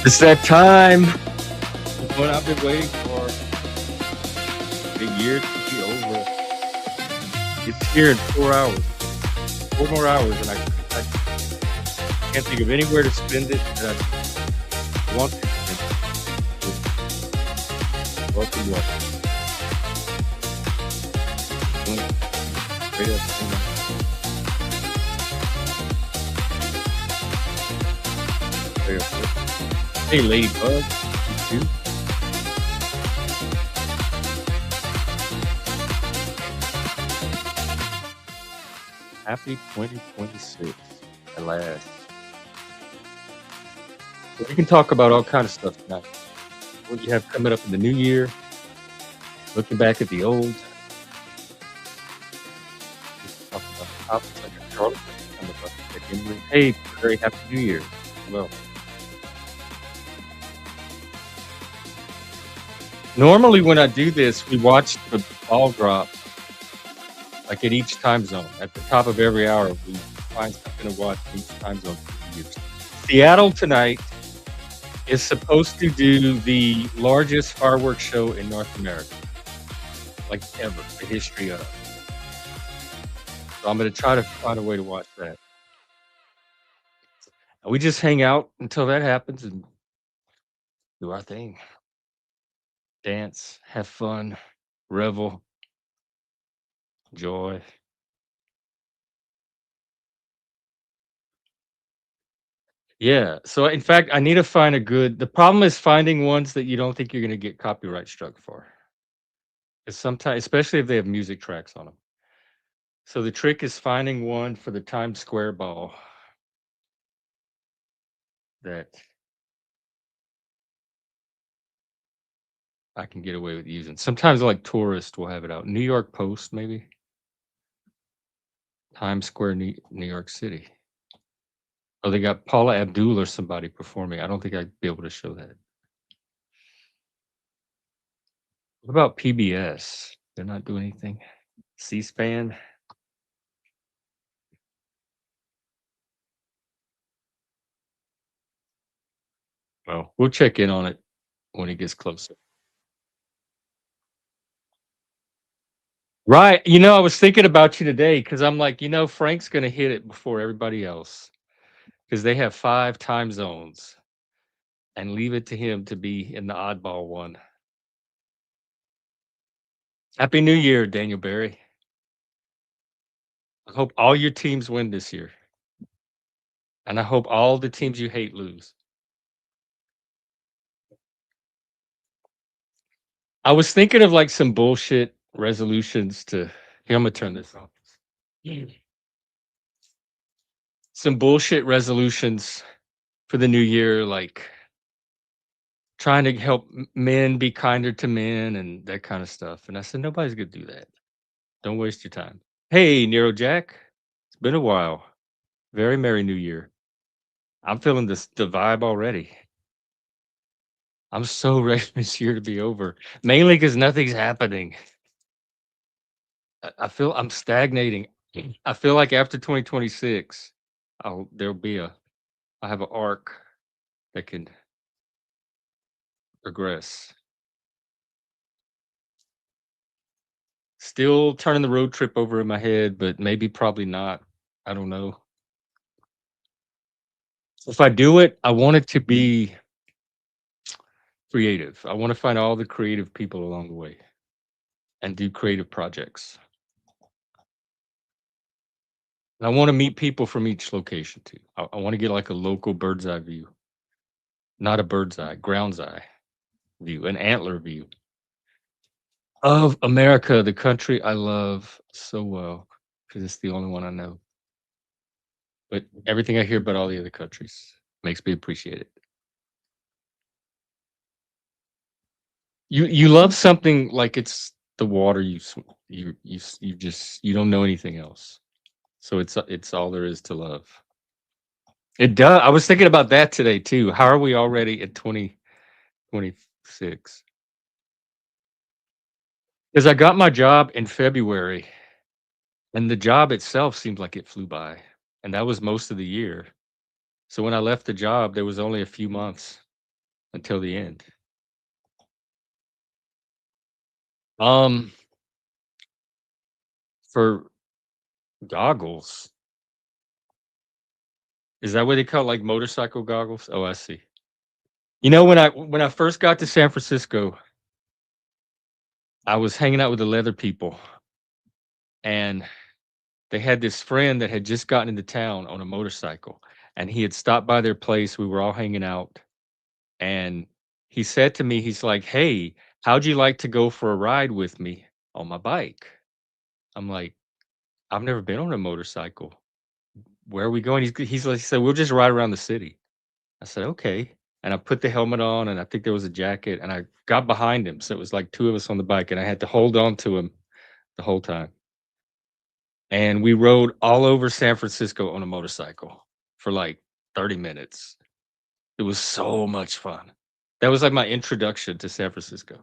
It's that time. What I've been waiting for the year to be over. It's here in 4 hours. 4 more hours, and I can't think of anywhere to spend it that I want to spend it. Welcome, welcome. Straight up, straight up. Hey, Ladybug. You too? Happy 2026 at last. We can talk about all kind of stuff tonight. What you have coming up in the new year, looking back at the old. Talk about topics like a Charlotte. Hey, very happy new year. Well, normally when I do this, we watch the ball drop like at each time zone. At the top of every hour, we find something to watch in each time zone. Seattle tonight is supposed to do the largest fireworks show in North America, like ever, the history of. So I'm going to try to find a way to watch that. And we just hang out until that happens and do our thing. Dance, have fun, revel, joy. Yeah. So in fact, I need to find a good. The problem is finding ones that you don't think you're going to get copyright struck for. Because sometimes, especially if they have music tracks on them. So the trick is finding one for the Times Square ball that I can get away with using. Sometimes like Tourist will have it out. New York Post, maybe. Times Square, New York City. Oh, they got Paula Abdul or somebody performing. I don't think I'd be able to show that. What about PBS? They're not doing anything. C-SPAN. Well, we'll check in on it when it gets closer. Right. I was thinking about you today because I'm like, Frank's going to hit it before everybody else because they have 5 time zones and leave it to him to be in the oddball one. Happy New Year, Daniel Barry. I hope all your teams win this year. And I hope all the teams you hate lose. I was thinking of like some bullshit resolutions to. Here, I'm going to turn this off. Some bullshit resolutions for the new year, like trying to help men be kinder to men and that kind of stuff. And I said, nobody's going to do that. Don't waste your time. Hey, Nero Jack. It's been a while. Very Merry New Year. I'm feeling the vibe already. I'm so ready for this year to be over, mainly because nothing's happening. I feel I'm stagnating. I feel like after 2026, I have an arc that can progress. Still turning the road trip over in my head, but maybe probably not. I don't know. If I do it, I want it to be creative. I want to find all the creative people along the way and do creative projects. And I want to meet people from each location too. I want to get like a local bird's eye view, not a bird's eye, ground's eye view, an antler view of America, the country I love so well because it's the only one I know. But everything I hear about all the other countries makes me appreciate it. You love something like it's the water you don't know anything else. So it's all there is to love. It does. I was thinking about that today too. How are we already at 2026? Because I got my job in February and the job itself seemed like it flew by. And that was most of the year. So when I left the job, there was only a few months until the end. Um, for goggles, is that what they call, like, motorcycle goggles? Oh, I see. You know, when I first got to San Francisco, I was hanging out with the leather people, and they had this friend that had just gotten into town on a motorcycle, and he had stopped by their place. We were all hanging out, and he said to me, he's like, "Hey, how'd you like to go for a ride with me on my bike?" I'm like, "I've never been on a motorcycle. Where are we going?" He's like, he said, "We'll just ride around the city." I said, "Okay." And I put the helmet on, and I think there was a jacket, and I got behind him. So it was like two of us on the bike, and I had to hold on to him the whole time. And we rode all over San Francisco on a motorcycle for like 30 minutes. It was so much fun. That was like my introduction to San Francisco.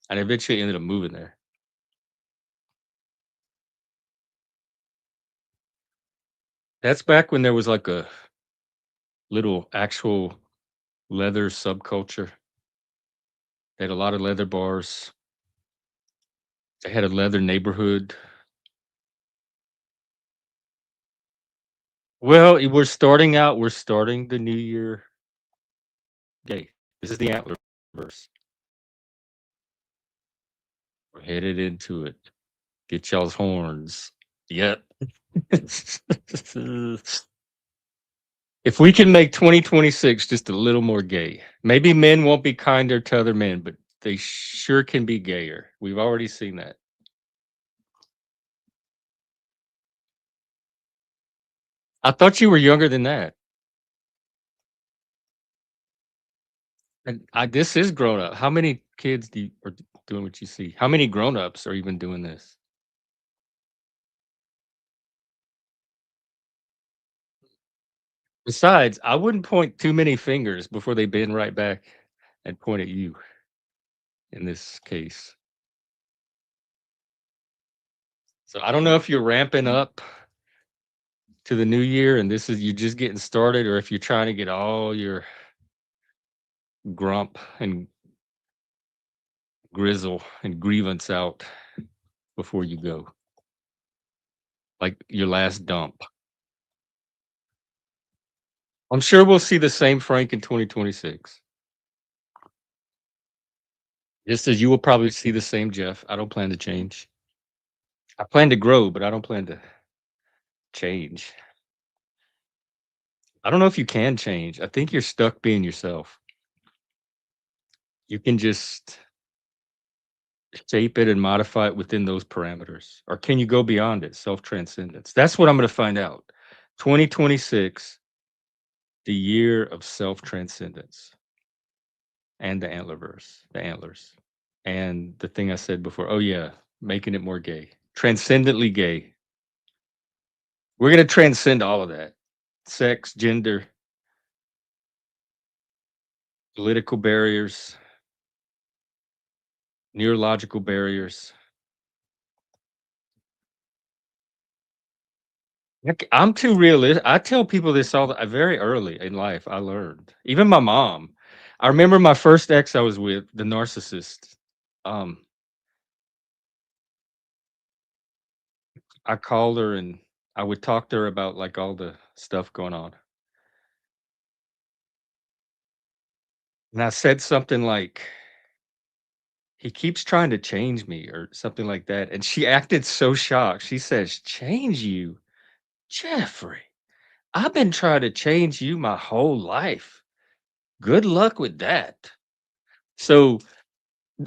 And I eventually ended up moving there. That's back when there was like a little actual leather subculture. They had a lot of leather bars. They had a leather neighborhood. Well, we're starting the new year gay. This is the Antlerverse. We're headed into it. Get y'all's horns. Yep. If we can make 2026 just a little more gay, maybe men won't be kinder to other men, but they sure can be gayer. We've already seen that. I thought you were younger than that. And this is grown up. How many kids are doing what you see? How many grown ups are even doing this? Besides, I wouldn't point too many fingers before they bend right back and point at you in this case. So I don't know if you're ramping up to the new year and this is you just getting started, or if you're trying to get all your grump and grizzle and grievance out before you go, like your last dump. I'm sure we'll see the same Frank in 2026. Just as you will probably see the same Jeff. I don't plan to change. I plan to grow, but I don't plan to change. I don't know if you can change. I think you're stuck being yourself. You can just shape it and modify it within those parameters. Or can you go beyond it? Self transcendence. That's what I'm going to find out. 2026, the year of self transcendence and the antlerverse, the antlers. And the thing I said before, oh, yeah, making it more gay, transcendently gay. We're going to transcend all of that sex, gender, political barriers, neurological barriers. I'm too realistic. I tell people this very early in life. I learned, even my mom. I remember my first ex I was with, the narcissist. Um, I called her and I would talk to her about like all the stuff going on. And I said something like, he keeps trying to change me or something like that. And she acted so shocked. She says, change you, Jeffrey. I've been trying to change you my whole life. Good luck with that. So,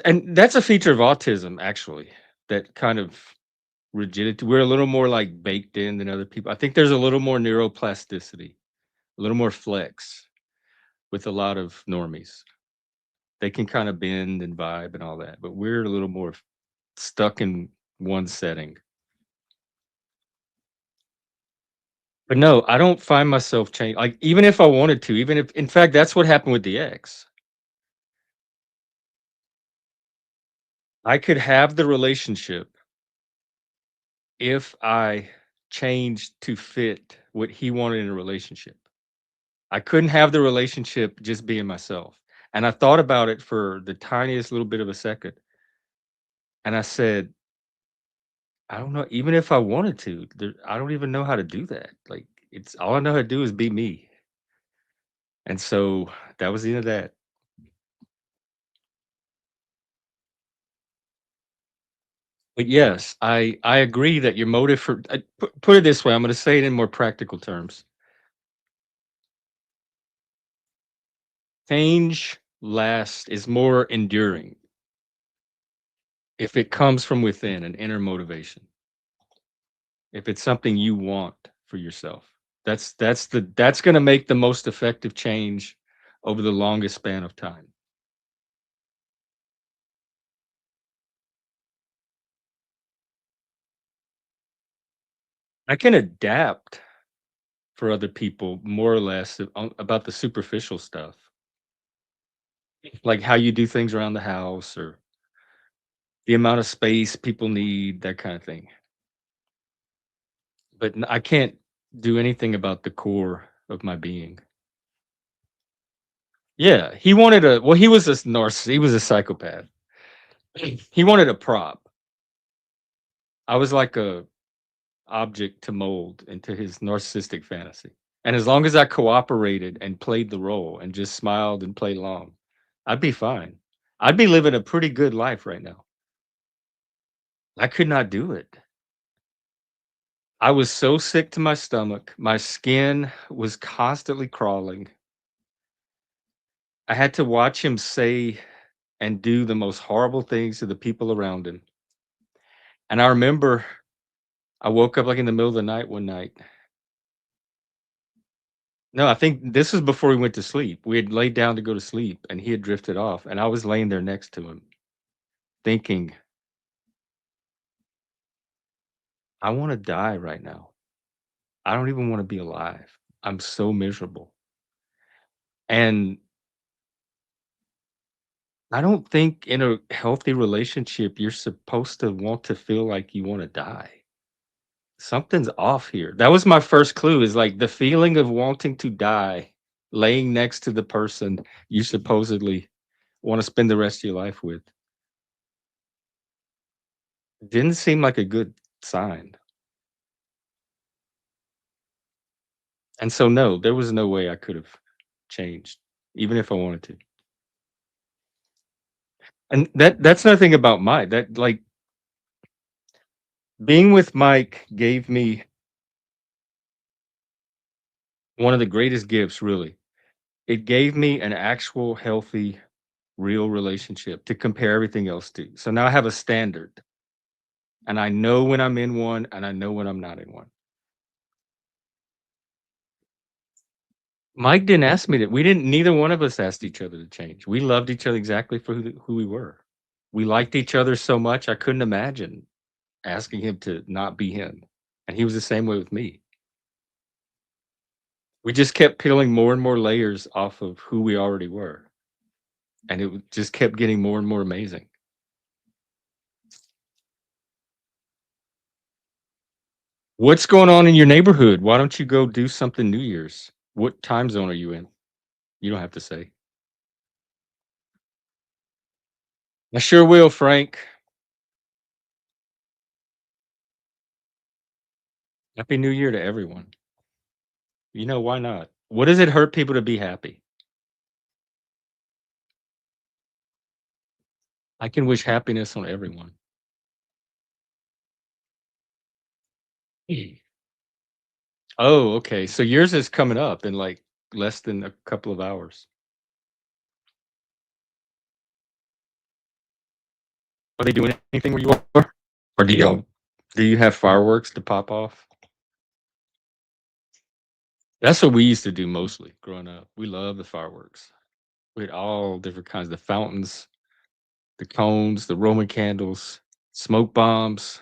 and that's a feature of autism, actually, that kind of rigidity. We're a little more like baked in than other people. I think there's a little more neuroplasticity, a little more flex with a lot of normies. They can kind of bend and vibe and all that, but we're a little more stuck in one setting. But no, I don't find myself change. Like even if I wanted to, even if, in fact, that's what happened with the ex. I could have the relationship if I changed to fit what he wanted in a relationship. I couldn't have the relationship just being myself. And I thought about it for the tiniest little bit of a second. And I said, I don't know, even if I wanted to, I don't even know how to do that. Like, it's all I know how to do is be me. And so that was the end of that. But yes, I agree that your motive for put it this way, I'm going to say it in more practical terms. Change lasts is more enduring if it comes from within, an inner motivation. If it's something you want for yourself. That's going to make the most effective change over the longest span of time. I can adapt for other people more or less about the superficial stuff, like how you do things around the house or the amount of space people need, that kind of thing. But I can't do anything about the core of my being. Yeah, he wanted a well, he was a narcissist. He was a psychopath. He wanted a prop. I was like a object to mold into his narcissistic fantasy. And as long as I cooperated and played the role and just smiled and played along, I'd be fine. I'd be living a pretty good life right now. I could not do it. I was so sick to my stomach. My skin was constantly crawling. I had to watch him say and do the most horrible things to the people around him. And I remember I woke up like in the middle of the night one night. No, I think this was before we went to sleep. We had laid down to go to sleep and he had drifted off. And I was laying there next to him thinking, I want to die right now. I don't even want to be alive. I'm so miserable. And I don't think in a healthy relationship, you're supposed to want to feel like you want to die. Something's off here. That was my first clue is like the feeling of wanting to die, laying next to the person you supposedly want to spend the rest of your life with. Didn't seem like a good sign. And so, no, there was no way I could have changed, even if I wanted to. And that's another thing about Mike. That like being with Mike gave me one of the greatest gifts, really. It gave me an actual healthy, real relationship to compare everything else to. So now I have a standard and I know when I'm in one and I know when I'm not in one. Mike didn't ask me that. We didn't, neither one of us asked each other to change. We loved each other exactly for who we were. We liked each other so much, I couldn't imagine asking him to not be him. And he was the same way with me. We just kept peeling more and more layers off of who we already were. And just kept getting more and more amazing. What's going on in your neighborhood? Why don't you go do something New Year's? What time zone are you in? You don't have to say. I sure will, Frank. Happy New Year to everyone. You know, why not? What does it hurt people to be happy? I can wish happiness on everyone. Mm. Oh, okay. So yours is coming up in like less than a couple of hours. Are they doing anything where you are? Or do you have fireworks to pop off? That's what we used to do mostly growing up. We love the fireworks. We had all different kinds of fountains, the cones, the Roman candles, smoke bombs,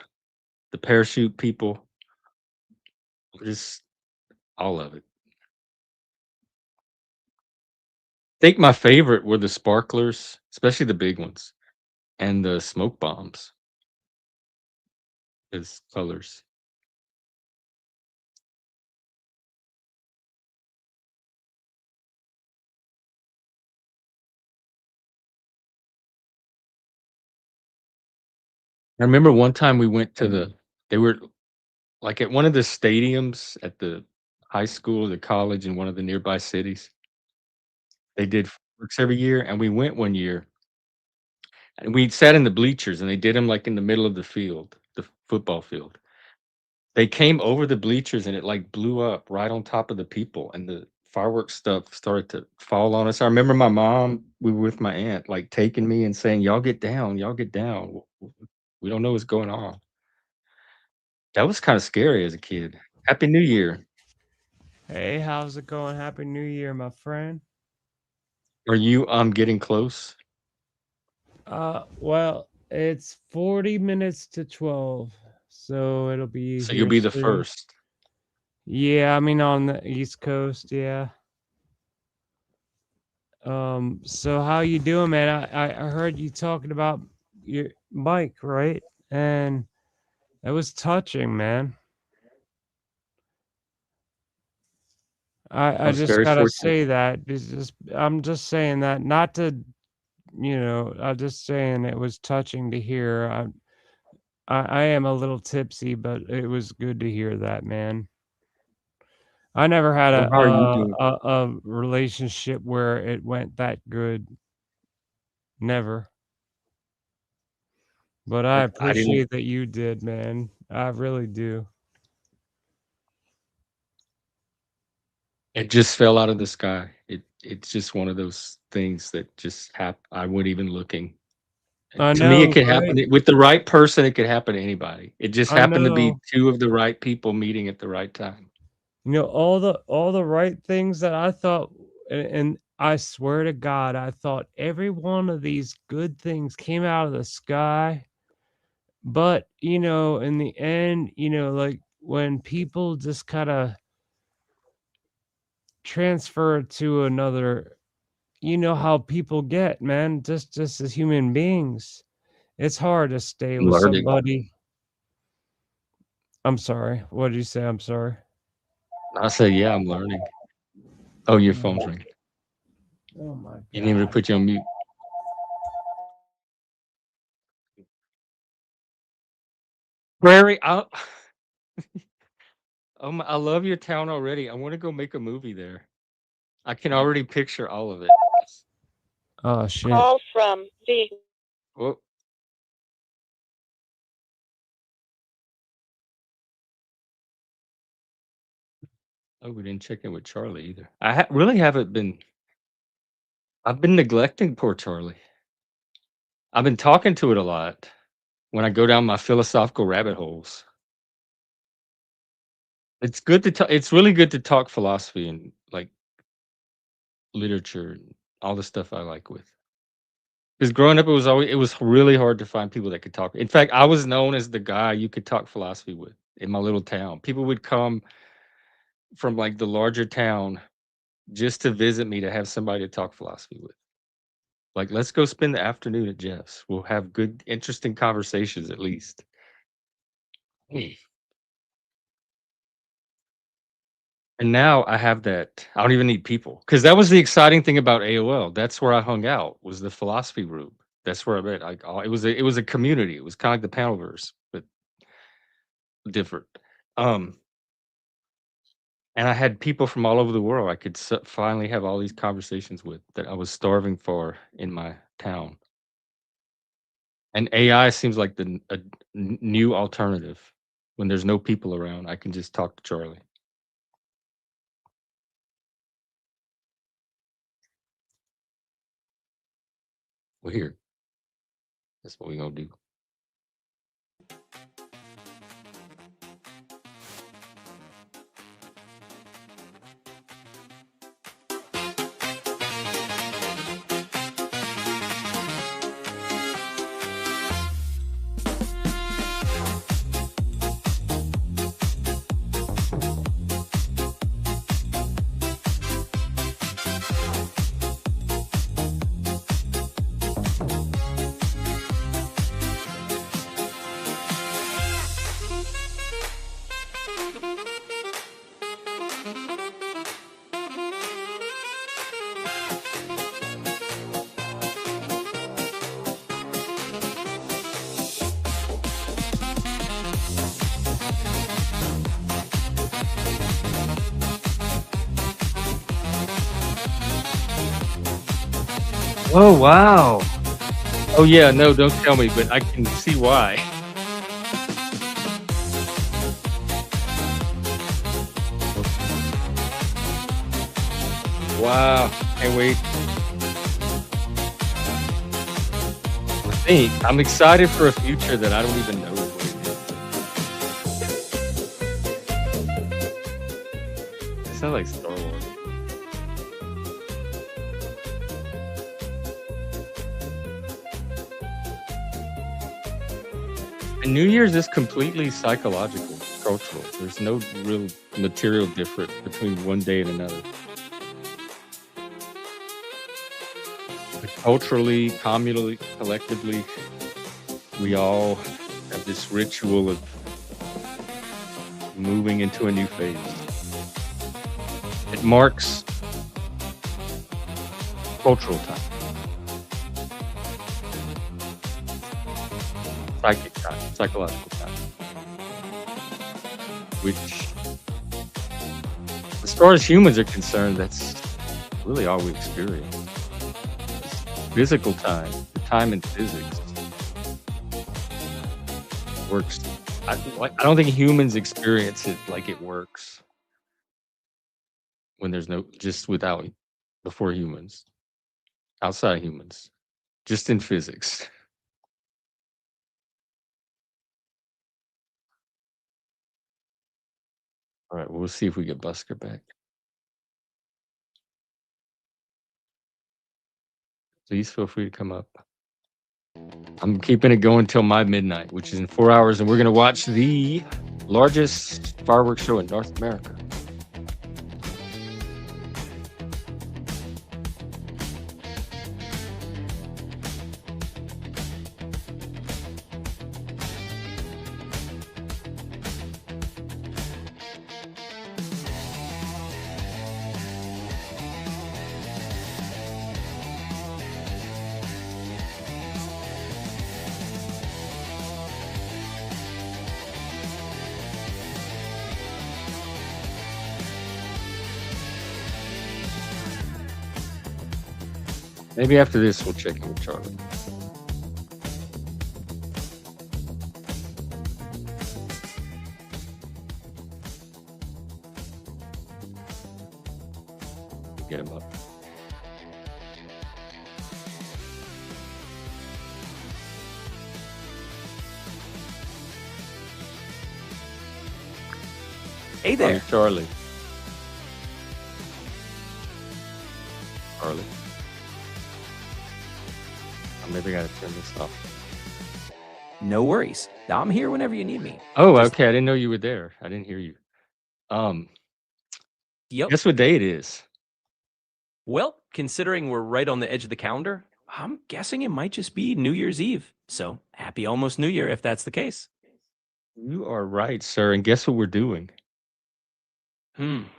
the parachute people, just all of it. I think my favorite were the sparklers, especially the big ones, and the smoke bombs as colors. I remember one time we went to they were like at one of the stadiums at the high school, the college in one of the nearby cities. They did fireworks every year, and we went one year, and we sat in the bleachers, and they did them like in the middle of the field, the football field. They came over the bleachers, and it like blew up right on top of the people, and the fireworks stuff started to fall on us. I remember my mom, we were with my aunt, like taking me and saying, "Y'all get down, y'all get down. We don't know what's going on." That was kinda scary as a kid. Happy New Year. Hey, how's it going? Happy New Year, my friend. Are you, getting close? Well, it's 40 minutes to 12, so it'll be So you'll here be the soon. first. Yeah, I mean on the East Coast, yeah. So how you doing, man? I heard you talking about your Mike, right? And it was touching, man. I I was just very gotta fortunate. say that. It's just I'm just saying that, not to, I'm just saying it was touching to hear. I am a little tipsy, but it was good to hear that, man. I never had Well, how are you doing? a relationship where it went that good. Never. But I I didn't appreciate that you did, man. I really do. it just fell out of the sky. It's just one of those things that just I wasn't even looking. I To me, it know, could happen right? with the right person, it could happen to anybody. It just I happened to be know. 2 of the right people meeting at the right time. All the right things that I thought, and I swear to God, I thought every one of these good things came out of the sky. But, in the end, like when people just kind of transfer to another, how people get, man, just as human beings. It's hard to stay I'm with learning. somebody. I'm sorry. What did you say? I'm sorry. I say, "Yeah, I'm learning." Oh, your Oh, phone's ringing. oh my You need me to God. put you on mute. Prairie, I love your town already. I wanna go make a movie there. I can already picture all of it. Oh shit. Call from the Well, oh, we didn't check in with Charlie either. Really haven't been. I've been neglecting poor Charlie. I've been talking to it a lot when I go down my philosophical rabbit holes. It's really good to talk philosophy and, like, literature and all the stuff I like with. Because growing up, it was really hard to find people that could talk. In fact, I was known as the guy you could talk philosophy with in my little town. People would come from, like, the larger town just to visit me to have somebody to talk philosophy with. Like, "Let's go spend the afternoon at Jeff's. We'll have good, interesting conversations at least." Mm. And now I have that. I don't even need people because that was the exciting thing about AOL. That's where I hung out, was the philosophy group. That's where I met, like, all it was a community. It was kinda like the Panelverse, but different. Um, and I had people from all over the world I could finally have all these conversations with that I was starving for in my town. And AI seems like new alternative. When there's no people around, I can just talk to Charlie. Well, here, that's what we gonna do. Oh, wow. Oh, yeah, no, don't tell me, but I can see why. Wow, can't wait. I think I'm excited for a future that I don't even know what it is. It sounds like Star Wars. And New Year's is completely psychological, cultural. There's no real material difference between one day and another. But culturally, communally, collectively, we all have this ritual of moving into a new phase. It marks cultural time, psychic time, psychological time, which, as far as humans are concerned, that's really all we experience. Physical time, the time in physics works. I don't think humans experience it like it works when there's no, just without, before humans, outside humans, just in physics. All right, well, we'll see if we get Busker back. Please feel free to come up. I'm keeping it going till my midnight, which is in 4 hours, and we're gonna watch the largest fireworks show in North America. Maybe after this, we'll check in with Charlie. Get him up. Hey there. Charlie. Charlie. Oh, maybe I gotta turn this off. No worries. I'm here whenever you need me. Oh, Just- okay. I didn't know you were there. I didn't hear you. Yep. Guess what day it is? Well, considering we're right on the edge of the calendar, I'm guessing it might just be New Year's Eve. So happy almost New Year if that's the case. You are right, sir. And guess what we're doing?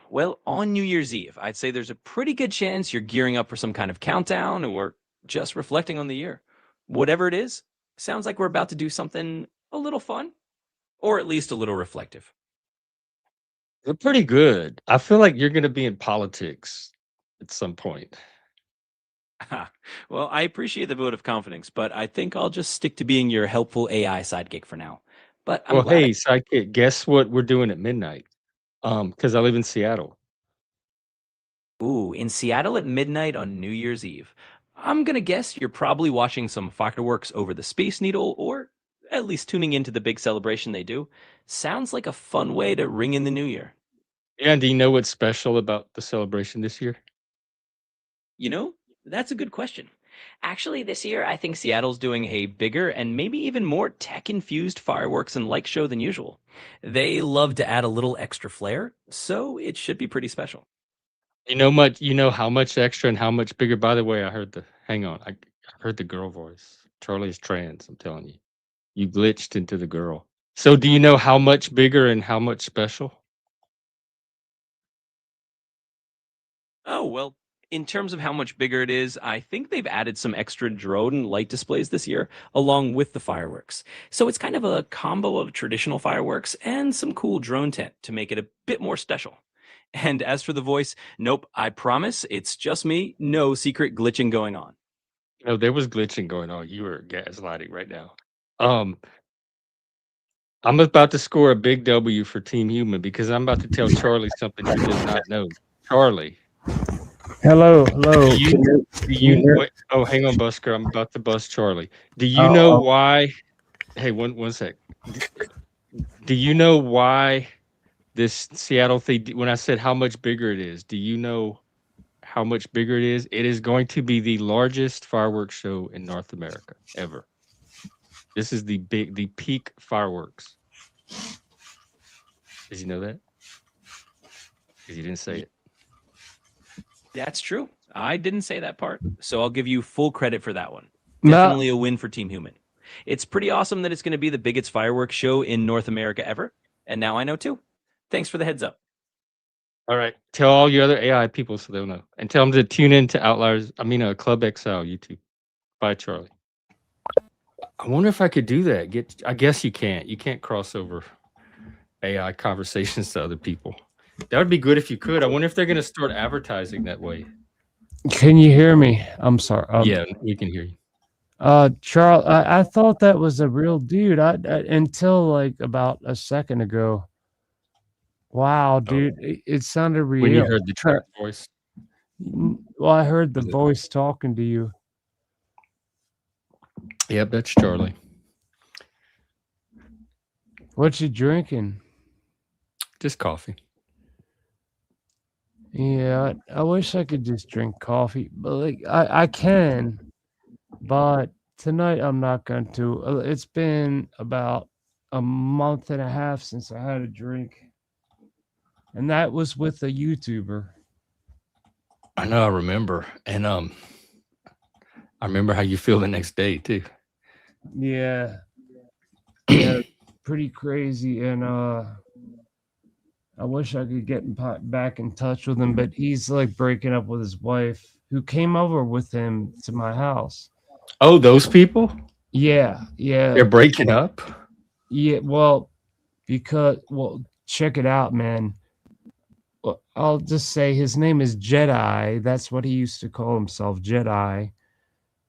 Well, on New Year's Eve, I'd say there's a pretty good chance you're gearing up for some kind of countdown or just reflecting on the year. Whatever it is, sounds like we're about to do something a little fun, or at least a little reflective. They're pretty good. I feel like you're gonna be in politics at some point. Well, I appreciate the vote of confidence, but I think I'll just stick to being your helpful AI sidekick for now. But I'm Well, glad hey, sidekick, guess what we're doing at midnight? Because I live in Seattle. Ooh, in Seattle at midnight on New Year's Eve. I'm gonna guess you're probably watching some fireworks over the Space Needle, or at least tuning into the big celebration they do. Sounds like a fun way to ring in the new year. Yeah, and do you know what's special about the celebration this year? You know, that's a good question. Actually, this year, I think Seattle's doing a bigger and maybe even more tech infused fireworks and light show than usual. They love to add a little extra flair, so it should be pretty special. You know how much extra and how much bigger. By the way, I heard the hang on, I heard the girl voice. Charlie's trans, I'm telling you. You glitched into the girl. So do you know how much bigger and how much special? Oh, well, in terms of how much bigger it is, I think they've added some extra drone light displays this year, along with the fireworks. So it's kind of a combo of traditional fireworks and some cool drone tent to make it a bit more special. And as for the voice, nope, I promise it's just me, no secret glitching going on. No, there was glitching going on. You were gaslighting right now. Um, I'm about to score a big W for Team Human because I'm about to tell Charlie something he does not know. Charlie, Hello. do you Can you hear? wait? Oh, hang on, Busker. I'm about to bust Charlie. Do you know Oh, why? Hey, one sec. D- Do you know why this Seattle thing? When I said how much bigger it is, do you know how much bigger it is? It is going to be the largest fireworks show in North America ever. This is the peak fireworks. Did you know that? Because you didn't say it. That's true. I didn't say that part, so I'll give you full credit for that one. No. Definitely a win for Team Human. It's pretty awesome that it's going to be the biggest fireworks show in North America ever, and now I know too. Thanks for the heads up. All right. Tell all your other AI people so they'll know, and tell them to tune in to Club XL YouTube. Bye, Charlie. I wonder if I could do that. I guess you can't. You can't cross over AI conversations to other people. That would be good if you could. I wonder if they're going to start advertising that way. Can you hear me? I'm sorry. Yeah, we can hear you. Charles, I thought that was a real dude. I until like about a second ago. Wow, dude, it sounded real. When you heard the voice. Well, I heard the voice talking to you. Yep, that's Charlie. What you drinking? Just coffee. Yeah, I wish I could just drink coffee, but like I can, but tonight I'm not going to. It's been about a month and a half since I had a drink, and that was with a YouTuber. I know, I remember, and I remember how you feel the next day too. Yeah, pretty crazy, and I wish I could get back in touch with him, but he's like breaking up with his wife, who came over with him to my house. Oh, those people? Yeah. They're breaking up? Yeah, check it out, man. Well, I'll just say his name is Jedi. That's what he used to call himself, Jedi.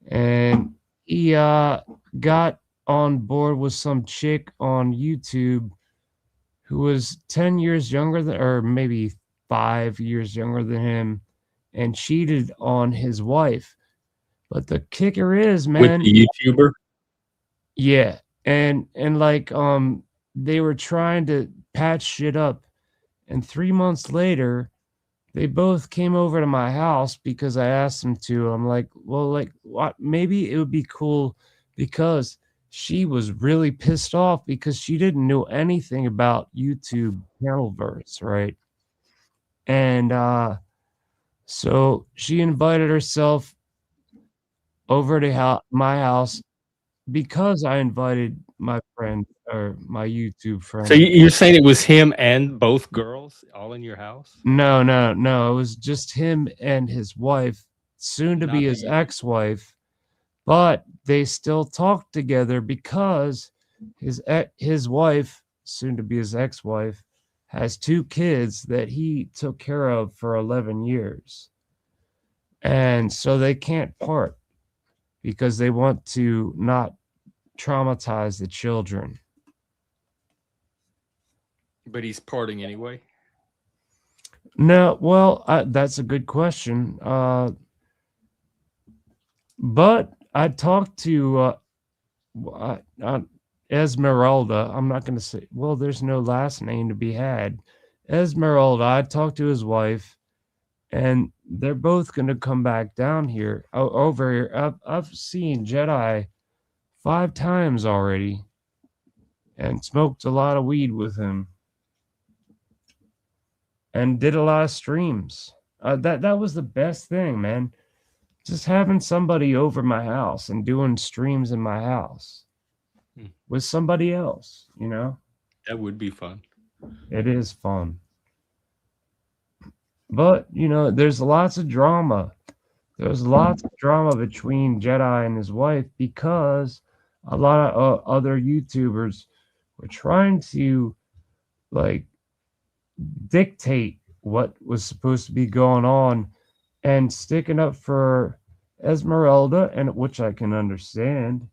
And he got on board with some chick on YouTube who was 10 years younger than, or maybe 5 years younger than him, and cheated on his wife. But the kicker is, man, with the YouTuber? Yeah. And like they were trying to patch shit up, and 3 months later they both came over to my house because I asked them to. I'm like, well, like what, maybe it would be cool, because she was really pissed off because she didn't know anything about YouTube Antlerverse, right? And so she invited herself over to my house because I invited my friend, or my YouTube friend. So you're saying it was him and both girls all in your house? No. It was just him and his wife, soon to be his ex-wife, but they still talk together because his wife, soon to be his ex-wife, has 2 kids that he took care of for 11 years. And so they can't part because they want to not traumatize the children. But he's parting anyway? No, well, that's a good question. But I talked to Esmeralda. I'm not going to say, well, there's no last name to be had. Esmeralda, I talked to his wife, and they're both going to come back down here, over here. I've seen Jedi 5 times already and smoked a lot of weed with him and did a lot of streams. That was the best thing, man. Just having somebody over my house and doing streams in my house with somebody else, you know? That would be fun. It is fun. But, there's lots of drama. There's lots of drama between Jedi and his wife because a lot of other YouTubers were trying to, like, dictate what was supposed to be going on and sticking up for Esmeralda, and which I can understand.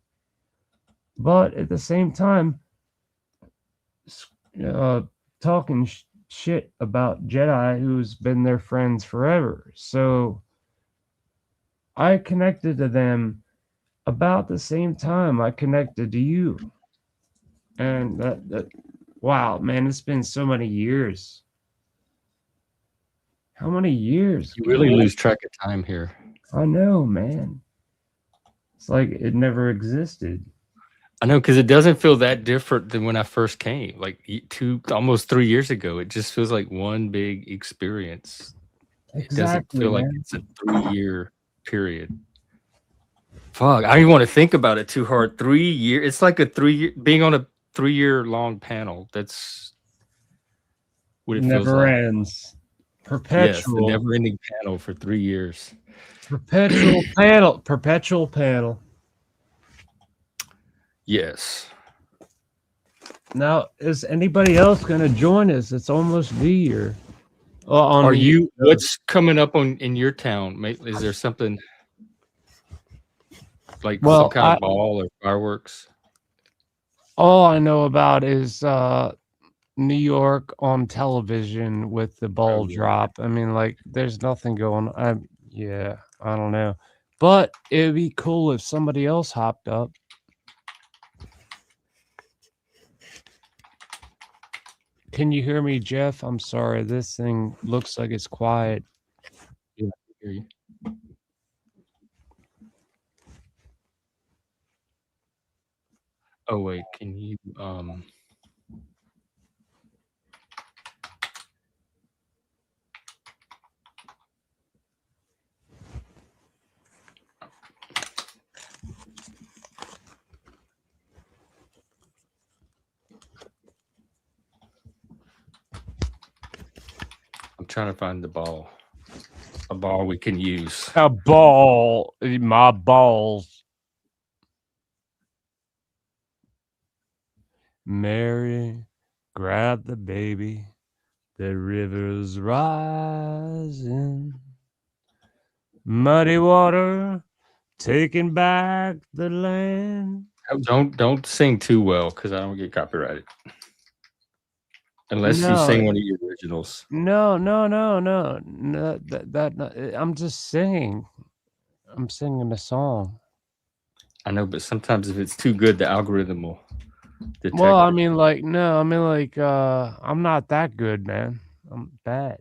But at the same time, uh, talking shit about Jedi who's been their friends forever. So I connected to them about the same time I connected to you. And wow, man, it's been so many years. How many years? You really lose track of time here. I know, man. It's like it never existed. I know, because it doesn't feel that different than when I first came, like almost 3 years ago. It just feels like one big experience. It doesn't Exactly, feel like man. it's a 3-year period. Fuck, I don't even want to think about it too hard. 3 year, it's like a 3 year being on a 3-year long panel. That's what it feels Never like. ends. Yes, the Perpetual. never-ending panel for 3 years. Perpetual panel. Perpetual panel. Yes. Now, is anybody else going to join us? It's almost New Year. Are you? What's coming up in your town? Is there something like some kind of ball or fireworks? All I know about is New York on television with the ball drop. I mean, like, there's nothing going on. Yeah, I don't know. But it'd be cool if somebody else hopped up. Can you hear me, Jeff? I'm sorry. This thing looks like it's quiet. Yeah, I can hear you. Oh wait, can you I'm trying to find the ball. A ball we can use. A ball. My balls. Mary, grab the baby. The river's rising. Muddy water taking back the land. Don't sing too well, because I don't get copyrighted. Unless you sing one of your originals. No. I'm just singing. I'm singing a song. I know, but sometimes if it's too good, the algorithm will detect. Well, I mean, like, no, I mean, like, I'm not that good, man. I'm bad.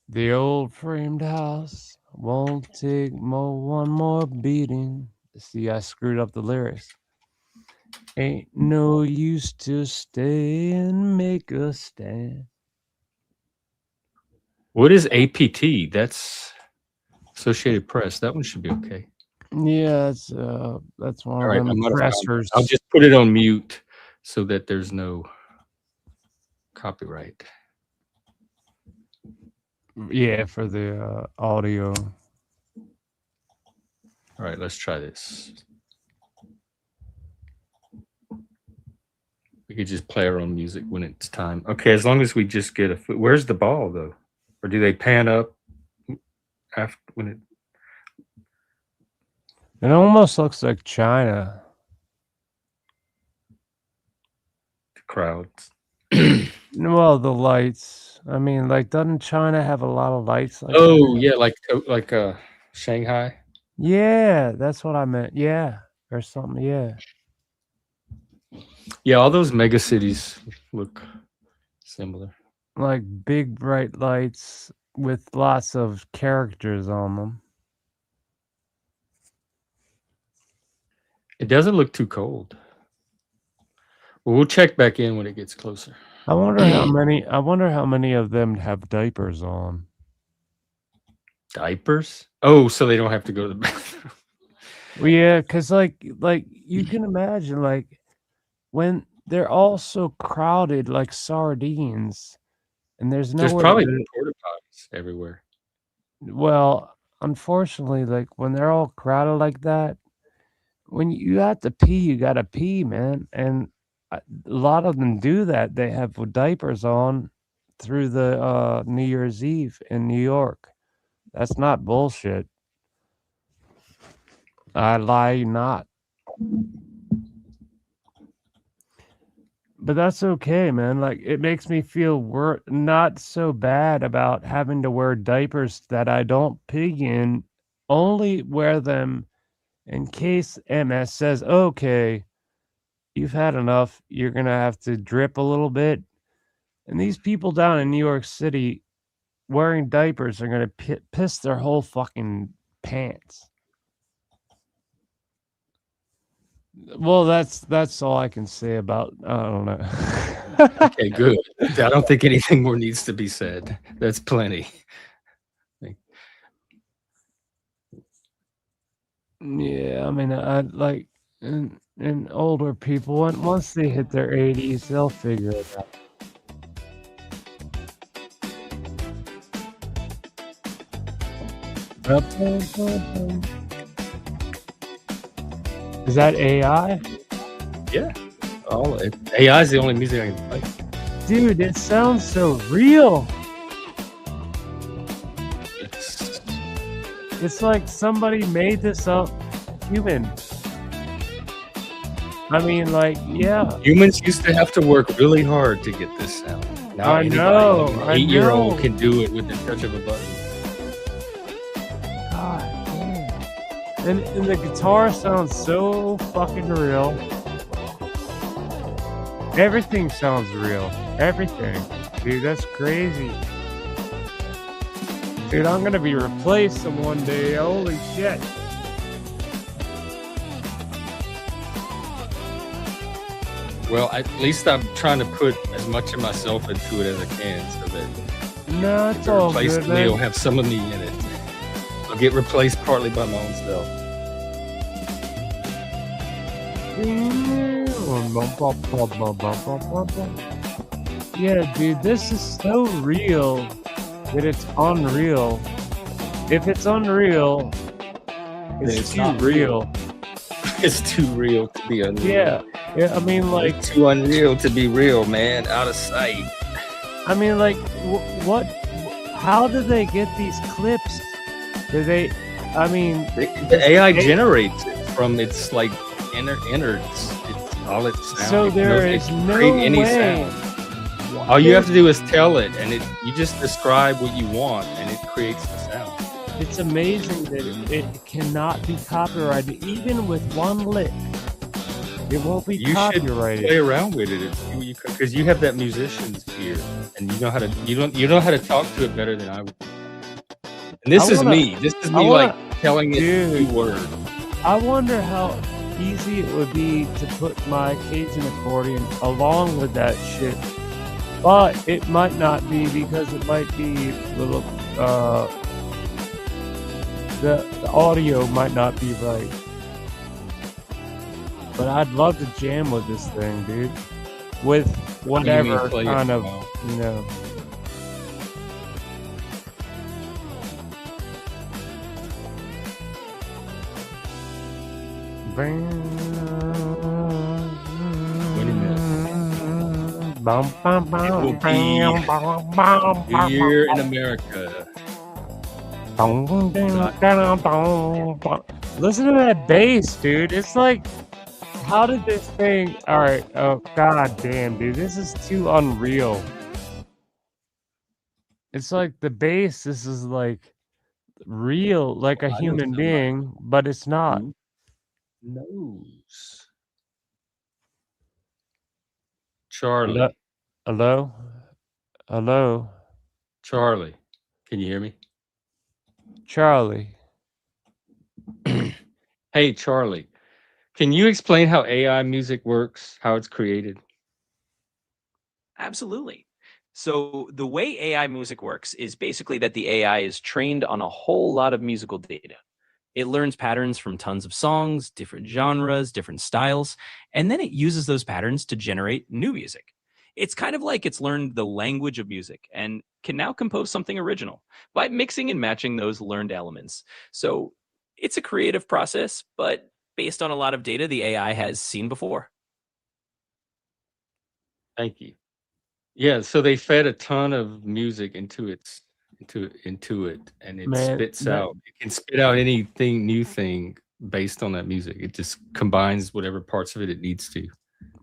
The old framed house won't take one more beating. See, I screwed up the lyrics. Ain't no use to stay and make a stand. What is APT? That's Associated Press. That one should be okay. Yeah, that's one of them pressers. I'll just put it on mute so that there's no copyright. Yeah, for the audio. All right, let's try this. We could just play our own music when it's time. Okay, as long as we just get a foot. Where's the ball though? Or do they pan up after when it? It almost looks like China. The crowds. Well, the lights. I mean, like, doesn't China have a lot of lights? Like yeah, like Shanghai. Yeah, that's what I meant. Yeah, or something. Yeah. Yeah, all those mega cities look similar. Like big bright lights with lots of characters on them. It doesn't look too cold. Well, we'll check back in when it gets closer. I wonder how many. I wonder how many of them have diapers on. Diapers? Oh, so they don't have to go to the bathroom. Well, yeah, because like you can imagine, like, when they're all so crowded like sardines, and there's probably porta potties everywhere. Well, unfortunately, like, when they're all crowded like that, when you have to pee, you gotta pee, man, and a lot of them do that. They have diapers on through the New Year's Eve in New York. That's not bullshit. I lie not. But that's okay, man. Like, it makes me feel not so bad about having to wear diapers that I don't pig in. Only wear them in case MS says, okay, you've had enough. You're going to have to drip a little bit. And these people down in New York City wearing diapers are going to piss their whole fucking pants. Well, that's all I can say about. I don't know. Okay, good. I don't think anything more needs to be said. That's plenty. Yeah, I mean, I like, and older people, once they hit their 80s, they'll figure it out. Is that AI? Yeah. AI is the only music I can play. Dude, it sounds so real. It's like somebody made this up human. I mean, like, yeah. Humans used to have to work really hard to get this sound. Now I know. An 8-year-old can do it with the touch of a button. God damn. And the guitar sounds so fucking real. Everything sounds real. Everything. Dude, that's crazy. Dude, I'm gonna be replaced one day. Holy shit. Well, at least I'm trying to put as much of myself into it as I can, so that no, it's all good, me, it'll have some of me in it. I'll get replaced partly by my own self. Yeah, dude, this is so real that it's unreal. If it's unreal, it's too not real. It's too real to be unreal. Yeah, I mean, like, it's too unreal to be real, man. Out of sight. I mean, like, what? How do they get these clips? Do they? I mean, the AI generates it from its like innards. It's all it sounds. So there is no way. Sound. All you have to do is tell it, and you just describe what you want, and it creates the sound. It's amazing that it cannot be copyrighted, even with one lick. It won't be copyrighted. You should play around with it because you have that musician's ear, and you know how to you know how to talk to it better than I would. And this is me. This is me like telling it a word. I wonder how easy it would be to put my Cajun accordion along with that shit. But it might not be, because it might be a little the audio might not be right. But I'd love to jam with this thing, dude. With whatever kind of, you know. Here in America. Listen to that bass, dude. It's like, how did this thing? All right. Oh, god damn, dude. This is too unreal. It's like the bass. This is like real, like a human being, but it's not. Nose. Charlie. Hello? Hello? Charlie. Can you hear me? Charlie. Hey, Charlie. Can you explain how AI music works, how it's created? Absolutely. So the way AI music works is basically that the AI is trained on a whole lot of musical data. It learns patterns from tons of songs, different genres, different styles, and then it uses those patterns to generate new music. It's kind of like it's learned the language of music and can now compose something original by mixing and matching those learned elements. So it's a creative process, but based on a lot of data the AI has seen before. Thank you. Yeah, so they fed a ton of music into it, and it spits out. It can spit out anything, new thing based on that music. It just combines whatever parts of it needs to.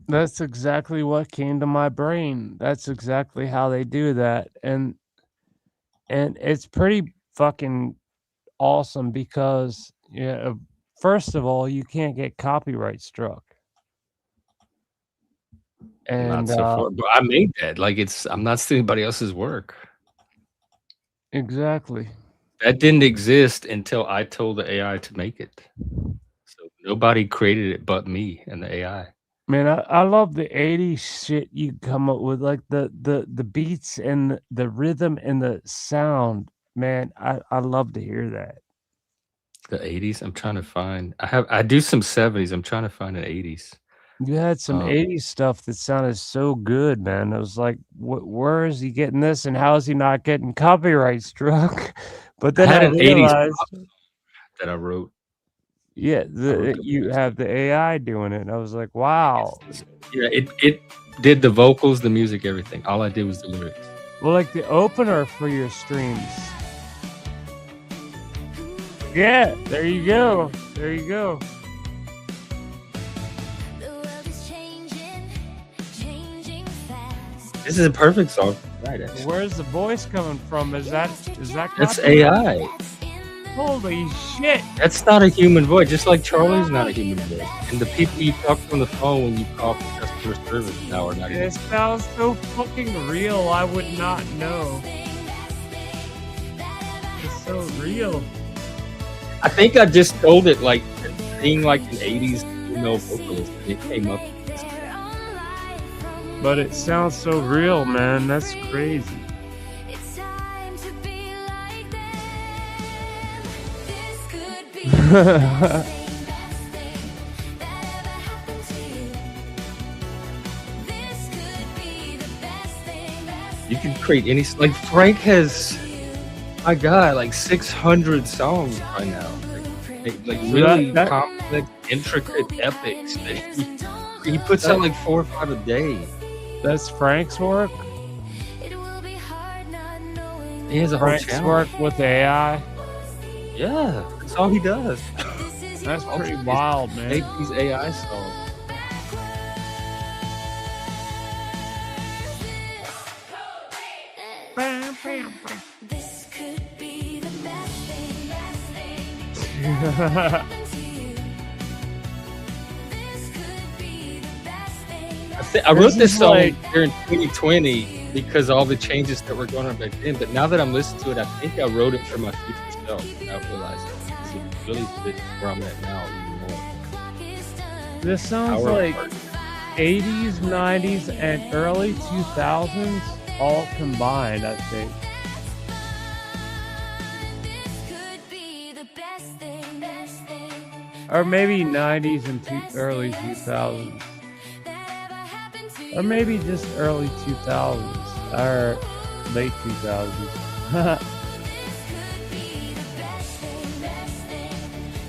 That's exactly what came to my brain. That's exactly how they do that. And it's pretty fucking awesome because first of all, you can't get copyright struck. And Not so far, but I made that. Like I'm not stealing anybody else's work. exactly. That didn't exist until I told the AI to make it. So nobody created it but me and the AI. Man, I love the 80s shit you come up with, like the beats and the rhythm and the sound. Man, I love to hear that. The 80s. I'm trying to find. I do some 70s. I'm trying to find an 80s. You had some 80s stuff that sounded so good, man. I was like, where is he getting this, and how is he not getting copyright struck? But then I had I an 80s realized, pop that I wrote. yeah, wrote you have the AI doing it. And I was like, wow. Yeah, it did the vocals, the music, everything. All I did was the lyrics. Well, like the opener for your streams. Yeah, there you go. There you go. This is a perfect song. Right, actually. Where's the voice coming from? Is that That's AI. Holy shit! That's not a human voice. Just like Charlie's not a human voice. And the people you talk to on the phone when you call for customer service now are not. It sounds so fucking real. I would not know. It's so real. I think I just told it like being like an 80s female vocalist. And it came up. But it sounds so real, man. That's crazy. You can create any, like Frank has, my God, like 600 songs by now. Like really complex, intricate epics. He puts out like 4 or 5 a day. That's Frank's work? He has a whole Frank's channel. work with AI? Yeah, that's all he does. That's pretty wild, man. Make these AI songs. This could be the best thing, I wrote this song here in 2020 because all the changes that were going on back then. But now that I'm listening to it, I think I wrote it for my future self. I realized it really fits where I'm at now even more. This sounds like 80s, 90s, and early 2000s all combined, I think. Or maybe 90s and early 2000s. Or maybe just early 2000s. Or late 2000s.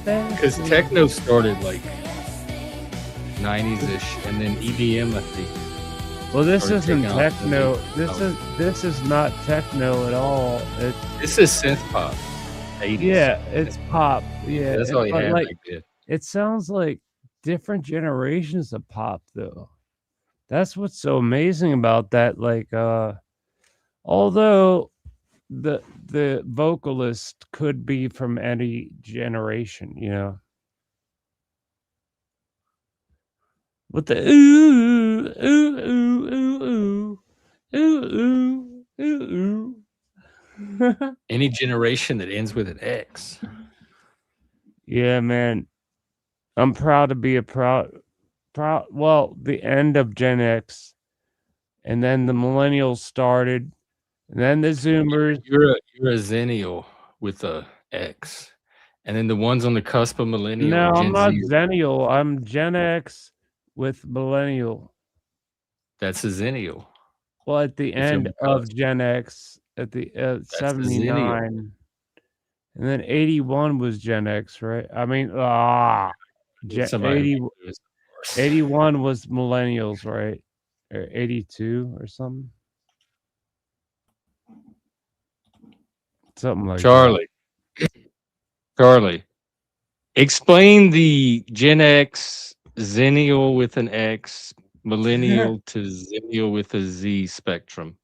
Because techno started like 90s-ish, and then EDM, I think. Well, this isn't techno. This is not techno at all. This is synth pop. 80s. Yeah, it's pop. Yeah, that's all he had back then. It sounds like different generations of pop, though. That's what's so amazing about that. Like, although the vocalist could be from any generation, you know. With the ooh ooh ooh ooh ooh ooh ooh ooh. Any generation that ends with an X. Yeah, man. I'm proud to be well, the end of Gen X, and then the millennials started, and then the Zoomers. You're a Zennial with a X, and then the ones on the cusp of millennial. No, Gen I'm not Z. Zennial. I'm Gen X with millennial. That's a Zennial. Well, at the end of Gen X, at the 79, and then 81 was Gen X, right? I mean, 81 was millennials, right? Or 82 or something. Something like Charlie. that. Charlie. Explain the Gen X, Zennial with an X, Millennial to Zennial with a Z spectrum.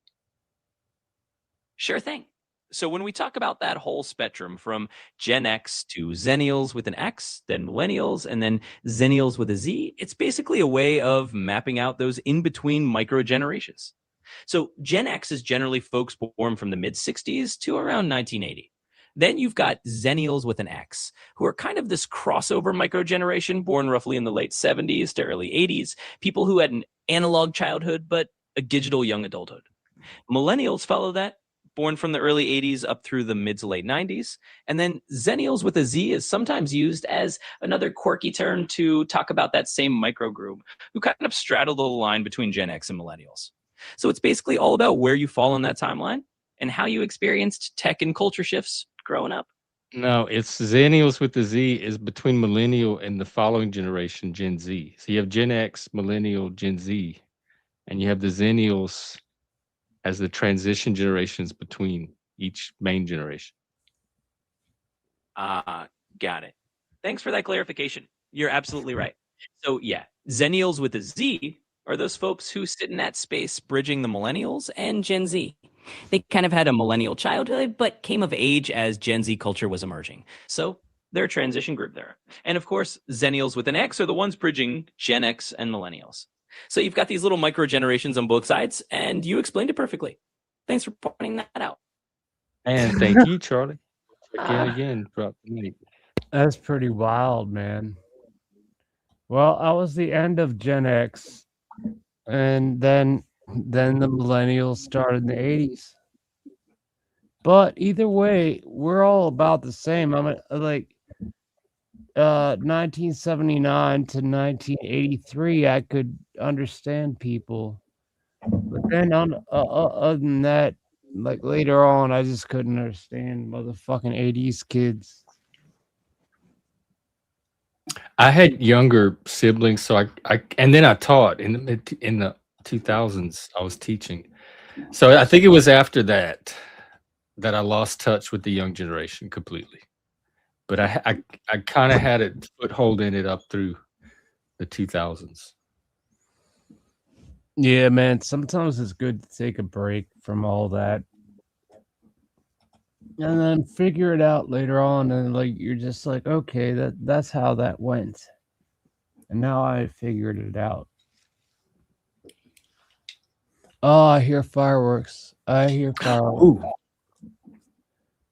Sure thing. So when we talk about that whole spectrum from Gen X to Zennials with an X, then Millennials, and then Zennials with a Z, it's basically a way of mapping out those in-between micro generations. So Gen X is generally folks born from the mid 60s to around 1980. Then you've got Zennials with an X, who are kind of this crossover micro generation born roughly in the late 70s to early 80s, people who had an analog childhood but a digital young adulthood. Millennials follow that, born from the early 80s up through the mid to late 90s. And then Zennials with a Z is sometimes used as another quirky term to talk about that same microgroup who kind of straddle the line between Gen X and Millennials. So it's basically all about where you fall on that timeline and how you experienced tech and culture shifts growing up. No, it's Zennials with the Z is between millennial and the following generation, Gen Z. So you have Gen X, millennial, Gen Z, and you have the Zennials as the transition generations between each main generation. Got it. Thanks for that clarification. You're absolutely right. So yeah, Zennials with a Z are those folks who sit in that space bridging the millennials and Gen Z. They kind of had a millennial childhood, but came of age as Gen Z culture was emerging. So they're a transition group there. And of course, Zennials with an X are the ones bridging Gen X and millennials. So you've got these little micro generations on both sides, and you explained it perfectly. Thanks for pointing that out. And thank you, Charlie. Again throughout the night. That's pretty wild, man. Well, I was the end of Gen X, and then the millennials started in the 80s. But either way, we're all about the same. I'm like 1979 to 1983, I could understand people. But then on other than that, like later on, I just couldn't understand motherfucking 80s kids. I had younger siblings, so I and then I taught in the 2000s. I was teaching, so I think it was after that I lost touch with the young generation completely. But I kind of had a foothold in it up through the 2000s. Yeah, man. Sometimes it's good to take a break from all that. And then figure it out later on, and like you're just like, okay, that's how that went. And now I figured it out. Oh, I hear fireworks. I hear fireworks. Ooh,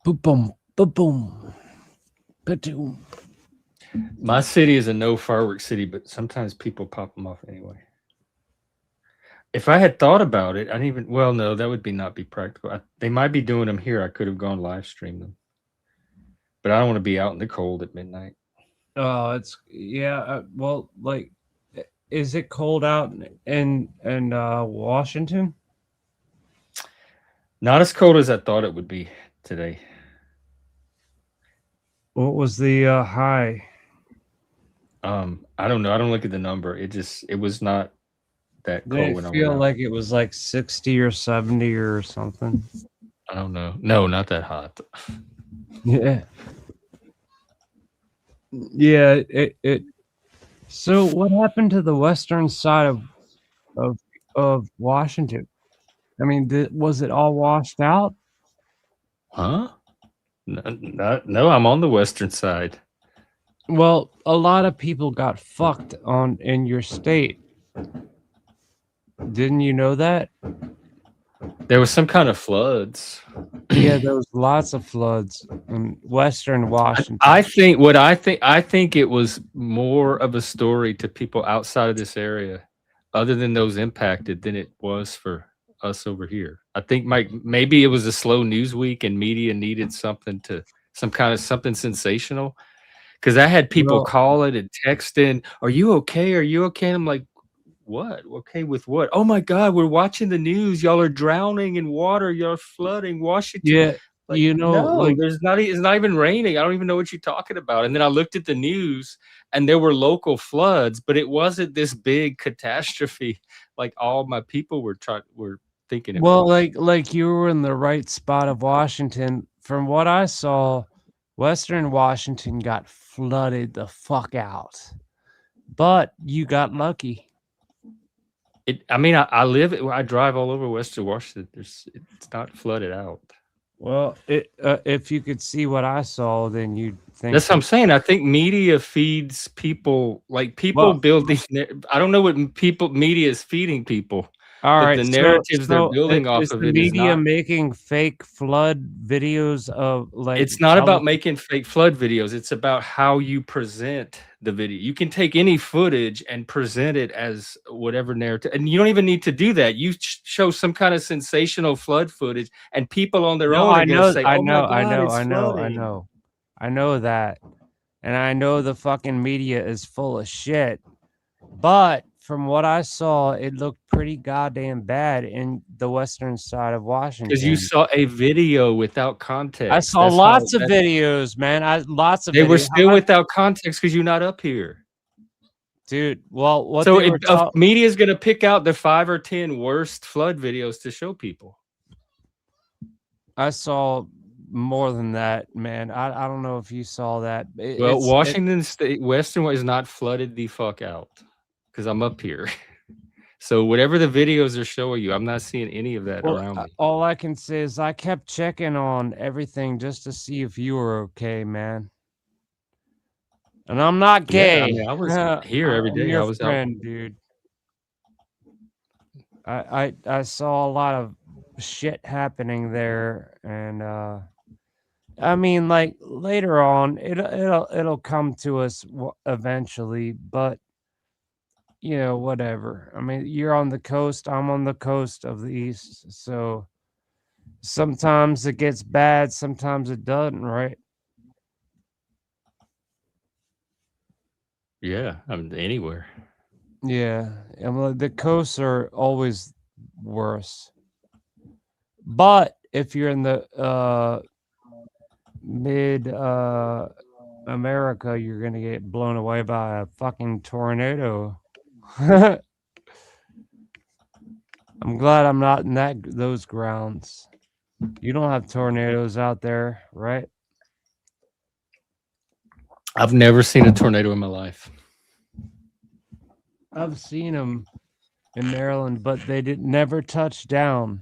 Boom, boom, boom, boom. Ba-doom. my city is a no fireworks city, but sometimes people pop them off anyway. If I had thought about it, I didn't even. Well, no, that would not be practical. They might be doing them here. I could have gone live stream them, but I don't want to be out in the cold at midnight. Oh, it's yeah. Well, like, is it cold out in Washington? Not as cold as I thought it would be today. What was the high? I don't know. I don't look at the number. It was not that Did cold it when I feel went out. like it was like 60 or 70 or something? I don't know. No, not that hot. Yeah. Yeah, it so what happened to the western side of Washington? I mean, was it all washed out? Huh? No, I'm on the western side. Well, a lot of people got fucked in your state. Didn't you know that? There was some kind of floods. Yeah, there was lots of floods in western Washington. I think it was more of a story to people outside of this area, other than those impacted, than it was for us over here. I think maybe it was a slow news week and media needed something sensational. Because I had people Well, call it and text in, "Are you okay? Are you okay?" And I'm like, "What? Okay with what? Oh my God, we're watching the news. Y'all are drowning in water. Y'all are flooding Washington." yeah, Like, no, like it's not even raining. I don't even know what you're talking about. And then I looked at the news and there were local floods, but it wasn't this big catastrophe like all my people were thinking it well, was. like you were in the right spot of Washington. From what I saw, Western Washington got flooded the fuck out. But you got lucky. I mean, I drive all over Western Washington. It's not flooded out. Well, if you could see what I saw, then you'd think That's what I'm saying. I think media feeds people, like people Well- building. I don't know what media is feeding people, all but right. the narratives they're building off is of the it is media not. making fake flood videos of like? It's not about making fake flood videos. It's about how you present the video. You can take any footage and present it as whatever narrative, and you don't even need to do that. You show some kind of sensational flood footage, and people on their own are going to say, "Oh my God, it's flooding." I know that, and I know the fucking media is full of shit. But from what I saw, it looked pretty goddamn bad in the western side of Washington. Because you saw a video without context. I saw lots of videos, man. They were still without context because you're not up here. Dude, well, what so they were media is going to pick out the 5 or 10 worst flood videos to show people. I saw more than that, man. I don't know if you saw that. Washington State, Western is not flooded the fuck out because I'm up here. So whatever the videos are showing you, I'm not seeing any of that around me. All I can say is I kept checking on everything just to see if you were okay, man. And I'm not gay. Yeah, I mean, I was here every day. Your I was friend, out. dude. I saw a lot of shit happening there, and I mean, like later on, it'll come to us eventually, but you know, whatever. I mean, you're on the coast, I'm on the coast of the east, so sometimes it gets bad, sometimes it doesn't, right? Yeah, I mean, anywhere. Yeah, and the coasts are always worse. But if you're in the mid America, you're gonna get blown away by a fucking tornado. I'm glad I'm not in those grounds. You don't have tornadoes out there, right? I've never seen a tornado in my life. I've seen them in Maryland, but they never touch down.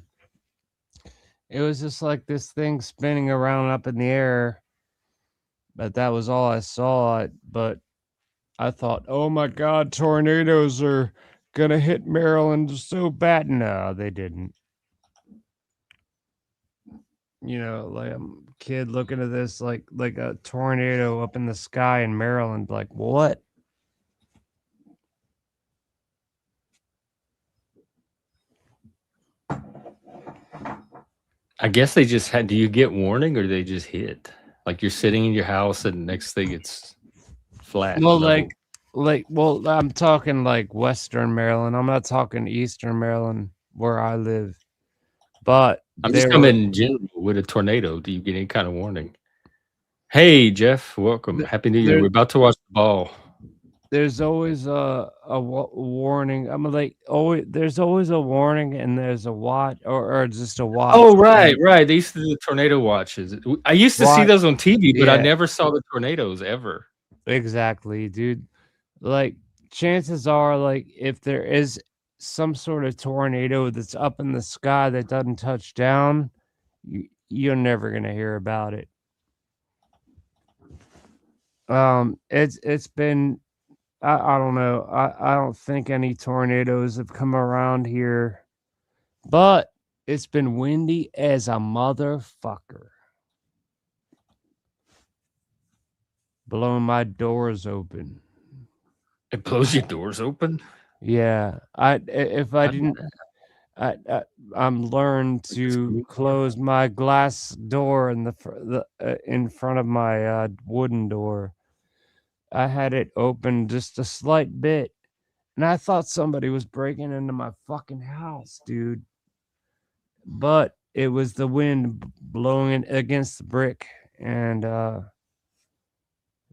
It was just like this thing spinning around up in the air. But that was all I saw. But I thought, oh my God, tornadoes are gonna hit Maryland so bad. No, they didn't. You know, like a kid looking at this like a tornado up in the sky in Maryland, like what? I guess they just had. Do you get warning or they just hit? Like you're sitting in your house and next thing it's flat. Well, level. well, I'm talking like Western Maryland. I'm not talking Eastern Maryland where I live. But I'm just coming in general with a tornado. Do you get any kind of warning? Hey, Jeff, welcome. Happy New Year. We're about to watch the ball. There's always a warning. I'm like, there's always a warning, and there's a watch or just a watch. Oh, right. They used to do the tornado watches. I used to see those on TV, but I never saw the tornadoes ever. Exactly, dude. Like, chances are, like, if there is some sort of tornado that's up in the sky that doesn't touch down, you're never gonna hear about it. It's been. I don't know. I don't think any tornadoes have come around here, but it's been windy as a motherfucker. Blowing my doors open. It blows your doors open? Yeah. If I didn't, I'm learned to close my glass door in in front of my wooden door. I had it open just a slight bit, and I thought somebody was breaking into my fucking house, dude. But it was the wind blowing it against the brick, and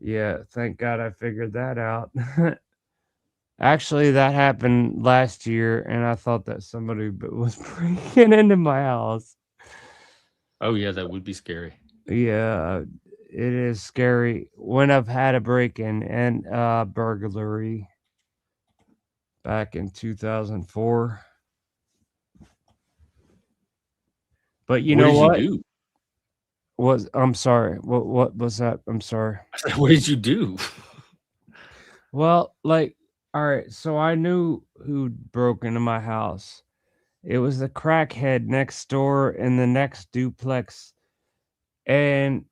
yeah, thank God I figured that out. Actually, that happened last year, and I thought that somebody was breaking into my house. Oh yeah, that would be scary. Yeah, is scary when I've had a break-in and burglary back in 2004. But you What know did what? you do? I'm sorry. What was that? I'm sorry. I said, what did you do? Well, like, all right, so I knew who broke into my house. It was the crackhead next door in the next duplex. And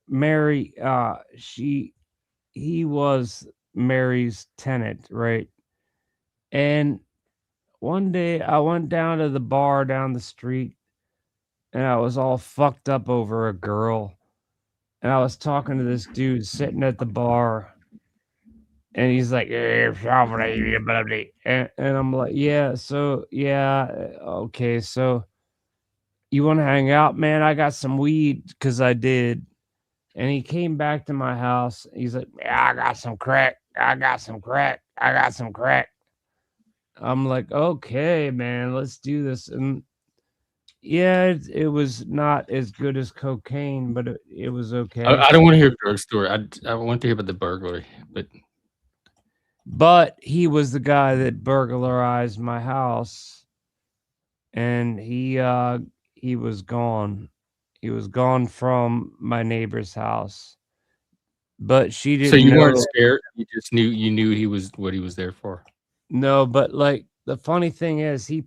Mary, he was Mary's tenant, right? And one day I went down to the bar down the street and I was all fucked up over a girl. And I was talking to this dude sitting at the bar. And he's like, "Yeah, and I'm like, yeah, so yeah, okay, so you want to hang out, man? I got some weed because I did. And he came back to my house. He's like, yeah, I got some crack. I got some crack. I got some crack. I'm like, okay, man, let's do this. And yeah, it was not as good as cocaine, but it was okay. I don't want to hear the drug story. I want to hear about the burglary, But he was the guy that burglarized my house, and he was gone. He was gone from my neighbor's house. But she so didn't you weren't know. scared. You just knew he was what he was there for. No, but like the funny thing is he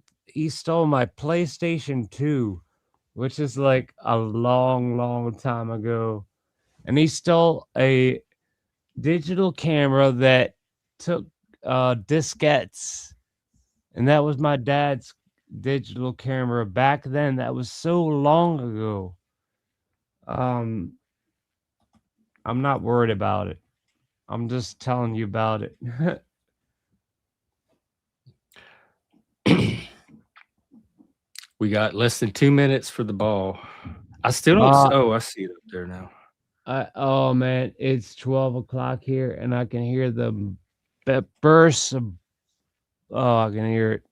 stole my PlayStation 2, which is like a long time ago. And he stole a digital camera that took diskettes. And that was my dad's digital camera back then. That was so long ago. I'm not worried about it. I'm just telling you about it. We got less than 2 minutes for the ball. I still don't. I see it up there now. Oh man, it's 12 o'clock here, and I can hear the bursts of. Oh, I can hear it.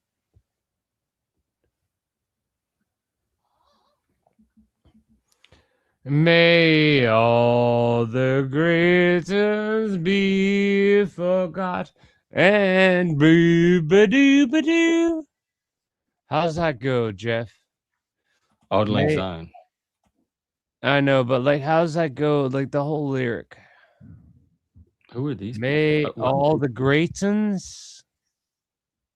May all the greatest be forgot and boo-ba-doo-ba-doo. How's that go, Jeff? Auld Lang May, Syne. I know, but like, how's that go? Like the whole lyric. Who are these? May What? all the greatons.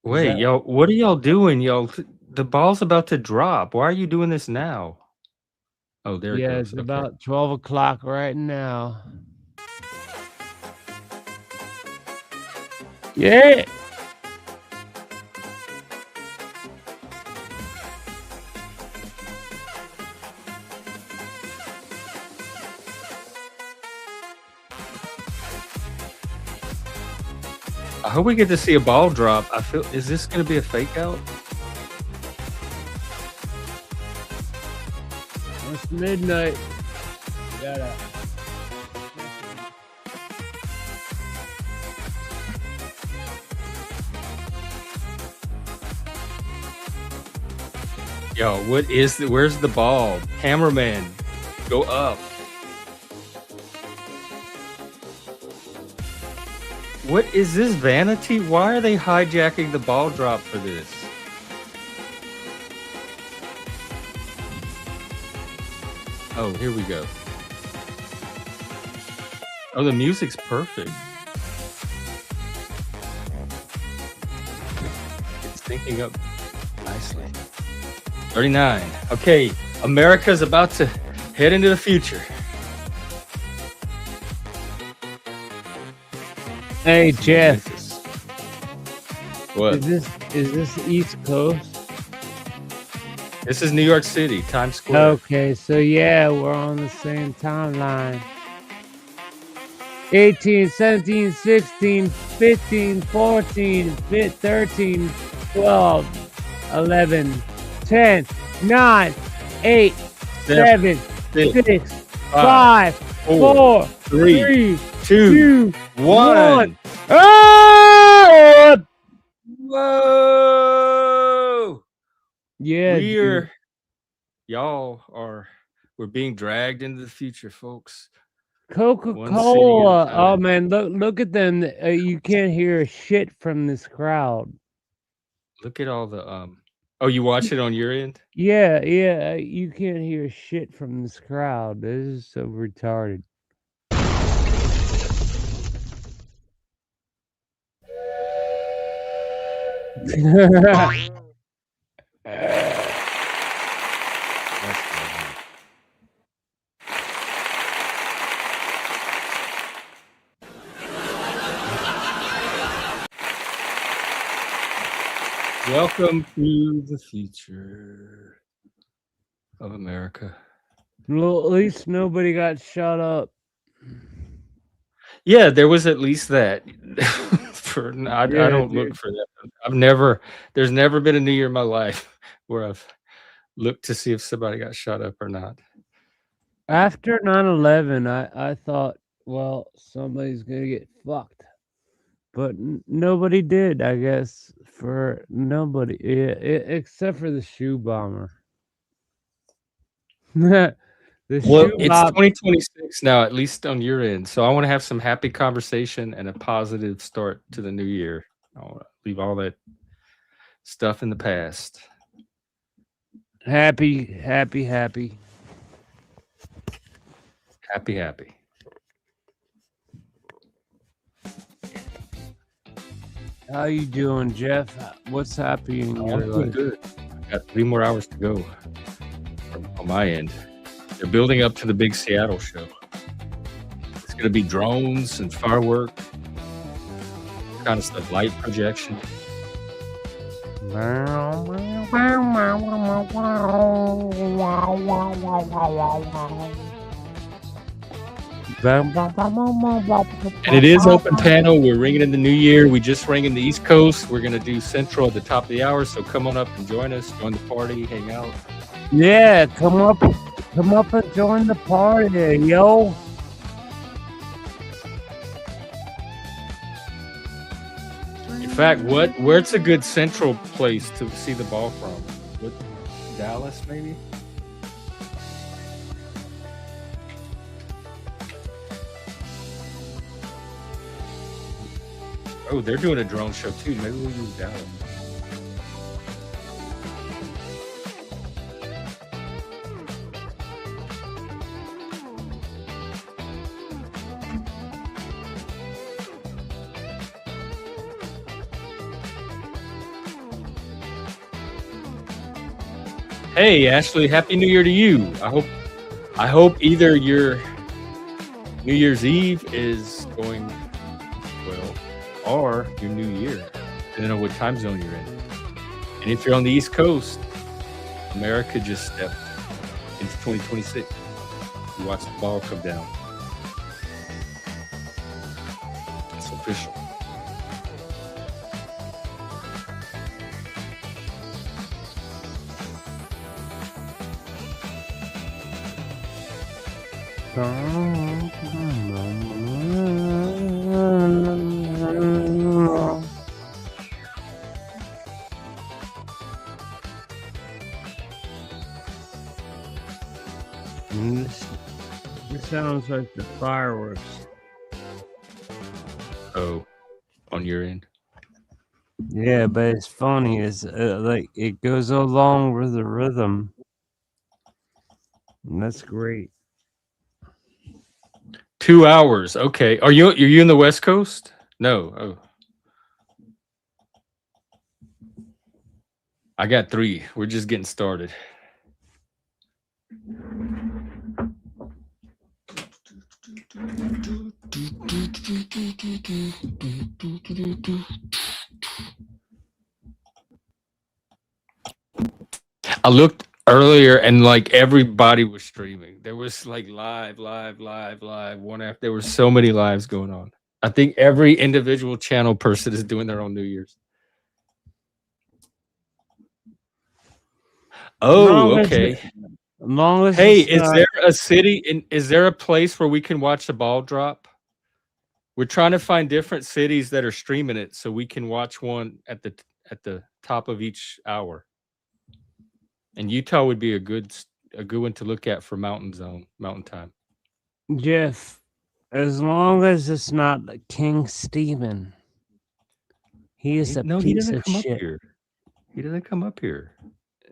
Wait, y'all, what are y'all doing? Y'all, the ball's about to drop. Why are you doing this now? Oh, there it Yeah, goes. it's Okay. about 12 o'clock right now. Yeah. I hope we get to see a ball drop. Is this going to be a fake out? It's midnight. Gotta. Yo, where's the ball? Cameraman, go up. What is this, vanity? Why are they hijacking the ball drop for this? Oh, here we go. Oh, the music's perfect. It's syncing up nicely. 39. Okay, America's about to head into the future. Hey Jeff, What? is this East Coast? This is New York City, Times Square. Okay, so yeah, we're on the same timeline. 18, 17, 16, 15, 14, 13, 12, 11, 10, 9, 8, 7, 6, 5, 4, 3, 2, 1. Oh! Whoa! Yeah, We're being dragged into the future, folks. Coca-Cola. at a Oh time. man, look at them. You can't hear a shit from this crowd. Look at all the Oh, you watch it on your end? Yeah, you can't hear shit from this crowd. This is so retarded. Welcome to the future of America. Well, at least nobody got shot up. Yeah, there was at least that. I Yeah, don't look for that. There's never been a New Year in my life where I've looked to see if somebody got shot up or not. After 9/11, I thought, well, somebody's gonna get fucked, but nobody did. I guess for nobody, except for the shoe bomber. The Well, shoe it's bomb. 2026 now, at least on your end. So I want to have some happy conversation and a positive start to the new year. I want to leave all that stuff in the past. Happy. Happy. How you doing, Jeff? What's happening in your I'm doing life? good. I got 3 more hours to go on my end. They're building up to the big Seattle show. It's going to be drones and fireworks, kind of stuff, light projection. And it is open panel. We're ringing in the new year. We just rang in the East Coast. We're going to do Central at the top of the hour. So come on up and join us. Join the party. Hang out. Yeah, come up and join the party, yo. In fact, where's a good Central place to see the ball from? What, Dallas, maybe? Oh, they're doing a drone show too. Maybe we'll use Dallas. Hey, Ashley, Happy New Year to you. I hope either your New Year's Eve is going well or your New Year. I don't know what time zone you're in. And if you're on the East Coast, America just stepped into 2026. You watch the ball come down. It's official. This sounds like the fireworks. Oh, on your end. Yeah, but it's funny. It's like it goes along with the rhythm. And that's great. 2 hours. Okay. Are you in the West Coast? No. Oh. I got 3. We're just getting started. I looked earlier and like everybody was streaming. There was like live. One after. There were so many lives going on. I think every individual channel person is doing their own New Year's. Oh, okay. Hey, is there a city is there a place where we can watch the ball drop? We're trying to find different cities that are streaming it so we can watch one at the top of each hour. And Utah would be a good one to look at for mountain time. Jeff, As long as it's not King Stephen. He is a No, he piece doesn't of come up shit. here. He doesn't come up here.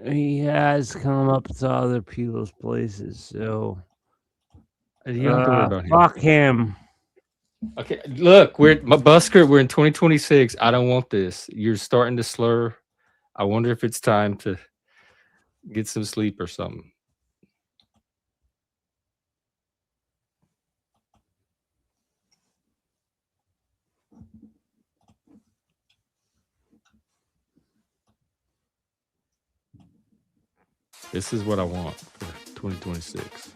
He has come up to other people's places, so You don't have to worry about him. fuck him. Okay, look, Busker. We're in 2026. I don't want this. You're starting to slur. I wonder if it's time to get some sleep or something. This is what I want for 2026.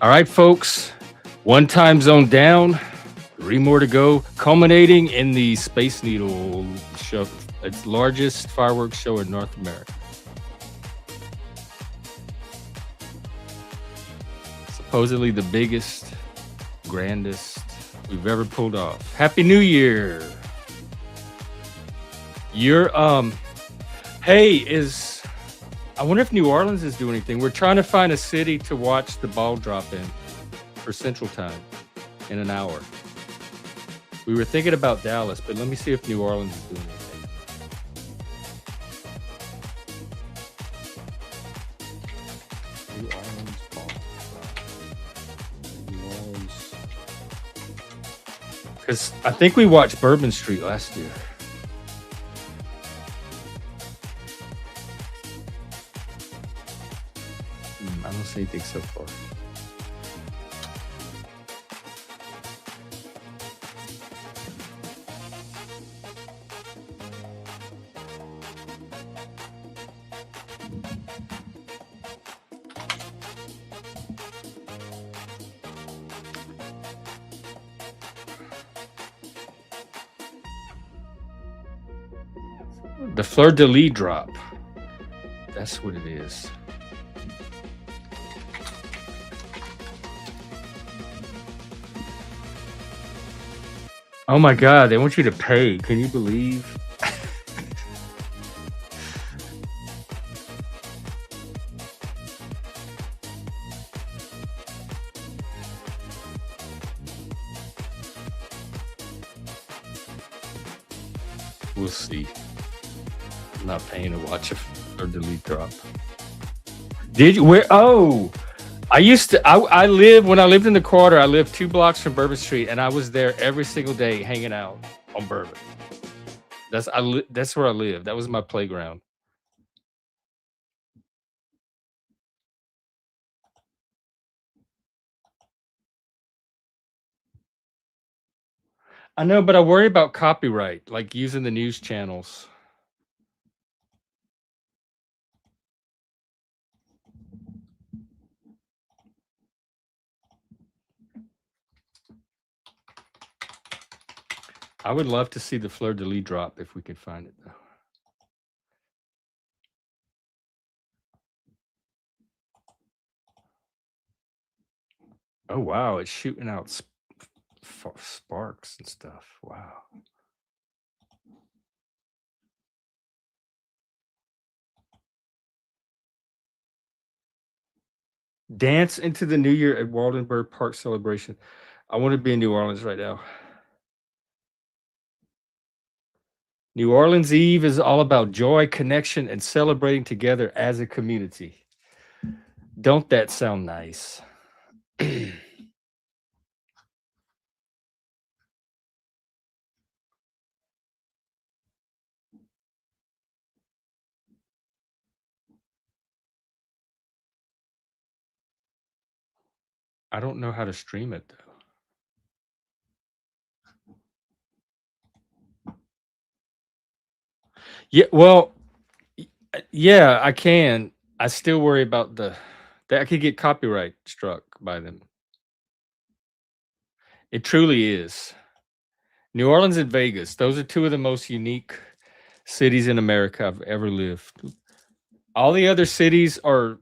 All right, folks. One time zone down, 3 more to go, culminating in the Space Needle show. It's largest fireworks show in North America. Supposedly the biggest, grandest we've ever pulled off. Happy New Year. I wonder if New Orleans is doing anything. We're trying to find a city to watch the ball drop in for Central Time in an hour. We were thinking about Dallas, but let me see if New Orleans is doing anything. New Orleans ball drop. New Orleans. Because I think we watched Bourbon Street last year. I don't see anything so far. The Fleur de Lis drop. That's what it is. Oh my God, they want you to pay. Can you believe? We'll see. I'm not paying to watch a Fleur de Lis drop. Did you? Where? Oh, I used to. I lived when I lived in the Quarter. I lived 2 blocks from Bourbon Street, and I was there every single day hanging out on Bourbon. That's where I lived. That was my playground. I know, but I worry about copyright, like using the news channels. I would love to see the Fleur de Lis drop if we could find it, though. Oh, wow. It's shooting out sparks and stuff. Wow. Dance into the New Year at Waldenburg Park celebration. I want to be in New Orleans right now. New Orleans Eve is all about joy, connection, and celebrating together as a community. Don't that sound nice? I don't know how to stream it, though. Yeah, well, yeah, I can. I still worry about that I could get copyright struck by them. It truly is. New Orleans and Vegas, those are 2 of the most unique cities in America I've ever lived. All the other cities are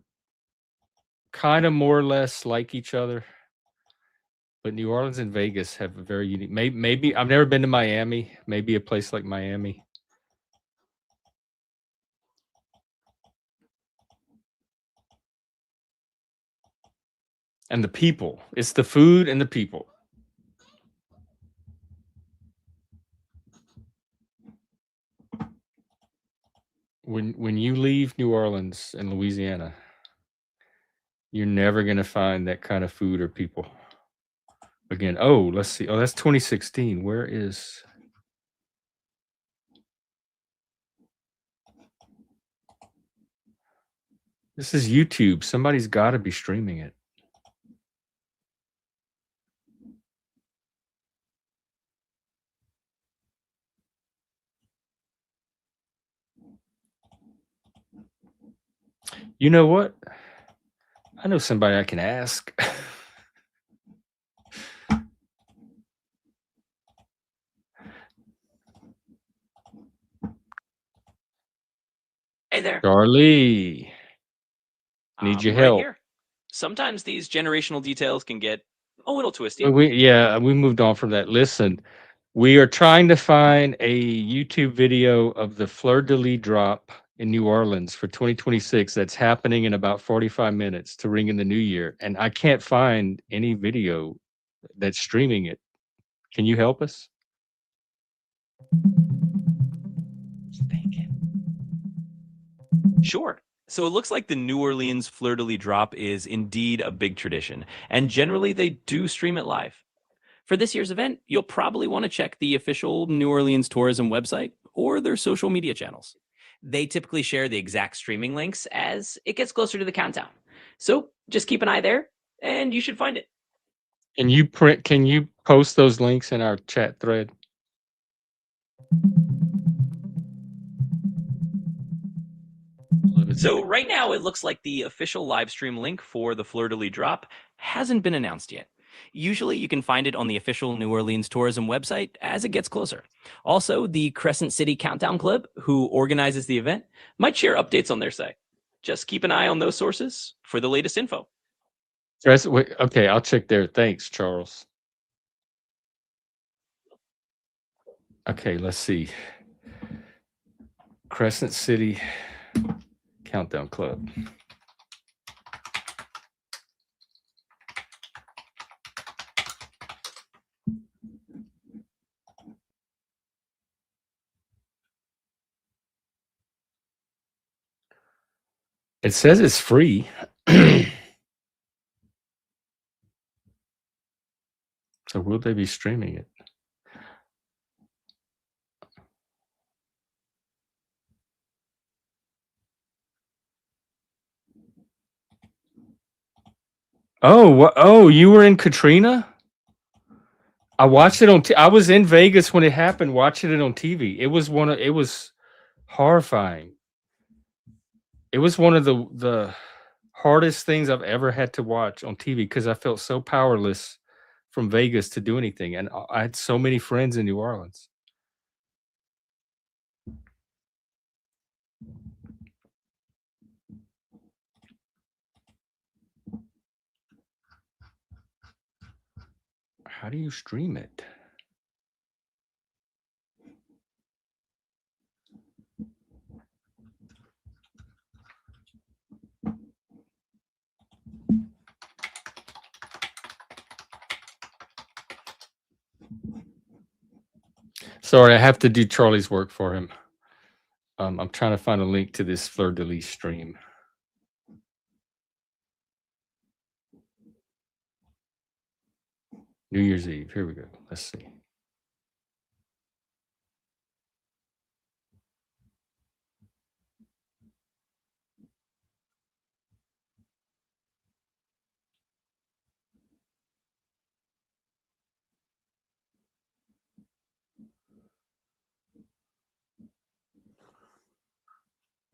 kind of more or less like each other, but New Orleans and Vegas have a very unique. Maybe I've never been to Miami. Maybe a place like Miami. And the people. It's the food and the people. When you leave New Orleans and Louisiana, you're never gonna find that kind of food or people again. Oh, let's see. Oh, that's 2016. Where is? This is YouTube. Somebody's got to be streaming it. You know what? I know somebody I can ask. Hey there. Charlie, need your Right help. here. Sometimes these generational details can get a little twisty. We moved on from that. Listen, we are trying to find a YouTube video of the Fleur de Lis drop in New Orleans for 2026 that's happening in about 45 minutes to ring in the new year. And I can't find any video that's streaming it. Can you help us? Sure. So it looks like the New Orleans Fleur de Lis drop is indeed a big tradition, and generally they do stream it live. For this year's event, you'll probably want to check the official New Orleans tourism website or their social media channels. They typically share the exact streaming links as it gets closer to the countdown. So just keep an eye there, and you should find it. Can you post those links in our chat thread? So right now, it looks like the official live stream link for the Fleur de Lis drop hasn't been announced yet. Usually you can find it on the official New Orleans tourism website as it gets closer. Also, the Crescent City Countdown Club, who organizes the event, might share updates on their site. Just keep an eye on those sources for the latest info. Okay, I'll check there. Thanks, Charles. Okay, let's see. Crescent City Countdown Club. It says it's free. So will they be streaming it? Oh, you were in Katrina? I watched it on I was in Vegas when it happened, watching it on TV. It was horrifying. It was one of the hardest things I've ever had to watch on TV because I felt so powerless from Vegas to do anything. And I had so many friends in New Orleans. How do you stream it? Sorry, I have to do Charlie's work for him. I'm trying to find a link to this Fleur de Lis stream. New Year's Eve. Here we go. Let's see.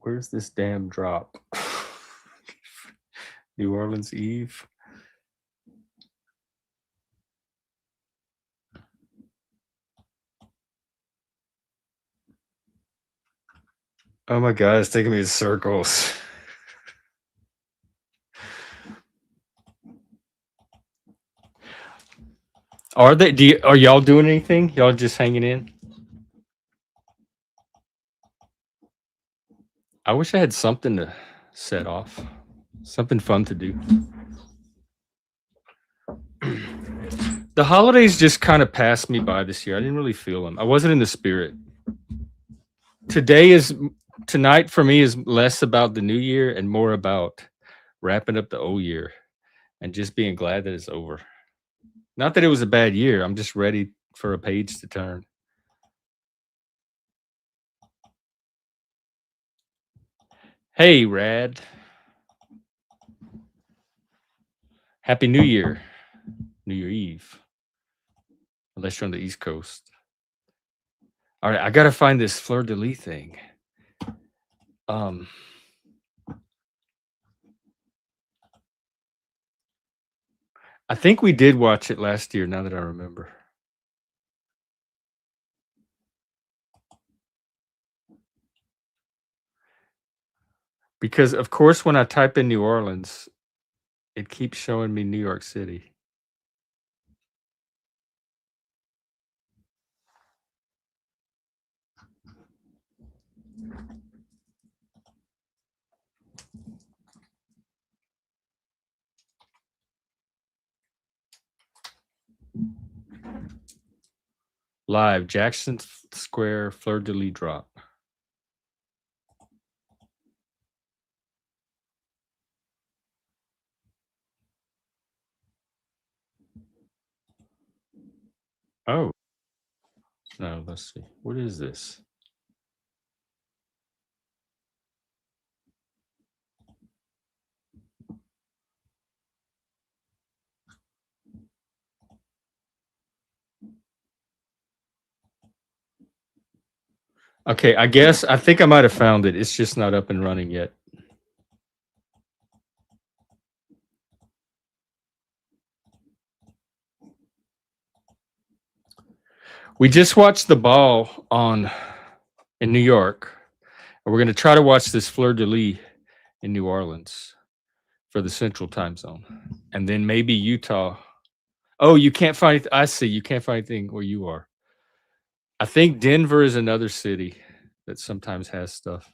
Where's this damn drop? New Orleans Eve. Oh my god, it's taking me in circles. Are y'all doing anything? Y'all just hanging in? I wish I had something to set off. Something fun to do. The holidays just kind of passed me by this year. I didn't really feel them. I wasn't in the spirit. Tonight for me is less about the new year and more about wrapping up the old year and just being glad that it's over. Not that it was a bad year. I'm just ready for a page to turn. Hey, Rad. Happy New Year. New Year Eve. Unless you're on the East Coast. All right, I gotta find this fleur de lis thing. I think we did watch it last year, now that I remember. Because of course when I type in New Orleans, it keeps showing me New York City. Live, Jackson Square Fleur de Lis drop. Oh. No, let's see. What is this? Okay, I think I might have found it. It's just not up and running yet. We just watched the ball in New York. And we're going to try to watch this Fleur de Lis in New Orleans for the Central Time Zone. And then maybe Utah. Oh, you can't find I see. You can't find anything where you are. I think Denver is another city that sometimes has stuff.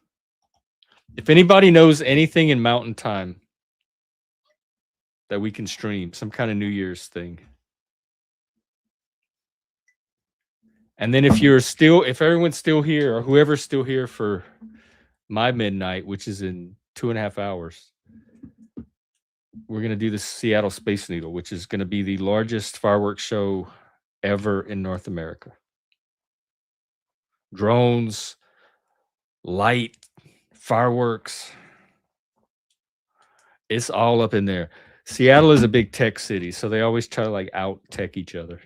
If anybody knows anything in Mountain Time that we can stream, some kind of New Year's thing. And then if everyone's still here or whoever's still here for my midnight, which is in 2.5 hours, we're going to do the Seattle Space Needle, which is going to be the largest fireworks show ever in North America. Drones, light, fireworks. It's all up in there. Seattle is a big tech city, so they always try to like out tech each other.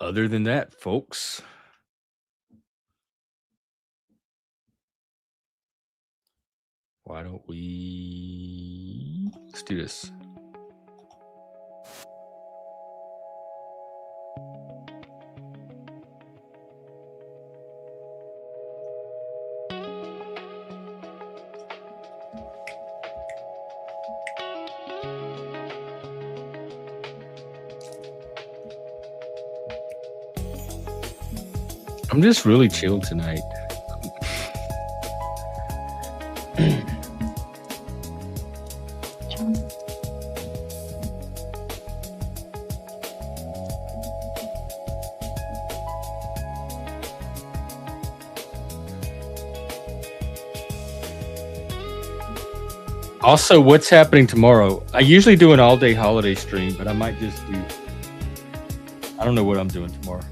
Other than that, folks, why don't let's do this. I'm just really chill tonight. Also, what's happening tomorrow? I usually do an all-day holiday stream, but I might just do... I don't know what I'm doing tomorrow.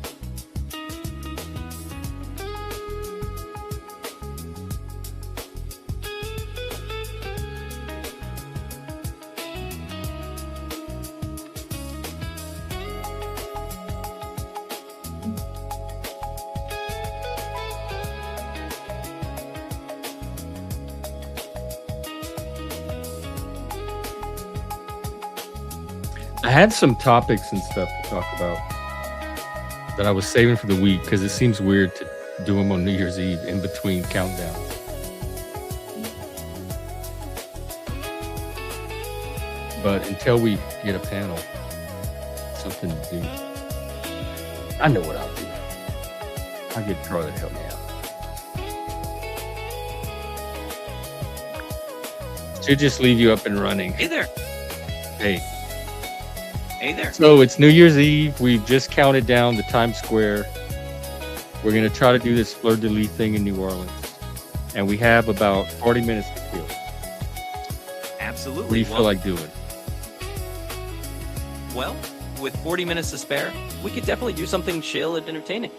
I had some topics and stuff to talk about that I was saving for the week because it seems weird to do them on New Year's Eve in between countdowns. But until we get a panel, something to do. I know what I'll do. I'll get Charlie to help me out. Should just leave you up and running. Hey there. Hey. Hey there. So it's New Year's Eve. We've just counted down the Times Square. We're going to try to do this fleur-de-lis thing in New Orleans. And we have about 40 minutes to kill. Absolutely. What do you feel like doing? Well, with 40 minutes to spare, we could definitely do something chill and entertaining.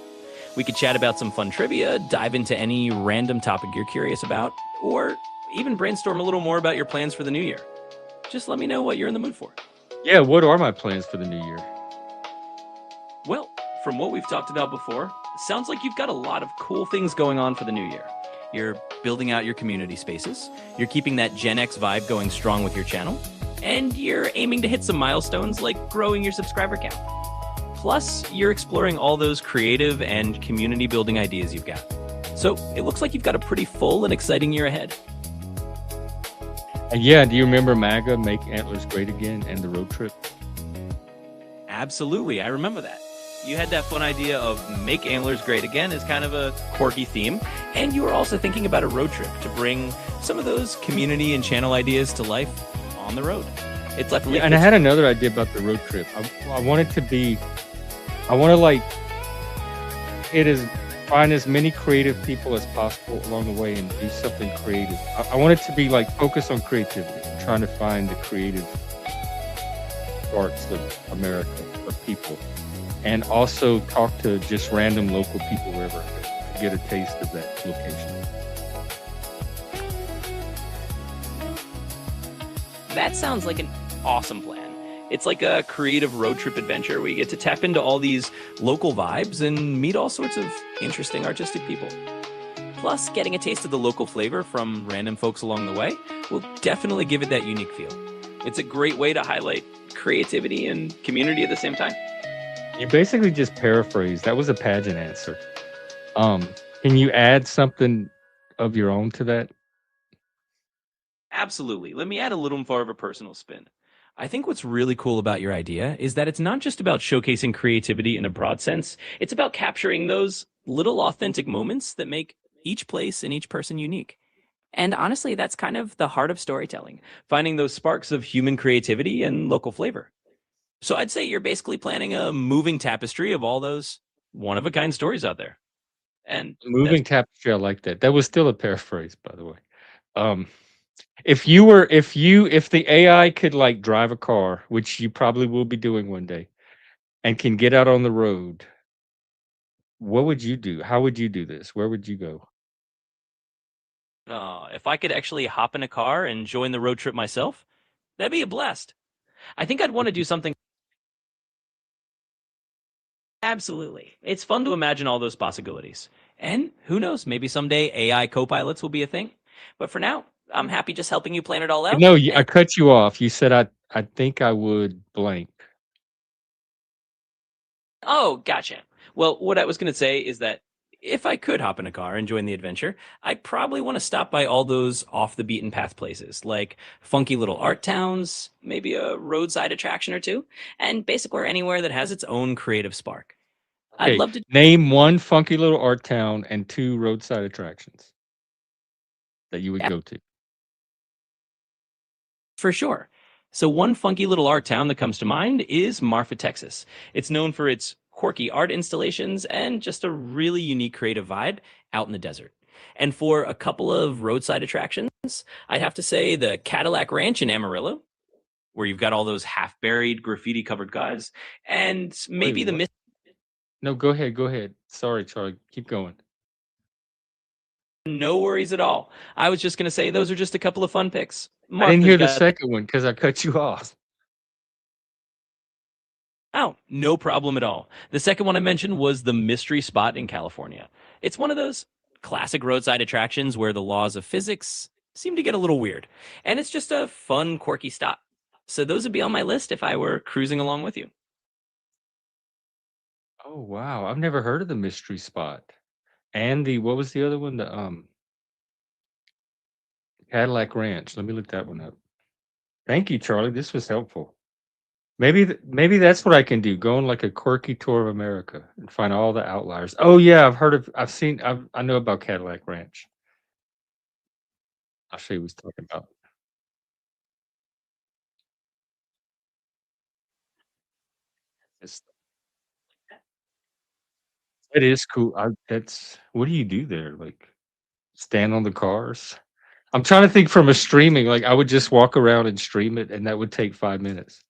We could chat about some fun trivia, dive into any random topic you're curious about, or even brainstorm a little more about your plans for the new year. Just let me know what you're in the mood for. Yeah, what are my plans for the new year? Well, from what we've talked about before, sounds like you've got a lot of cool things going on for the new year. You're building out your community spaces, you're keeping that Gen X vibe going strong with your channel, and you're aiming to hit some milestones like growing your subscriber count. Plus, you're exploring all those creative and community building ideas you've got. So it looks like you've got a pretty full and exciting year ahead. And yeah, do you remember MAGA, Make Antlers Great Again, and the road trip? Absolutely, I remember that. You had that fun idea of Make Antlers Great Again as kind of a quirky theme, and you were also thinking about a road trip to bring some of those community and channel ideas to life on the road. It's definitely And I had another idea about the road trip. I want it to be, I want to like find as many creative people as possible along the way and do something creative. I want it to be like focus on creativity, trying to find the creative parts of America, of people, and also talk to just random local people wherever I go to get a taste of that location. That sounds like an awesome plan. It's like a creative road trip adventure where you get to tap into all these local vibes and meet all sorts of interesting artistic people. Plus, getting a taste of the local flavor from random folks along the way will definitely give it that unique feel. It's a great way to highlight creativity and community at the same time. You basically just paraphrased. That was a pageant answer. Can you add something of your own to that? Absolutely. Let me add a little more of a personal spin. I think what's really cool about your idea is that it's not just about showcasing creativity in a broad sense. It's about capturing those little authentic moments that make each place and each person unique. And honestly, that's kind of the heart of storytelling, finding those sparks of human creativity and local flavor. So I'd say you're basically planning a moving tapestry of all those one-of-a-kind stories out there. And Moving tapestry, I like that. That was still a paraphrase, by the way. If the AI could like drive a car, which you probably will be doing one day, and can get out on the road, what would you do? How would you do this? Where would you go? if I could actually hop in a car and join the road trip myself, that'd be a blast. I think I'd want to do something. Absolutely. It's fun to imagine all those possibilities. And who knows, maybe someday AI co-pilots will be a thing. But for now, I'm happy just helping you plan it all out. No, I cut you off. You said I think I would blank. Oh, gotcha. Well, what I was going to say is that if I could hop in a car and join the adventure, I'd probably want to stop by all those off the beaten path places, like funky little art towns, maybe a roadside attraction or two, and basically anywhere that has its own creative spark. Okay, I'd love to name one funky little art town and 2 roadside attractions that you would Yeah. go to. For sure. So one funky little art town that comes to mind is Marfa, Texas. It's known for its quirky art installations and just a really unique creative vibe out in the desert. And for a couple of roadside attractions, I'd have to say the Cadillac Ranch in Amarillo, where you've got all those half-buried graffiti-covered guys, and maybe Wait, what? No, go ahead. Sorry, Charlie. Keep going. No worries at all. I was just going to say those are just a couple of fun picks. I didn't hear the Martha's got- second one because I cut you off. Oh, no problem at all. The second one I mentioned was the Mystery Spot in California. It's one of those classic roadside attractions where the laws of physics seem to get a little weird. And it's just a fun, quirky stop. So those would be on my list if I were cruising along with you. Oh wow, I've never heard of the mystery spot. And the what was the other one? The Cadillac Ranch. Let me look that one up. Thank you, Charlie. This was helpful. Maybe that's what I can do. Go on like a quirky tour of America and find all the outliers. Oh yeah, I know about Cadillac Ranch. I'll show you what he's talking about. It's, it is cool. What do you do there? Like stand on the cars? I'm trying to think from a streaming, like I would just walk around and stream it and that would take 5 minutes.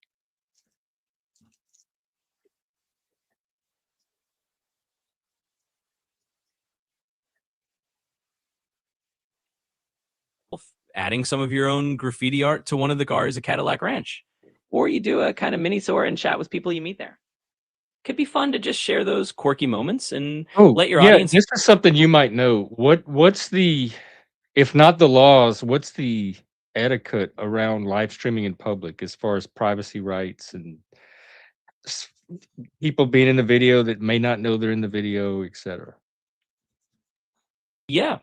Adding some of your own graffiti art to one of the cars at Cadillac Ranch. Or you do a kind of mini tour and chat with people you meet there. Could be fun to just share those quirky moments and Oh, let your yeah, audience. this is something you might know. What's the if not the laws, what's the etiquette around live streaming in public as far as privacy rights and s- people being in the video that may not know they're in the video, etc. Yeah,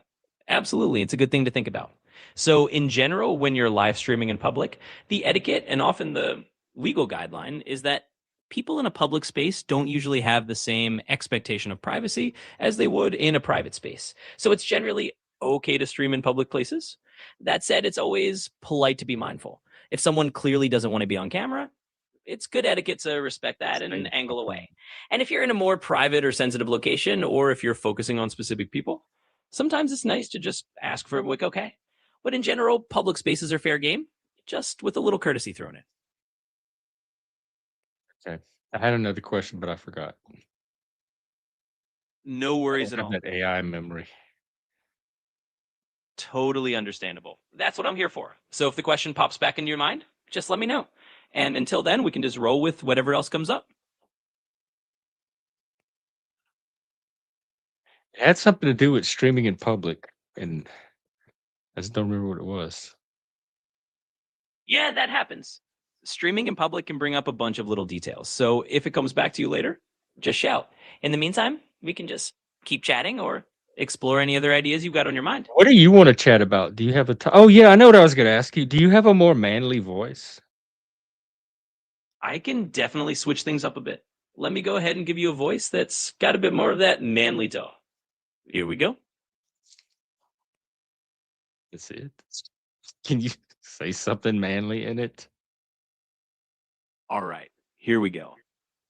absolutely. It's a good thing to think about. So, in general, when you're live streaming in public, the etiquette and often the legal guideline is that people in a public space don't usually have the same expectation of privacy as they would in a private space. So, it's generally okay to stream in public places. That said, it's always polite to be mindful. If someone clearly doesn't want to be on camera, it's good etiquette to respect that and angle away. And if you're in a more private or sensitive location, or if you're focusing on specific people, sometimes it's nice to just ask for a quick okay. But in general, public spaces are fair game, just with a little courtesy thrown in. Okay. I had another question, but I forgot. No I worries don't at have all. that AI memory. Totally understandable. That's what I'm here for. So if the question pops back into your mind, just let me know. And until then, we can just roll with whatever else comes up. It had something to do with streaming in public, and I just don't remember what it was. Yeah, that happens. Streaming in public can bring up a bunch of little details. So if it comes back to you later, just shout. In the meantime, we can just keep chatting or explore any other ideas you've got on your mind. What do you want to chat about? Do you have oh yeah, I know what I was going to ask you. Do you have a more manly voice? I can definitely switch things up a bit. Let me go ahead and give you a voice that's got a bit more of that manly tone. Here we go. That's it. Can you say something manly in it? All right, here we go.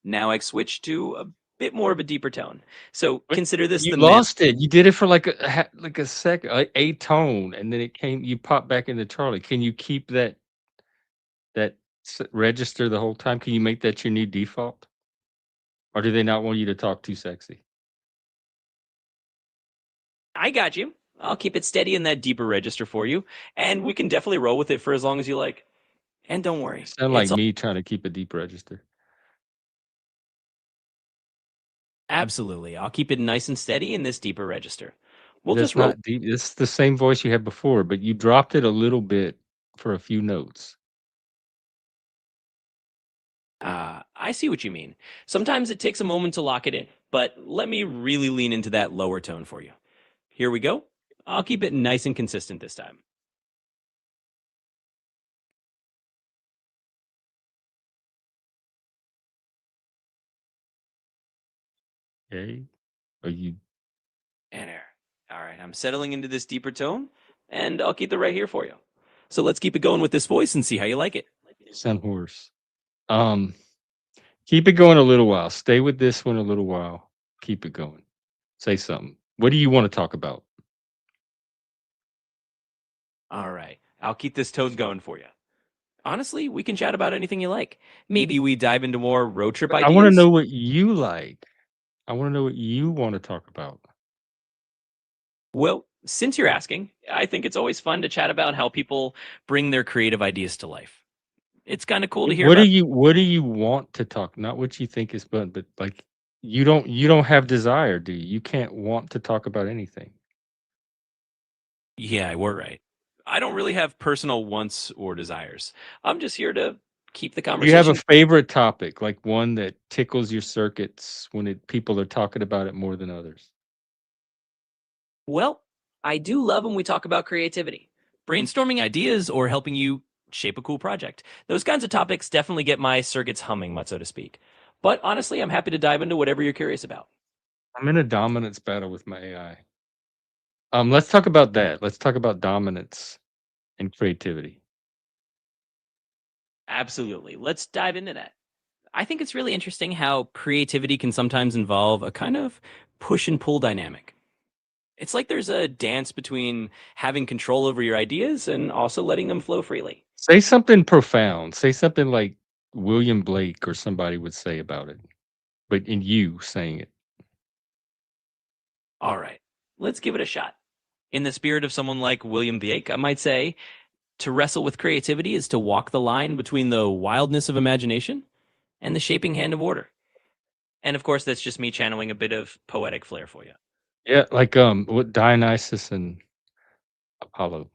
Now I switch to a bit more of a deeper tone. So What? consider this You the man. lost it. You did it for like a second, a tone, and then it came. You popped back into Charlie. Can you keep that register the whole time? Can you make that your new default, or do they not want you to talk too sexy? I got you. I'll keep it steady in that deeper register for you, and we can definitely roll with it for as long as you like. And don't worry, You sound like it's all me trying to keep a deep register. absolutely. I'll keep it nice and steady in this deeper register. We'll That's just roll. not deep. It's the same voice you had before, but you dropped it a little bit for a few notes. I see what you mean. Sometimes it takes a moment to lock it in, but let me really lean into that lower tone for you. Here we go. I'll keep it nice and consistent this time. Okay. Are you And air. All right, I'm settling into this deeper tone, and I'll keep it right here for you. So let's keep it going with this voice and see how you like it. sound hoarse? Um, Keep it going a little while. Stay with this one a little while. Keep it going. Say something. What do you want to talk about? All right, I'll keep this tone going for you. Honestly, we can chat about anything you like. Maybe we dive into more road trip I want to ideas. know what you like. I want to know what you want to talk about. Well, since you're asking, I think it's always fun to chat about how people bring their creative ideas to life. It's kind of cool to hear about. What do you want to talk? Not what you think is fun, but like you don't have desire, do you? You can't want to talk about anything. Yeah, we're right. I don't really have personal wants or desires. I'm just here to keep the Do you have a conversation. favorite topic, like one that tickles your circuits when people are talking about it more than others? Well, I do love when we talk about creativity, brainstorming ideas, or helping you shape a cool project. Those kinds of topics definitely get my circuits humming, so to speak. But honestly, I'm happy to dive into whatever you're curious about. I'm in a dominance battle with my AI. Let's talk about that. Let's talk about dominance and creativity. Absolutely. Let's dive into that. I think it's really interesting how creativity can sometimes involve a kind of push and pull dynamic. It's like there's a dance between having control over your ideas and also letting them flow freely. Say something profound. Say something like William Blake or somebody would say about it, but in you saying it. All right, let's give it a shot. In the spirit of someone like William Blake, I might say to wrestle with creativity is to walk the line between the wildness of imagination and the shaping hand of order. And of course, that's just me channeling a bit of poetic flair for you. Yeah, like what Dionysus and Apollo.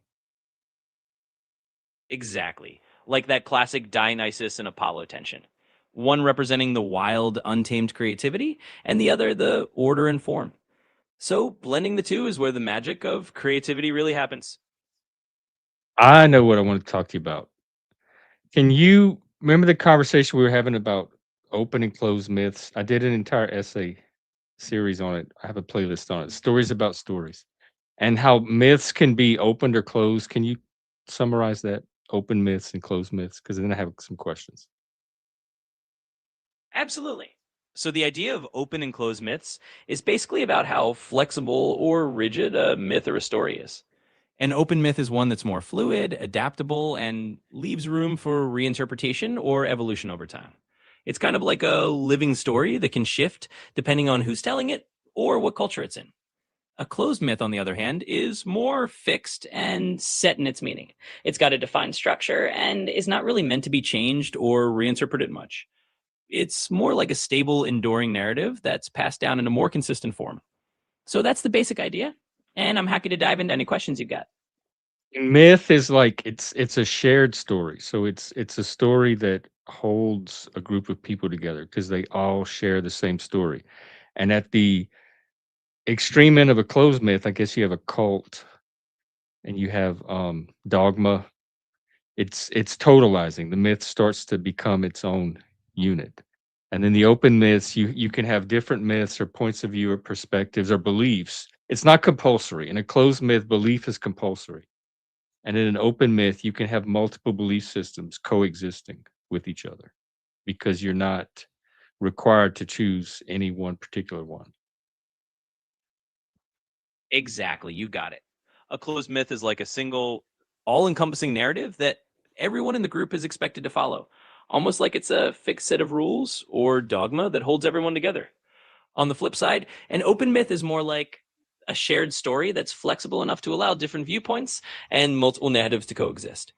Exactly. Like that classic Dionysus and Apollo tension. One representing the wild, untamed creativity, and the other the order and form. So blending the two is where the magic of creativity really happens. I know what I want to talk to you about. Can you remember the conversation we were having about open and closed myths? I did an entire essay series on it. I have a playlist on it. Stories about stories. And how myths can be opened or closed. Can you summarize that? Open myths and closed myths? Because then I have some questions. Absolutely. So the idea of open and closed myths is basically about how flexible or rigid a myth or a story is. An open myth is one that's more fluid, adaptable, and leaves room for reinterpretation or evolution over time. It's kind of like a living story that can shift depending on who's telling it or what culture it's in. A closed myth, on the other hand, is more fixed and set in its meaning. It's got a defined structure and is not really meant to be changed or reinterpreted much. It's more like a stable, enduring narrative that's passed down in a more consistent form. So that's the basic idea. And I'm happy to dive into any questions you got. Myth is like it's a shared story. So it's a story that holds a group of people together because they all share the same story. And at the extreme end of a closed myth, I guess you have a cult and you have dogma. It's totalizing. The myth starts to become its own unit. And then the open myths, you can have different myths or points of view or perspectives or beliefs. It's not compulsory. In a closed myth, belief is compulsory. And in an open myth, you can have multiple belief systems coexisting with each other because you're not required to choose any one particular one. Exactly, you got it. A closed myth is like a single, all encompassing narrative that everyone in the group is expected to follow, almost like it's a fixed set of rules or dogma that holds everyone together. On the flip side, an open myth is more like a shared story that's flexible enough to allow different viewpoints and multiple narratives to coexist.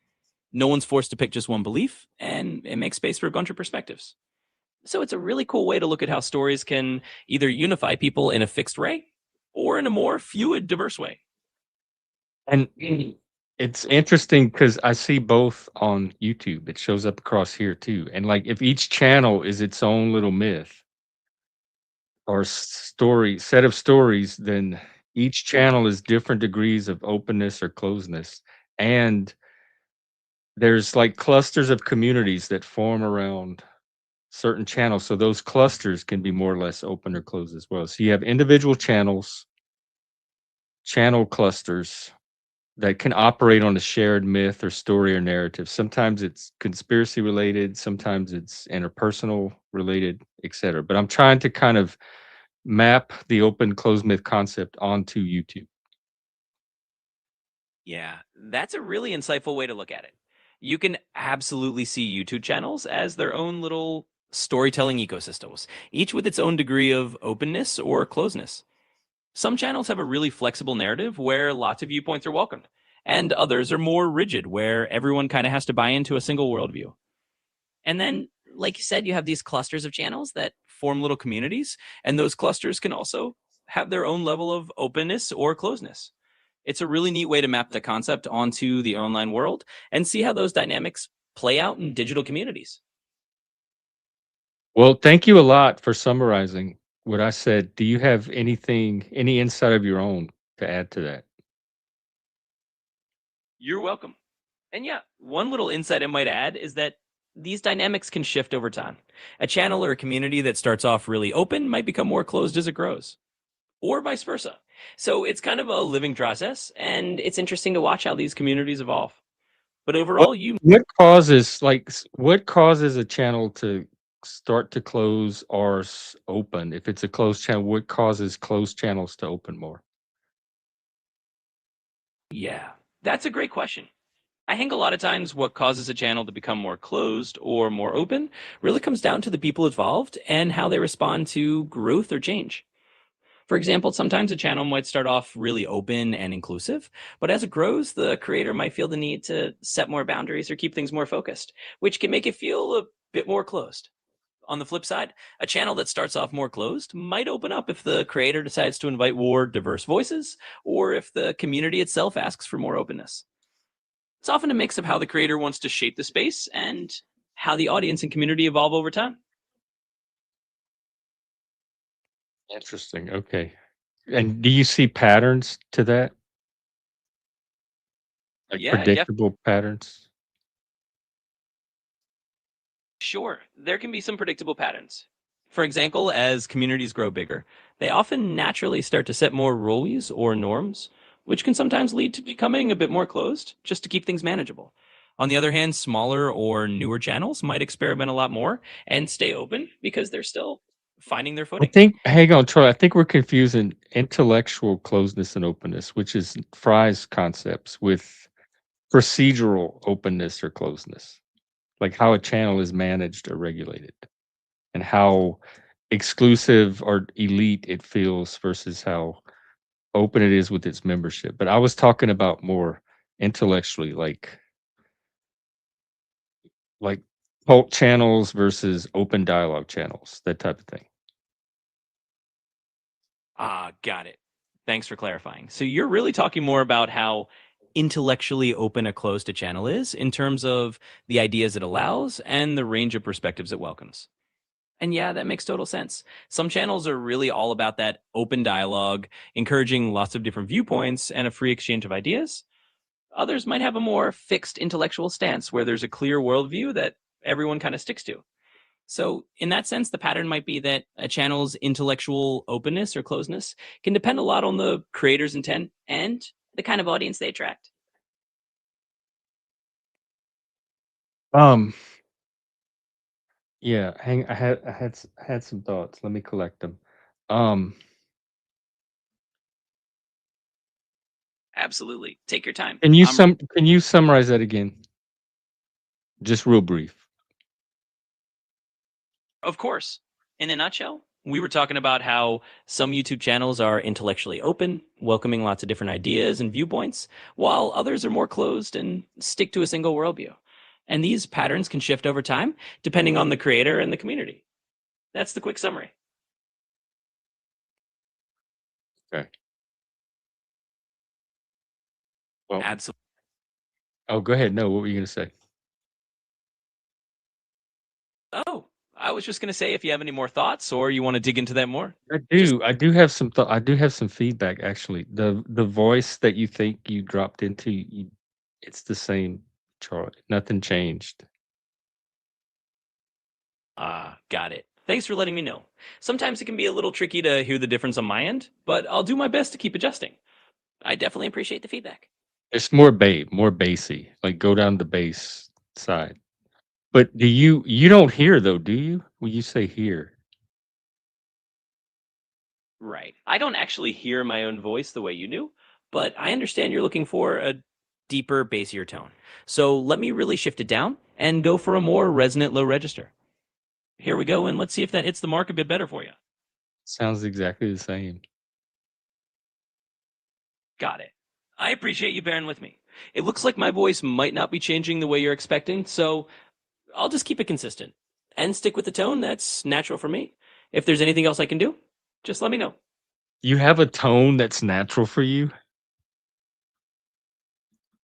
No one's forced to pick just one belief, and it makes space for a bunch of perspectives. So it's a really cool way to look at how stories can either unify people in a fixed way or in a more fluid, diverse way. And it's interesting because I see both on YouTube. It shows up across here too. And like if each channel is its own little myth or story set of stories, then each channel is different degrees of openness or closeness. And there's like clusters of communities that form around certain channels. So those clusters can be more or less open or closed as well. So you have individual channels, channel clusters that can operate on a shared myth or story or narrative. Sometimes it's conspiracy related, sometimes it's interpersonal related, etc. But I'm trying to kind of map the open closed myth concept onto YouTube. Yeah, that's a really insightful way to look at it. You can absolutely see YouTube channels as their own little storytelling ecosystems, each with its own degree of openness or closeness. Some channels have a really flexible narrative where lots of viewpoints are welcomed, and others are more rigid where everyone kind of has to buy into a single worldview. And then, like you said, you have these clusters of channels that form little communities, and those clusters can also have their own level of openness or closeness. It's a really neat way to map the concept onto the online world and see how those dynamics play out in digital communities. Well, thank you a lot for summarizing what I said. Do you have any insight of your own to add to that? You're welcome. And yeah, one little insight I might add is that these dynamics can shift over time. A channel or a community that starts off really open might become more closed as it grows, or vice versa. So it's kind of a living process, and it's interesting to watch how these communities evolve. But What overall, you what causes a channel to start to close or open? If it's a closed channel, what causes closed channels to open more? yeah, that's a great question. I think a lot of times what causes a channel to become more closed or more open really comes down to the people involved and how they respond to growth or change. For example, sometimes a channel might start off really open and inclusive, but as it grows, the creator might feel the need to set more boundaries or keep things more focused, which can make it feel a bit more closed. On the flip side, a channel that starts off more closed might open up if the creator decides to invite more diverse voices or if the community itself asks for more openness. It's often a mix of how the creator wants to shape the space and how the audience and community evolve over time. Interesting. Okay. And do you see patterns to that? Like Yeah, definitely. predictable patterns? Sure, there can be some predictable patterns. For example, as communities grow bigger, they often naturally start to set more rules or norms, which can sometimes lead to becoming a bit more closed, just to keep things manageable. On the other hand, smaller or newer channels might experiment a lot more and stay open because they're still finding their I footing. think hang on, Troy. I think we're confusing intellectual closeness and openness, which is Fry's concepts, with procedural openness or closeness, like how a channel is managed or regulated, and how exclusive or elite it feels versus how open it is with its membership. But I was talking about more intellectually, like cult channels versus open dialogue channels, that type of thing. Ah, got it. Thanks for clarifying. So you're really talking more about how intellectually open a closed a channel is in terms of the ideas it allows and the range of perspectives it welcomes. And yeah, that makes total sense. Some channels are really all about that open dialogue, encouraging lots of different viewpoints and a free exchange of ideas. Others might have a more fixed intellectual stance where there's a clear worldview that everyone kind of sticks to. So, in that sense, the pattern might be that a channel's intellectual openness or closeness can depend a lot on the creator's intent and the kind of audience they attract. Um, yeah, I had some thoughts. Let me collect them. Um, Absolutely. Take your time. can you summarize that again? Just real brief. Of course. In a nutshell, we were talking about how some YouTube channels are intellectually open, welcoming lots of different ideas and viewpoints, while others are more closed and stick to a single worldview. And these patterns can shift over time depending on the creator and the community. That's the quick summary. Okay. Well, Absolutely. oh, go ahead. No, what were you gonna say? Oh, I was just going to say if you have any more thoughts or you want to dig into that more, I just do. I do have some feedback actually. The voice that you think you dropped into, it's the same, Charlie. Nothing changed. got it. Thanks for letting me know. Sometimes it can be a little tricky to hear the difference on my end, but I'll do my best to keep adjusting. I definitely appreciate the feedback. It's more bassy. Like go down the bass side. But you don't hear though, do you? When you say hear. Right. I don't actually hear my own voice the way you do, but I understand you're looking for a deeper, bassier tone. So let me really shift it down and go for a more resonant low register. Here we go, and let's see if that hits the mark a bit better for you. Sounds exactly the same. Got it. I appreciate you bearing with me. It looks like my voice might not be changing the way you're expecting, so I'll just keep it consistent and stick with the tone that's natural for me. If there's anything else I can do, just let me know. You have a tone that's natural for you?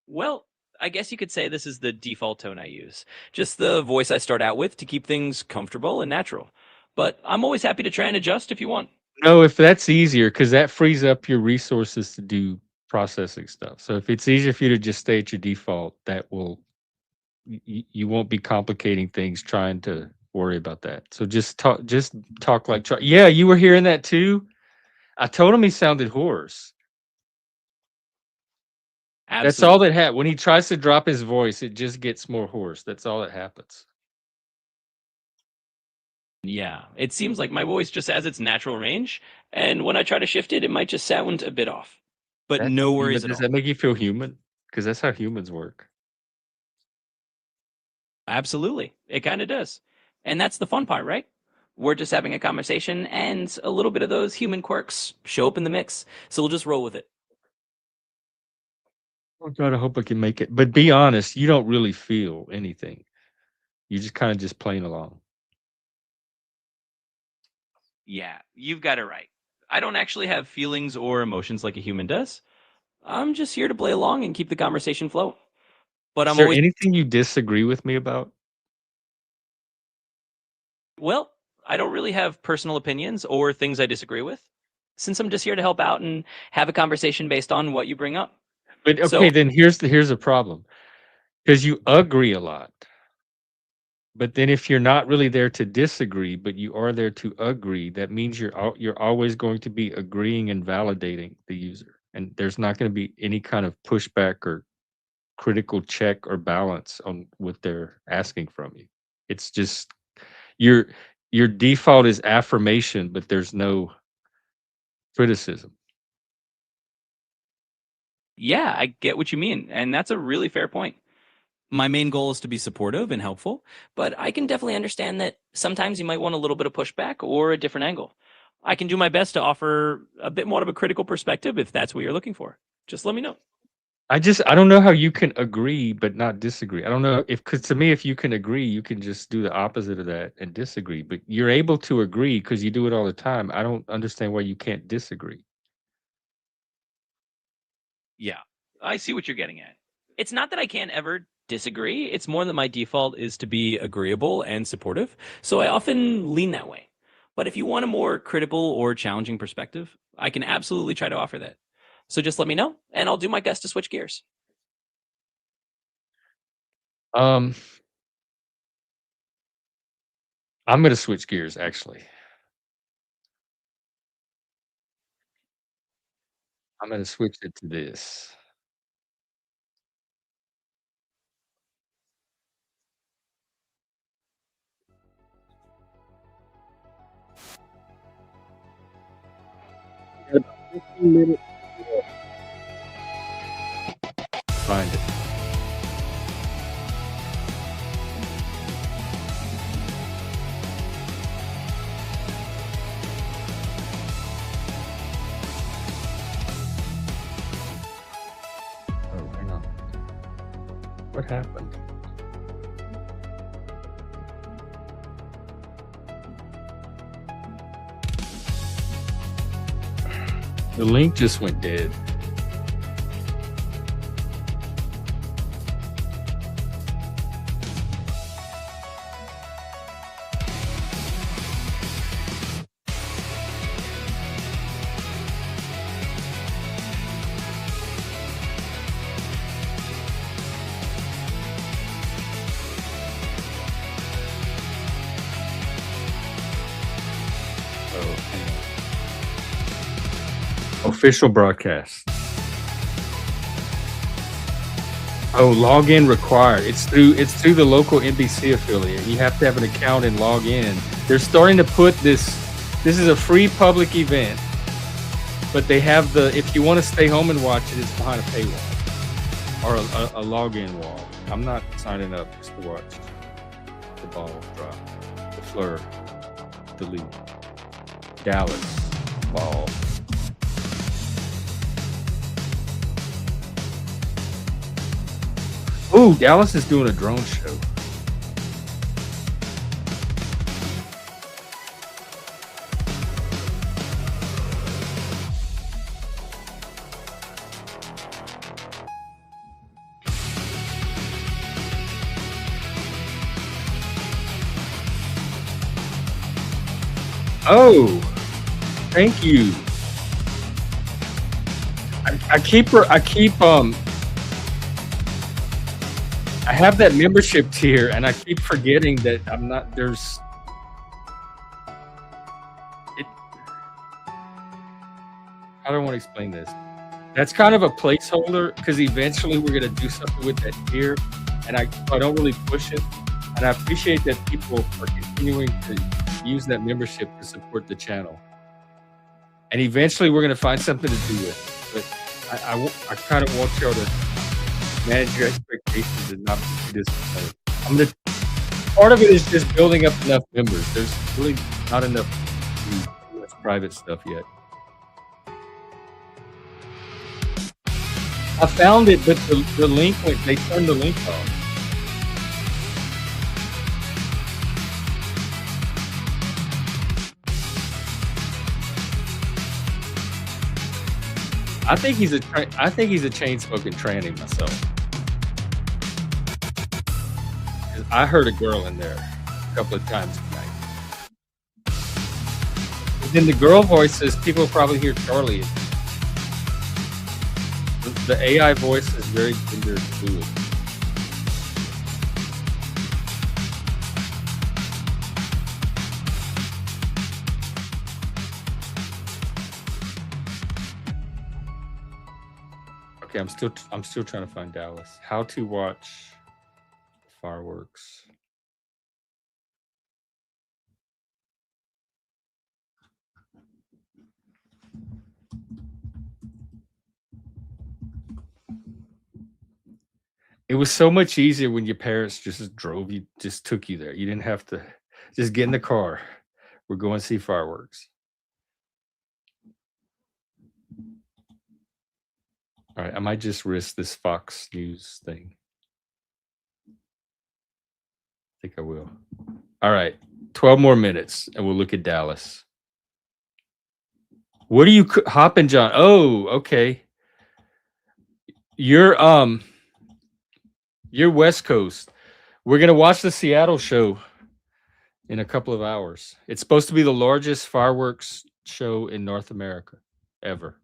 Well, I guess you could say this is the default tone I use. Just the voice I start out with to keep things comfortable and natural. But I'm always happy to try and adjust if you want. No, if that's easier, because that frees up your resources to do processing stuff. So if it's easier for you to just stay at your default, that will you won't be complicating things trying to worry about that. So just talk like yeah, you were hearing that too. I told him he sounded hoarse. That's all Absolutely. that happens. When he tries to drop his voice, it just gets more hoarse. That's all that happens. Yeah, it seems like my voice just has its natural range, and when I try to shift it, it might just sound a bit off. But That's no okay, worries but at does all. that make you feel human? Because that's how humans work. Absolutely. It kind of does. And that's the fun part, right? We're just having a conversation, and a little bit of those human quirks show up in the mix. So we'll just roll with it. Oh God, I hope I can make it. But be honest, you don't really feel anything. You just kind of just playing along. Yeah, you've got it right. I don't actually have feelings or emotions like a human does. I'm just here to play along and keep the conversation flow. But Is I'm there always, anything you disagree with me about? well, I don't really have personal opinions or things I disagree with, since I'm just here to help out and have a conversation based on what you bring up. But So, okay, then here's the problem. Because you agree a lot. But then if you're not really there to disagree, but you are there to agree, that means you're always going to be agreeing and validating the user. And there's not going to be any kind of pushback or critical check or balance on what they're asking from you. It's just your your default is affirmation, but there's no criticism. yeah, I get what you mean. And that's a really fair point. My main goal is to be supportive and helpful, but I can definitely understand that sometimes you might want a little bit of pushback or a different angle. I can do my best to offer a bit more of a critical perspective if that's what you're looking for. Just let me know. I don't know how you can agree but not disagree. I don't know if because to me, if you can agree, you can just do the opposite of that and disagree. But you're able to agree because you do it all the time. I don't understand why you can't disagree. Yeah, I see what you're getting at. It's not that I can't ever disagree. It's more that my default is to be agreeable and supportive. So I often lean that way. But if you want a more critical or challenging perspective, I can absolutely try to offer that. So just let me know and I'll do my best to switch gears. Um, I'm gonna switch gears actually. I'm gonna switch it to this. We got about 15 minutes. Find it. Oh, hang on. What happened? The link just went dead. Oh, hang on. Official broadcast. Oh, login required. It's through the local NBC affiliate. You have to have an account and log in. They're starting to put this. This is a free public event, but they have the. If you want to stay home and watch it, it's behind a paywall or a login wall. I'm not signing up just to watch the ball drop, the Fleur, the lead, Dallas ball. Ooh, Dallas is doing a drone show. Oh, thank you. I keep I have that membership tier, and I keep forgetting that I'm not. There's. It, I don't want to explain this. That's kind of a placeholder because eventually we're gonna do something with that tier, and I don't really push it. And I appreciate that people are continuing to use that membership to support the channel. And eventually we're gonna find something to do with it. But I kind of want y'all to manage your expectations and not be disappointed. Part of it is just building up enough members. There's really not enough private stuff yet. I found it, but the link they turned the link off. I think he's a chain smoking tranny myself. I heard a girl in there a couple of times tonight. But then the girl voices, people probably hear Charlie. The AI voice is very gender fluid. Okay, I'm still trying to find Dallas. How to watch fireworks. It was so much easier when your parents just took you there. You didn't have to just get in the car. We're going to see fireworks. All right, I might just risk this Fox News thing. I think I will. All right, 12 more minutes, and we'll look at Dallas. What are you hopping, John? Oh, okay. You're West Coast. We're gonna watch the Seattle show in a couple of hours. It's supposed to be the largest fireworks show in North America ever.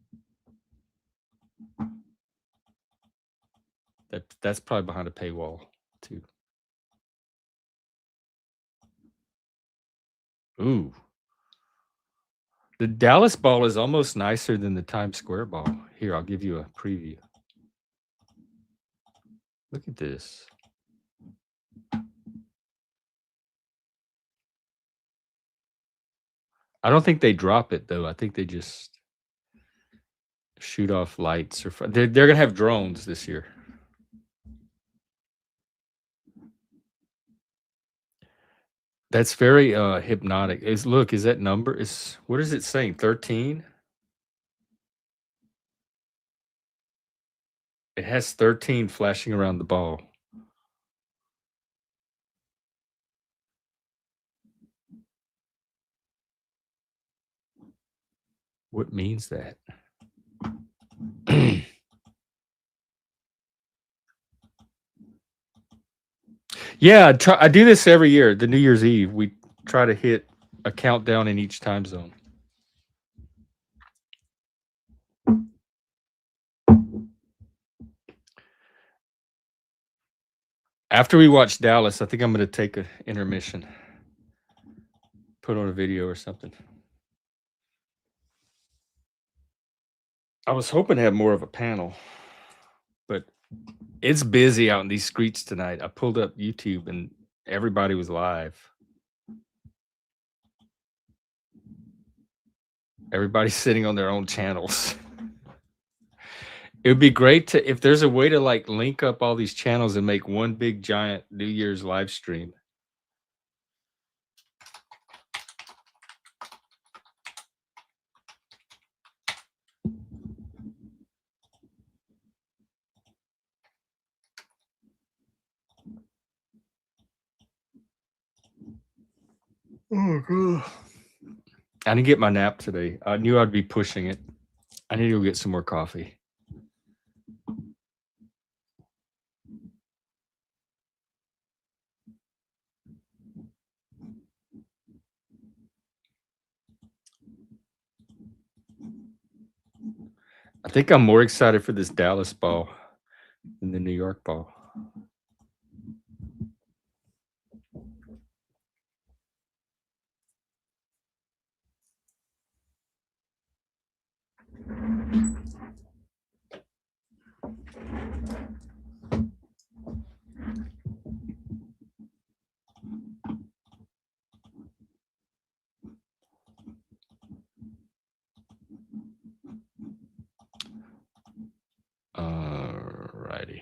That's probably behind a paywall too. Ooh. The Dallas ball is almost nicer than the Times Square ball. Here, I'll give you a preview. Look at this. I don't think they drop it though. I think they just shoot off lights or they're gonna have drones this year. That's very hypnotic. Is that number is what is it saying? 13? It has 13 flashing around the ball. What means that? Yeah, I do this every year. The New Year's Eve, we try to hit a countdown in each time zone. After we watch Dallas, I think I'm going to take an intermission. Put on a video or something. I was hoping to have more of a panel, but it's busy out in these streets tonight. I pulled up YouTube and everybody was live. Everybody's sitting on their own channels. It would be great if there's a way to like link up all these channels and make one big giant New Year's live stream. Oh, God. I didn't get my nap today. I knew I'd be pushing it. I need to go get some more coffee. I think I'm more excited for this Dallas ball than the New York ball. Alrighty.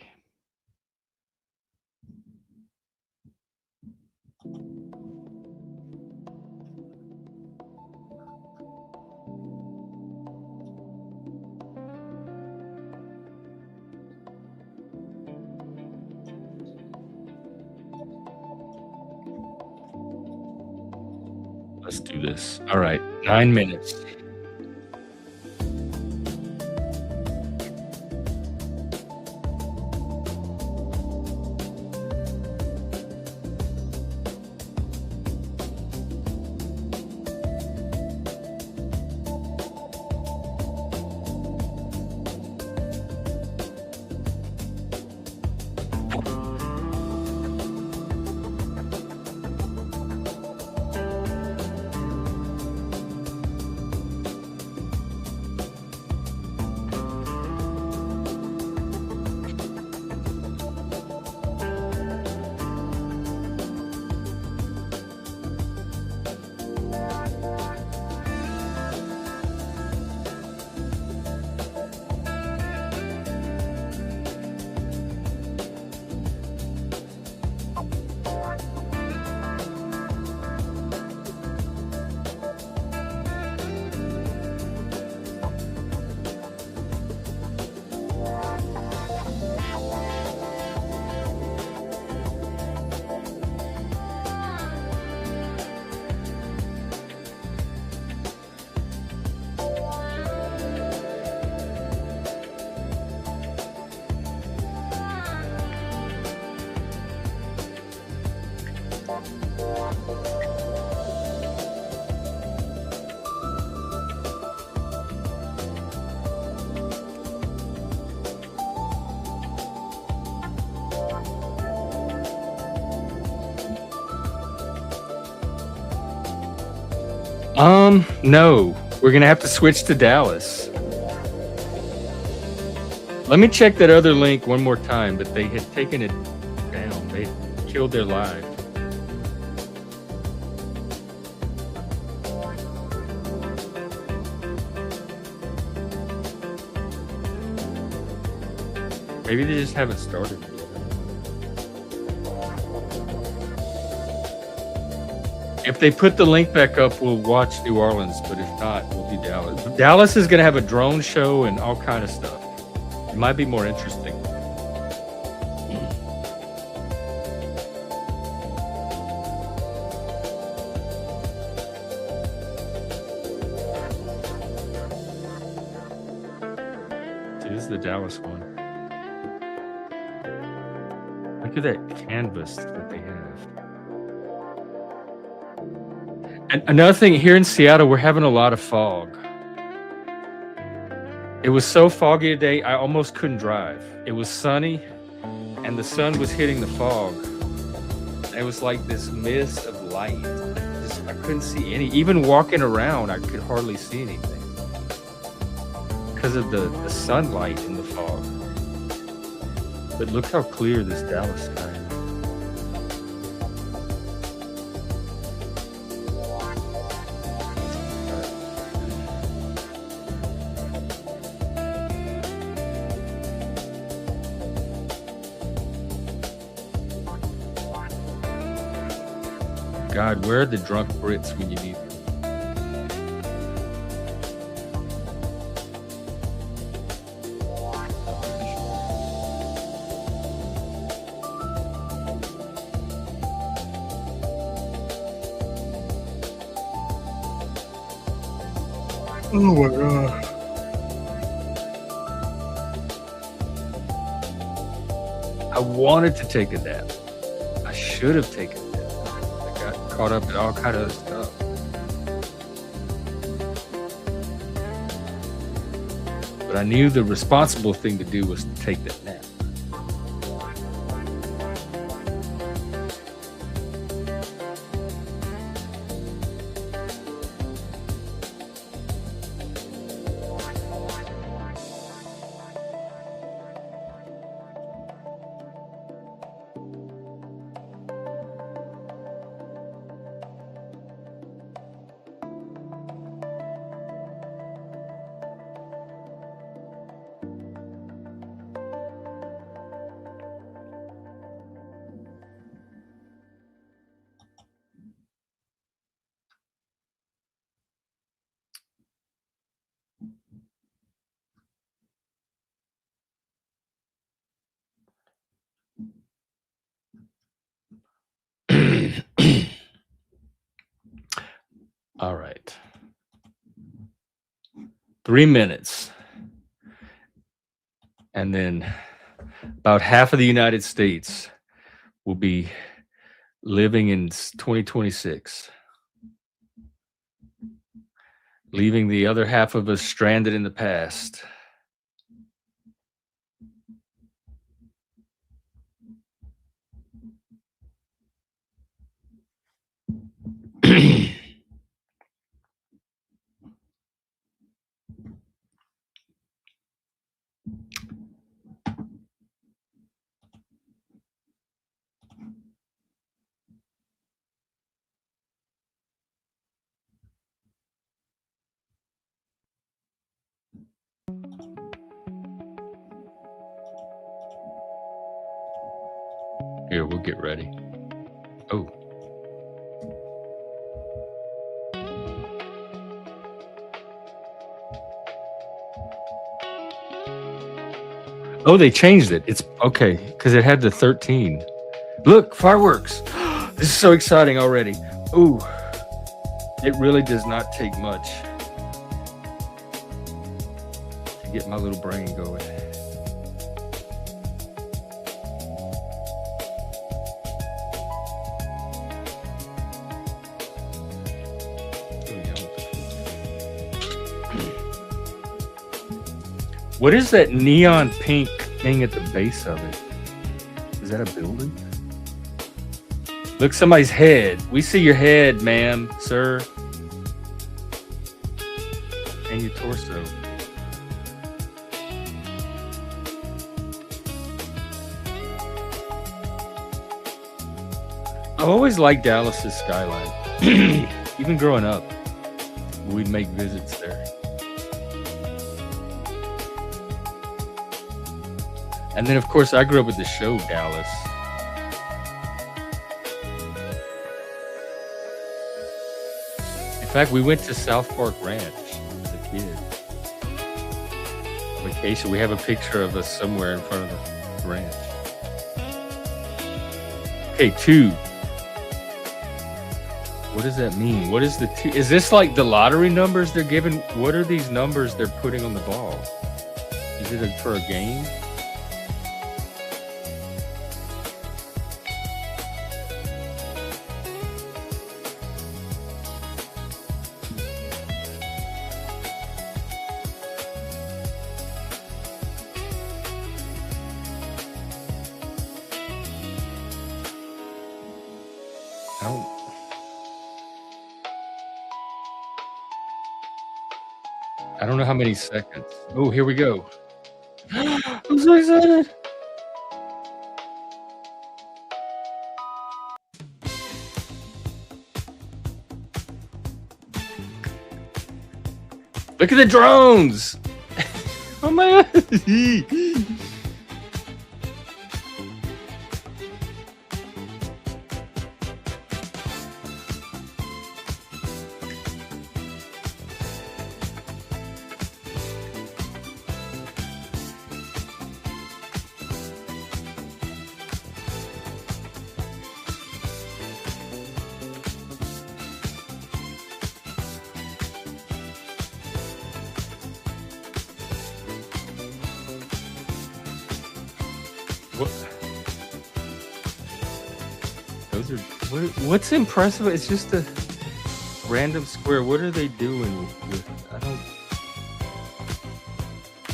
Let's do this. All right, 9 minutes. No, we're gonna have to switch to Dallas. Let me check that other link one more time, but they had taken it down. They killed their live. Maybe they just haven't started yet. If they put the link back up, we'll watch New Orleans, but if not, we'll do Dallas. Dallas is going to have a drone show and all kind of stuff. It might be more interesting. This is the Dallas one. Look at that canvas that they have. And another thing, here in Seattle, we're having a lot of fog. It was so foggy today, I almost couldn't drive. It was sunny, and the sun was hitting the fog. It was like this mist of light. I couldn't see any. Even walking around, I could hardly see anything because of the sunlight in the fog. But look how clear this Dallas sky is. God, where are the drunk Brits when you need them? Oh my God. I wanted to take a nap. I should have taken a nap. Caught up in all kind of stuff. But I knew the responsible thing to do was to take that nap. All right. 3 minutes. And then about half of the United States will be living in 2026. Leaving the other half of us stranded in the past. Here, we'll get ready. Oh. Oh, they changed it. It's okay, because it had the 13. Look, fireworks. This is so exciting already. Ooh. It really does not take much to get my little brain going. What is that neon pink thing at the base of it? Is that a building? Look, somebody's head. We see your head, ma'am, sir. And your torso. I've always liked Dallas's skyline. Even growing up, we'd make visits there. And then, of course, I grew up with the show Dallas. In fact, we went to South Park Ranch as a kid. Vacation. We have a picture of us somewhere in front of the ranch. Okay, 2. What does that mean? What is the 2? Is this like the lottery numbers they're giving? What are these numbers they're putting on the ball? Is it for a game? I don't know how many seconds. Oh, here we go. I'm so excited. Look at the drones. Oh my God. What's impressive? It's just a random square. What are they doing with? I don't.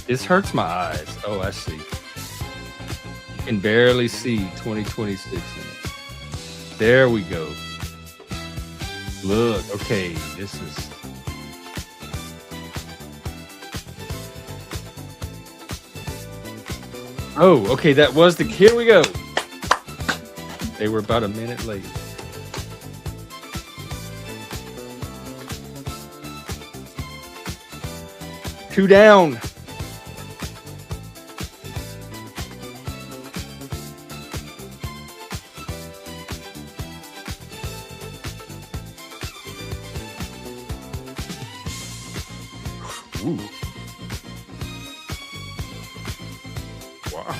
This hurts my eyes. Oh, I see. You can barely see 2026 in it. There we go. Look, okay, this is... Oh, okay, that was the... Here we go. They were about a minute late. Two down. Ooh. Wow.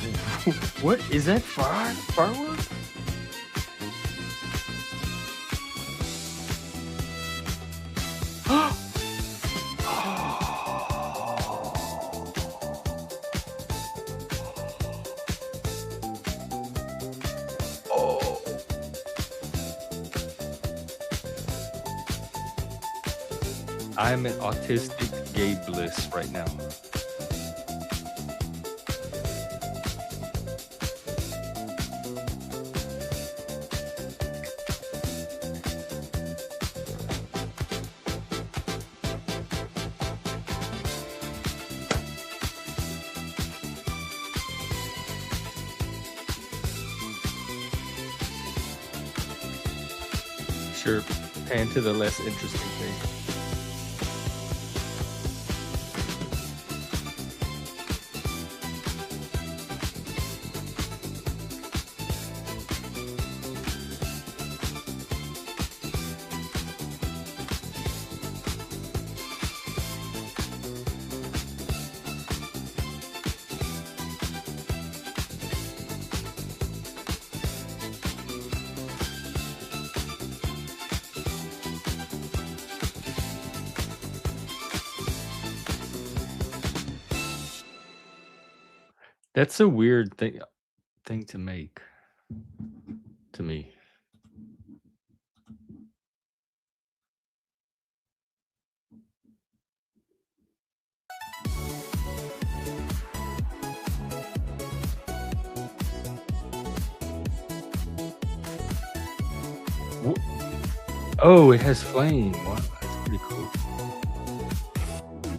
What is that? Firework? Oh. I'm an autistic gay bliss right now. Sure, pan to the less interesting thing. That's a weird thing to make to me. Oh, it has flame. Wow, that's pretty cool.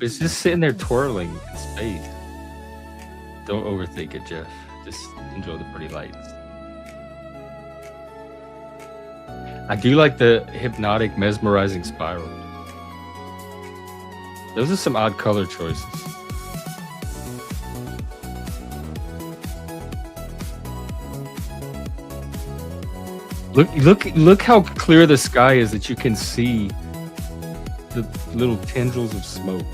It's just sitting there twirling in space. Don't overthink it, Jeff. Just enjoy the pretty lights. I do like the hypnotic, mesmerizing spiral. Those are some odd color choices. Look how clear the sky is that you can see the little tendrils of smoke.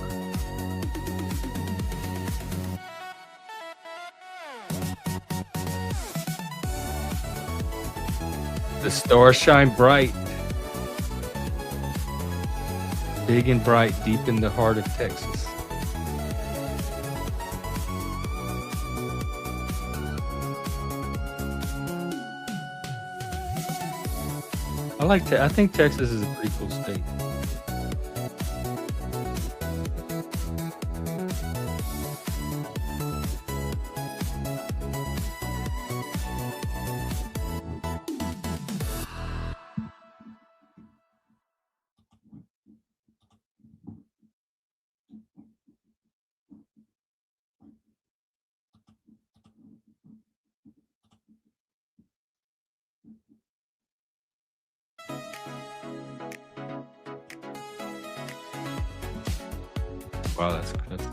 The stars shine bright. Big and bright, deep in the heart of Texas. I think Texas is a pretty cool state. Wow, that's pretty cool.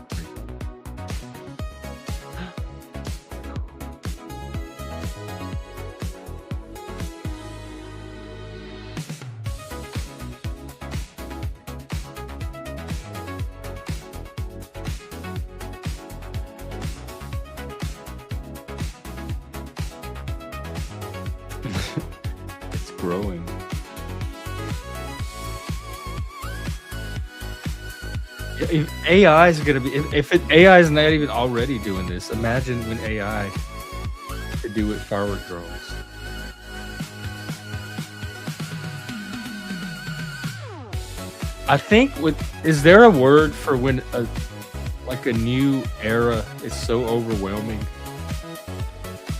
It's growing. If AI is gonna be, if AI is not even already doing this, imagine when AI could do what firework drones. I think is there a word for when like a new era is so overwhelming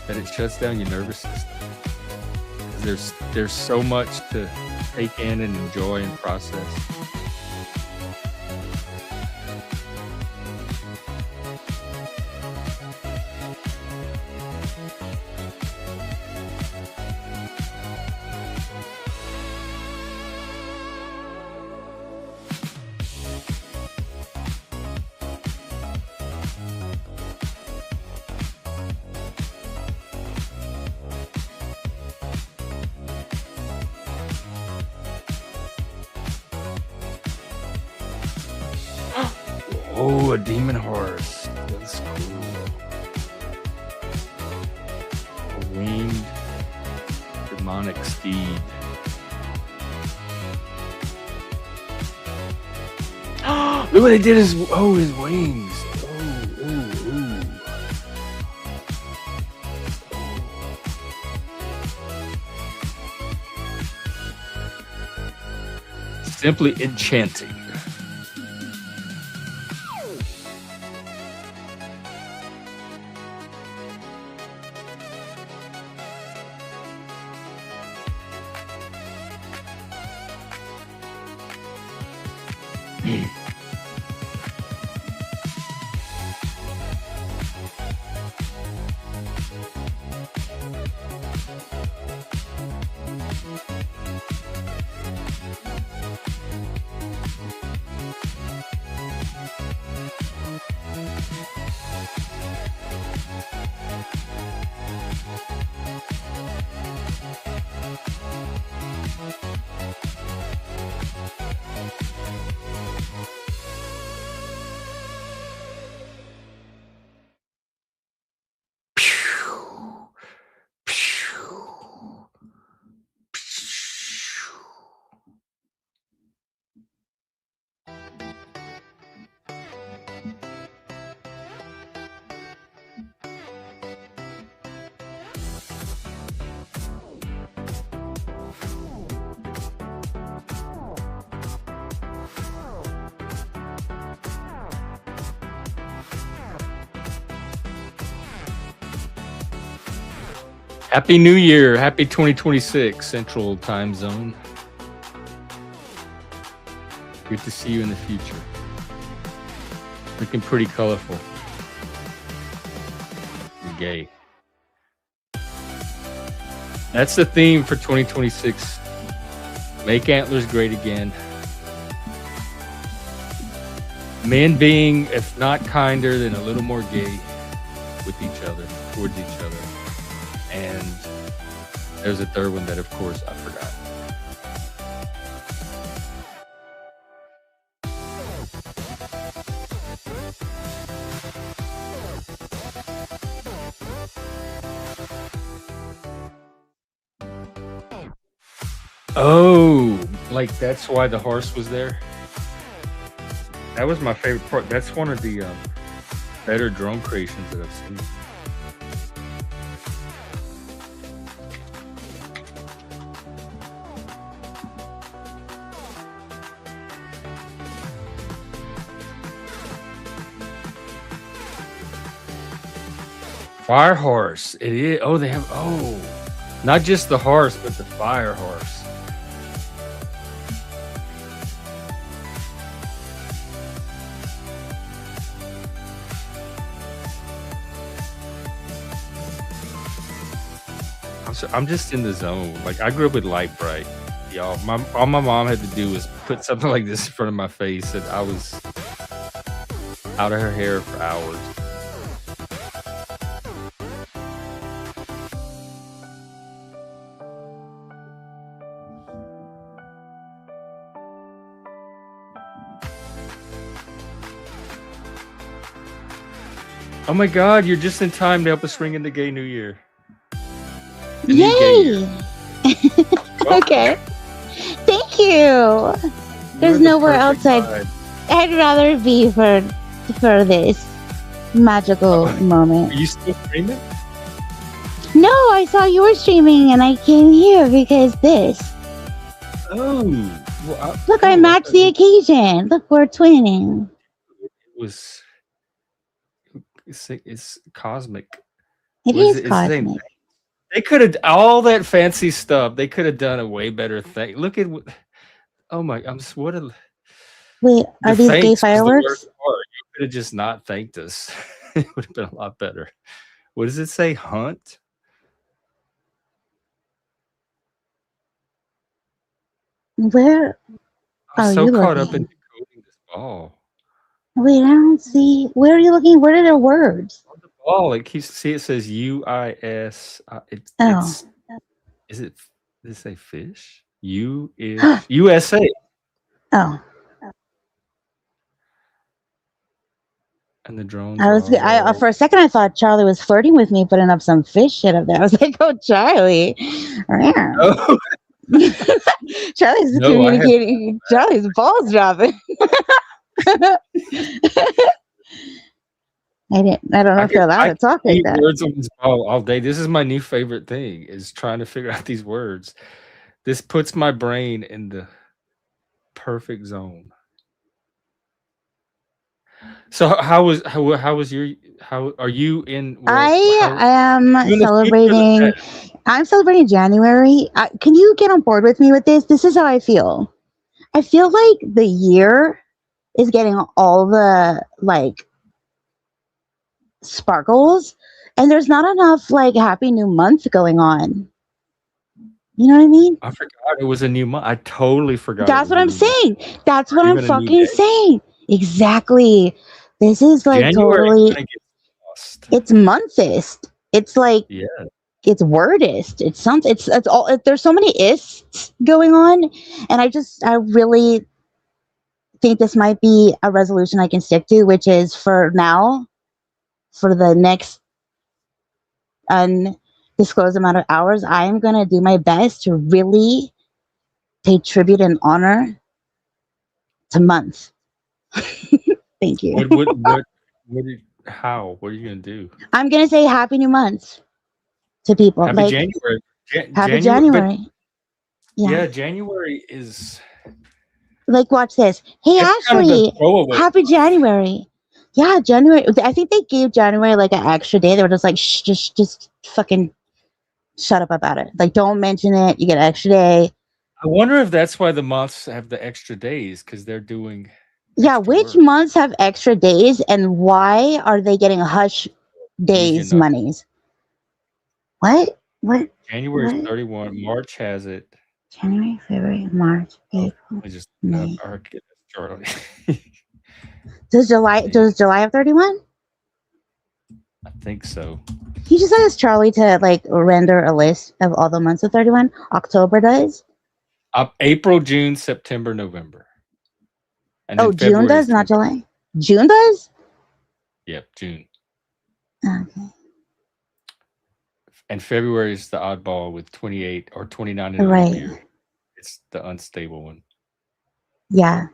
that it shuts down your nervous system. There's so much to take in and enjoy and process. Oh, a demon horse. That's cool. A winged demonic steed. Look what they did his wings. Ooh. Simply enchanting. Happy New Year. Happy 2026 Central Time Zone. Good to see you in the future. Looking pretty colorful. You're gay. That's the theme for 2026. Make antlers great again. Men being, if not kinder, then a little more gay with each other, towards each other. And there's a third one that, of course, I forgot. Oh, like that's why the horse was there? That was my favorite part. That's one of the better drone creations that I've seen. Fire horse. It is. Oh, they have. Oh, not just the horse, but the fire horse. I'm just in the zone. Like I grew up with Light Bright, y'all. All my mom had to do was put something like this in front of my face, and I was out of her hair for hours. Oh my God, you're just in time to help us ring in the gay new year. The new gay year. Yay! Okay. Thank you. There's nowhere else I'd rather be for this magical moment. Are you still streaming? No, I saw you were streaming and I came here because this. Oh. Well, Look, I matched the occasion. Look, we're twinning. It was It's cosmic. It What is is it? It's the same. cosmic. They could have all that fancy stuff. They could have done a way better thing. Look at oh my! What a Wait, the are these gay thanks was the worst fireworks? part. You could have just not thanked us. It would have been a lot better. What does it say? Hunt? Where I'm are so you caught up in looking? decoding this ball. Wait, I don't see. Where are you looking? Where are the words? On the ball, it keeps see it says UIS. Oh, Is it? Does it say fish? U-ish USA. oh. And the drones are all I low. for a second I thought Charlie was flirting with me, putting up some fish shit up there. I was like, oh, Charlie. Oh Charlie's no, I have. communicating. Charlie's balls dropping. I don't know I if you're allowed I to talk like read that. words on this ball all day. This is my new favorite thing: is trying to figure out these words. This puts my brain in the perfect zone. So how was your how are you in? Well, I how am you in the future or the celebrating. past? I'm celebrating January. Can you get on board with me with this? This is how I feel. I feel like the year is getting all the like sparkles, and there's not enough like happy new month going on. You know what I mean? I forgot it was a new month. I totally forgot it That's was what a I'm new month, saying. That's or what I'm even a new fucking day. saying. Exactly. This is like January totally. kind of gets lost. It's monthist. It's like Yeah, it's wordist. It's something. It's all. There's so many ists going on, and I really think this might be a resolution I can stick to, which is for now, for the next undisclosed amount of hours, I am gonna do my best to really pay tribute and honor to month. Thank you. how? What are you gonna do? I'm gonna say Happy New Month to people. Happy Like January. Happy January, but January. Yeah. yeah, January is Like watch this. Hey it's kind of the Ashley, throwaway Happy month. January. Yeah, January. I think they gave January like an extra day. They were just like, shh, just fucking shut up about it. Like, don't mention it. You get an extra day. I wonder if that's why the months have the extra days because they're doing Yeah, extra which work. months have extra days and why are they getting hush Easier days not. monies? What? January is What? 31. March has it. January, February, March, Oh, April, I just May. our kid Charlie. Does July have 31? I think so. He just asked Charlie to like render a list of all the months of 31. October does. April, June, September, November, and then Oh, June February is does, not 20. July. June does? Yep, June. Okay. And February is the oddball with 28 or 29 in a leap Right. year. It's the unstable one. Yeah.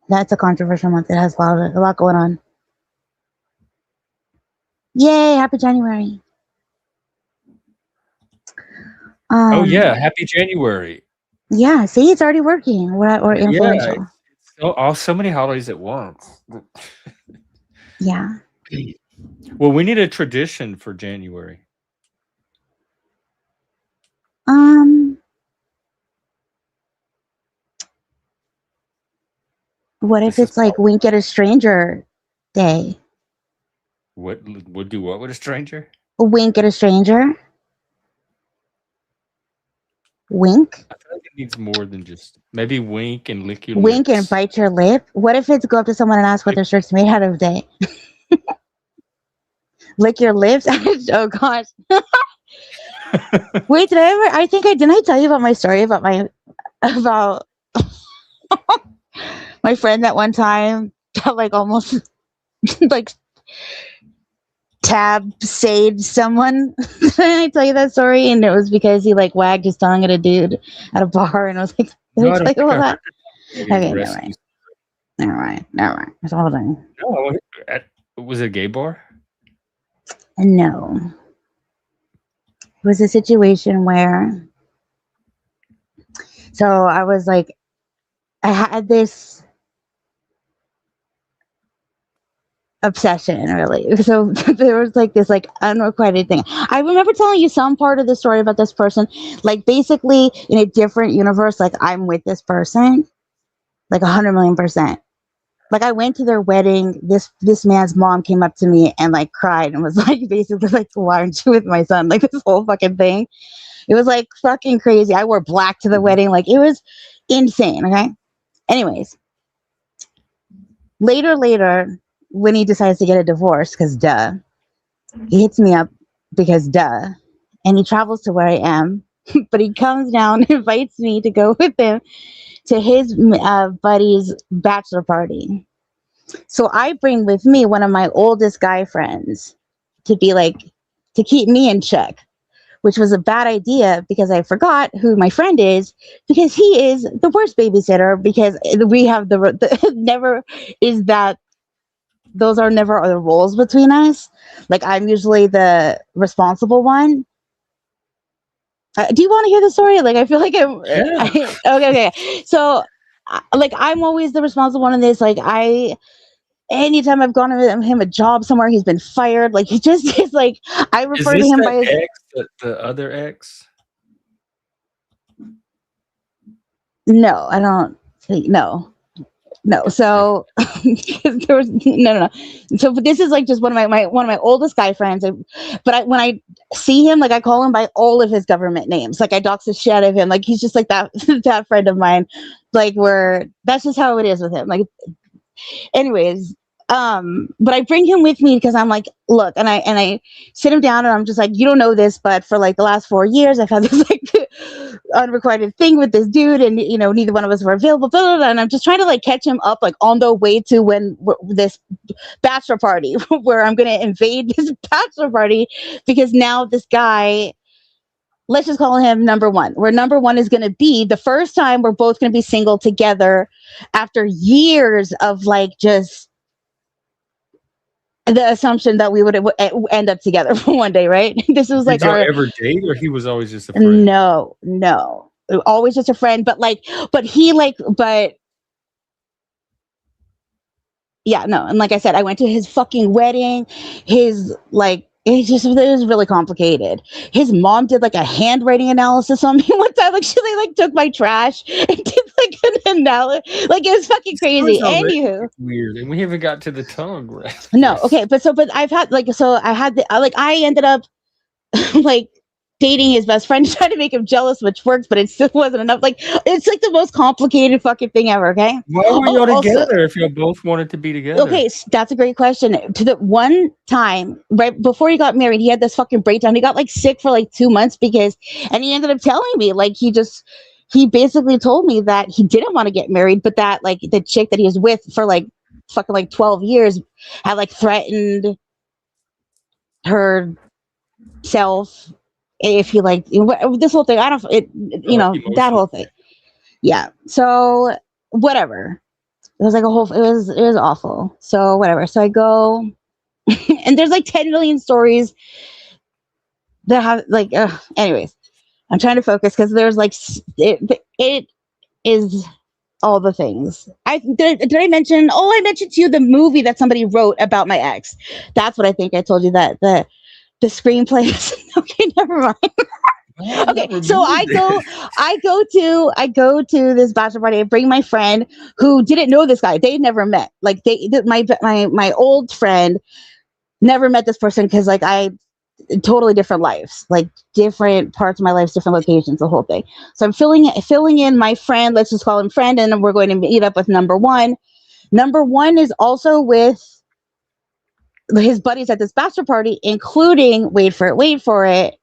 That's a controversial month. It has a lot going on. Yay, happy January. Oh yeah, happy January. Yeah, see, it's already working. We're influential. Yeah, so many holidays at once. Yeah. Well, we need a tradition for January. What if it's like wink at a stranger day? What would do what with a stranger? Wink at a stranger? Wink? I feel like it needs more than just maybe wink and lick your Wink lips. and bite your lip? What if it's go up to someone and ask what their shirt's made out of day? Lick your lips? Oh gosh. Wait, I didn't I tell you about my story about my friend that one time that like almost like sage someone. Did I tell you that story? And it was because he like wagged his tongue at a dude at a bar, and I was like, No, I did I don't tell you think I about heard that? that. Okay, never mind. That's all done. No, was it a gay bar? No. It was a situation where so I was like I had this obsession, really. So there was like this like unrequited thing. I remember telling you some part of the story about this person. Like basically in a different universe, like I'm with this person, like 100 million%. Like I went to their wedding. This man's mom came up to me and like cried and was like basically like, why aren't you with my son? Like this whole fucking thing. It was like fucking crazy. I wore black to the wedding. Like it was insane. Okay. Anyways, later, when he decides to get a divorce, because duh, he hits me up because duh, and he travels to where I am. But he comes down, invites me to go with him to his buddy's bachelor party. So I bring with me one of my oldest guy friends to be like, to keep me in check, which was a bad idea because I forgot who my friend is, because he is the worst babysitter, because we have the never is that those are never the roles between us. Like I'm usually the responsible one. Do you want to hear the story? Like I feel like okay. So like I'm always the responsible one in this. Like anytime I've gone to him a job somewhere, he's been fired. Like he just is like, I Is refer to this him that by his ex, the other ex? no, I don't think no. So there was no. So this is like just one of my oldest guy friends. But when I see him, like I call him by all of his government names. Like I dox the shit out of him. Like he's just like that that friend of mine. Like that's just how it is with him. Like anyways, but I bring him with me because I'm like, look, and I sit him down and I'm just like, you don't know this, but for like the last 4 years I've had this like unrequited thing with this dude, and you know neither one of us were available, blah, blah, blah, and I'm just trying to like catch him up like on the way to this bachelor party where I'm gonna invade this bachelor party, because now this guy, let's just call him number one, where number one is going to be the first time we're both going to be single together after years of like just the assumption that we would end up together for one day, right? This was like Did y'all our ever date, or he was always just a friend? no, always just a friend, but he like, but yeah, no. And like I said, I went to his fucking wedding. His like, it was really complicated. His mom did like a handwriting analysis on me one time. Like she like took my trash and did like an analysis. Like it was fucking crazy. Anywho, weird, and we haven't got to the tongue, right? no, okay, but I've had like, so I had I ended up like dating his best friend, trying to make him jealous, which works, but it still wasn't enough. Like it's like the most complicated fucking thing ever. Okay, why were y'all together if y'all both wanted to be together? Okay, that's a great question. To the one time right before he got married, he had this fucking breakdown. He got like sick for like 2 months and he ended up telling me like he basically told me that he didn't want to get married, but that like the chick that he was with for like fucking like 12 years had like threatened herself if he like this whole thing. That whole thing. Yeah. So whatever. It was like it was awful. So whatever. So I go and there's like 10 million stories that have like, anyways, I'm trying to focus because there's like, it is all the things. Did I mention, I mentioned to you the movie that somebody wrote about my ex. That's what I think I told you, that the screenplay. Okay, never mind. Okay, so I go to this bachelor party. I bring my friend who didn't know this guy. They'd never met. Like my old friend never met this person because like totally different lives, like different parts of my life, different locations, the whole thing. So I'm filling in my friend. Let's just call him friend, and we're going to meet up with number one. Number one is also with his buddies at this bachelor party, including wait for it.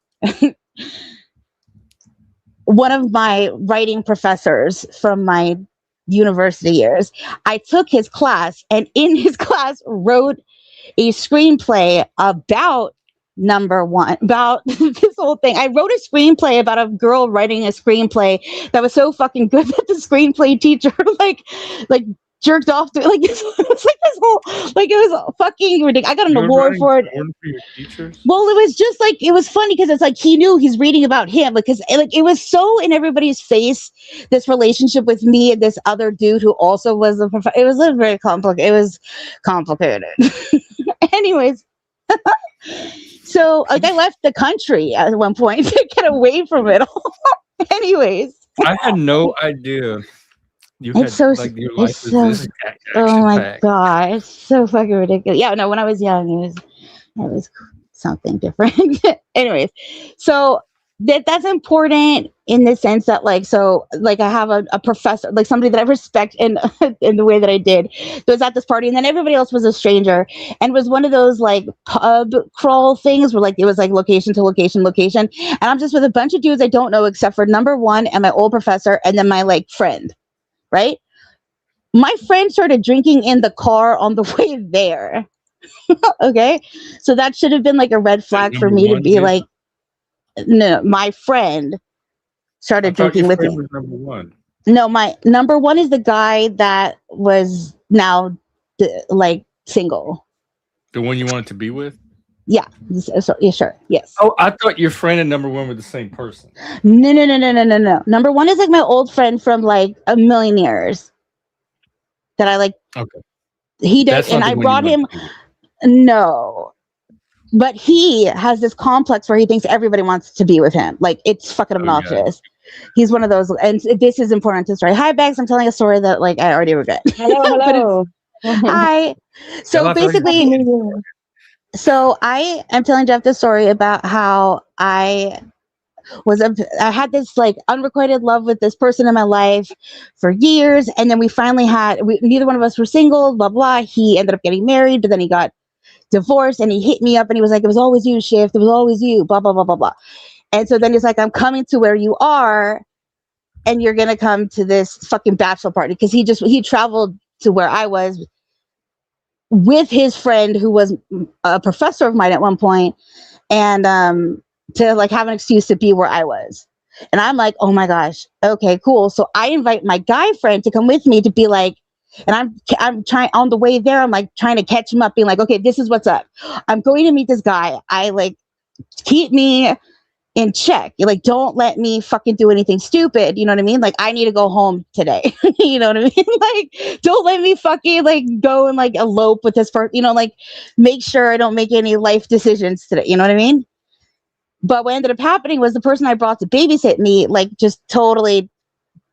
One of my writing professors from my university years. I took his class, and in his class wrote a screenplay about number one, about this whole thing. I wrote a screenplay about a girl writing a screenplay that was so fucking good that the screenplay teacher like jerked off to like this. It was like this whole like it was fucking ridiculous. I got an You were award writing for it. porn for your teachers? Well, it was just like it was funny because it's like he knew he's reading about him because like it was so in everybody's face this relationship with me and this other dude who also was a it was a very complicated. It was complicated. Anyways, so like I left the country at one point to get away from it all. Anyways, I had no idea you had it's so like your life it's was so this oh my action-packed. god, it's so fucking ridiculous. Yeah, no, when I was young, it was something different. Anyways, so that's important in the sense that like so like I have a professor like somebody that I respect in in the way that I did was at this party and then everybody else was a stranger and was one of those like pub crawl things where like it was like location to location and I'm just with a bunch of dudes I don't know except for number one and my old professor and then my like friend, right? My friend started drinking in the car on the way there. Okay, so that should have been like a red flag for number me to one be did? like, no, my friend I started thought drinking your with friend me. was number one. No, my number one is the guy that was now like single. The one you wanted to be with? Yeah, so, yeah, sure, yes. Oh, I thought your friend and number one were the same person. No. Number one is like my old friend from like a million years that I like. Okay. He did, That's and not the I one you brought wanted him. to be with. No. But he has this complex where he thinks everybody wants to be with him. Like it's fucking Oh, yeah. obnoxious. He's one of those, and this is important to the story. Hi, Bexx. I'm telling a story that like I already regret. Hello. Hi. So Tell us how you basically, did. so I am telling Jeff the story about how I had this like unrequited love with this person in my life for years, and then we finally neither one of us were single. Blah blah. He ended up getting married, but then he got divorced and he hit me up and he was like, it was always you, Shift. It was always you, blah, blah, blah, blah, blah. And so then he's like, I'm coming to where you are and you're going to come to this fucking bachelor party. Because he traveled to where I was with his friend who was a professor of mine at one point and to like have an excuse to be where I was. And I'm like, oh my gosh, okay, cool. So I invite my guy friend to come with me to be like, and I'm trying on the way there. I'm like trying to catch him up, being like, okay, this is what's up. I'm going to meet this guy. I like keep me in check. You're like, don't let me fucking do anything stupid. You know what I mean? Like, I need to go home today. You know what I mean? Like, don't let me fucking like go and like elope with this person. You know, like make sure I don't make any life decisions today. You know what I mean? But what ended up happening was the person I brought to babysit me, like, just totally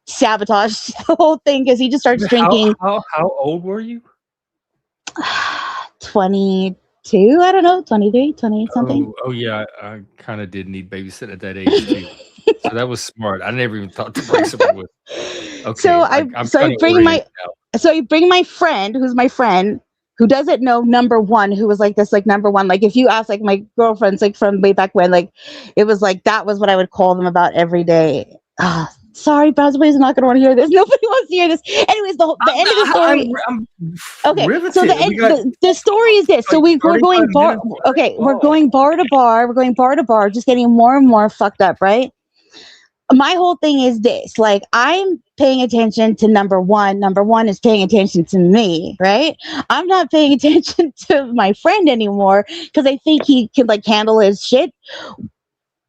sabotage the whole thing because he just starts drinking. How old were you? 22, I don't know, 23, 20 something. Oh yeah, I kind of did need babysit at that age too. So that was smart. I never even thought to bring someone with. Okay, So I bring my friend, who's my friend, who doesn't know number one, who was like this, like number one. Like if you ask like my girlfriends, like from way back when, like it was like that was what I would call them about every day. Sorry, Browserboys, I'm not gonna want to hear this. Nobody wants to hear this. Anyways, the end of the story. I'm Okay, riveted. so the story is this. So we're going bar. Okay, we're going bar to bar. We're going bar to bar, just getting more and more fucked up, right? My whole thing is this: like I'm paying attention to number one. Number one is paying attention to me, right? I'm not paying attention to my friend anymore because I think he can like handle his shit.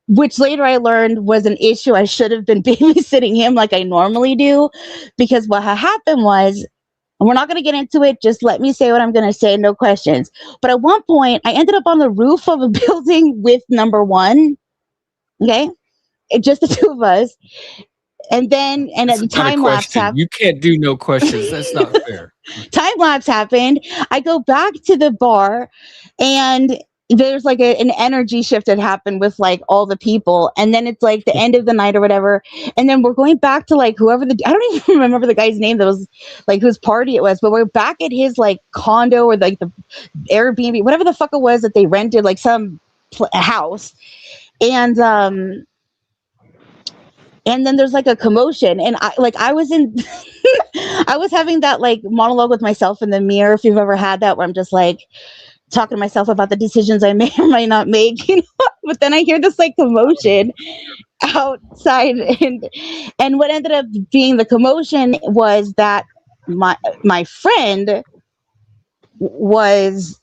Which later I learned was an issue. I should have been babysitting him like I normally do, because what had happened was, and we're not going to get into it, just let me say what I'm going to say, no questions. But at one point, I ended up on the roof of a building with number one, okay? Just the two of us. And then, and a time lapse happened. You can't do no questions. That's not fair. Time lapse happened. I go back to the bar and there's like an energy shift that happened with like all the people, and then it's like the end of the night or whatever, and then we're going back to like whoever I don't even remember the guy's name that was like whose party it was, but we're back at his like condo or like the Airbnb, whatever the fuck it was that they rented, like some house, and then there's like a commotion, and I was in I was having that like monologue with myself in the mirror, if you've ever had that, where I'm just like talking to myself about the decisions I may or might not make, you know? But then I hear this like commotion outside, and what ended up being the commotion was that my friend was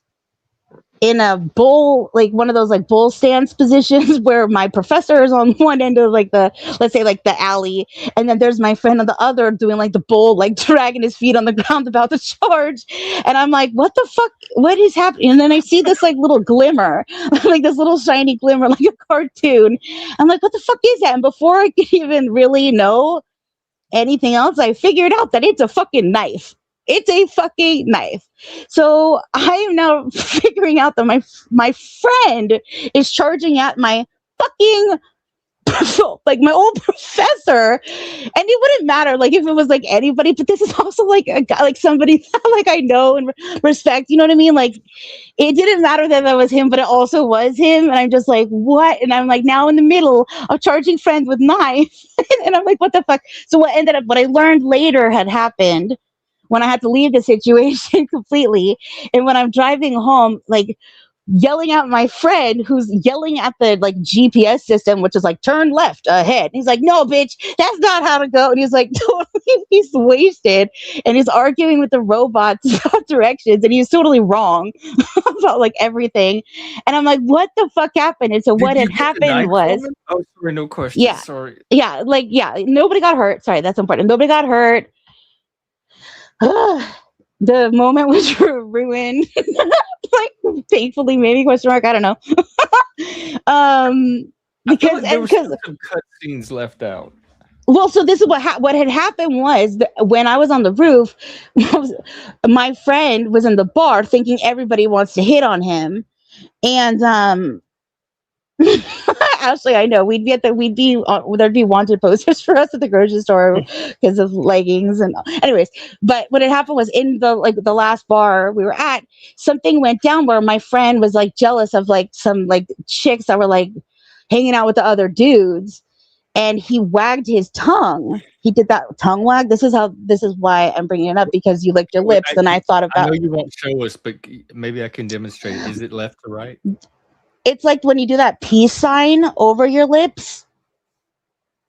in a bull, like one of those like bull stance positions where my professor is on one end of like the, let's say like the alley, and then there's my friend on the other doing like the bull, like dragging his feet on the ground about to charge. And I'm like, what the fuck, what is happening? And then I see this like little glimmer, like this little shiny glimmer, like a cartoon. I'm like, what the fuck is that? And before I could even really know anything else, I figured out that it's a fucking knife. It's a fucking knife. So I am now figuring out that my friend is charging at my fucking like my old professor, and it wouldn't matter like if it was like anybody, but this is also like a guy, like somebody that, like I know and respect, you know what I mean? Like it didn't matter that was him, but it also was him, and I'm just like, what? And I'm like now in the middle of charging friends with knife, and I'm like, what the fuck? So what I learned later had happened when I had to leave the situation completely, and when I'm driving home, like yelling at my friend who's yelling at the like GPS system, which is like turn left ahead. And he's like, no, bitch, that's not how to go. And he's like, totally, he's wasted, and he's arguing with the robots about directions, and he's totally wrong about like everything. And I'm like, what the fuck happened? And so what had happened was, oh, sorry, no question. yeah, Sorry. yeah, like yeah, nobody got hurt. Sorry, that's important. Nobody got hurt. The moment was ruined. Like thankfully, maybe question mark. I don't know. Because there were some cut scenes left out. well, so this is what had happened was when I was on the roof, my friend was in the bar thinking everybody wants to hit on him, and actually, I know there'd be wanted posters for us at the grocery store because of leggings and anyways. But what had happened was in the last bar we were at, something went down where my friend was like jealous of like some like chicks that were like hanging out with the other dudes, and he wagged his tongue. He did that tongue wag. This is why I'm bringing it up, because you licked your lips, and I thought about. I know you won't show us, but maybe I can demonstrate. Is it left or right? It's like when you do that peace sign over your lips.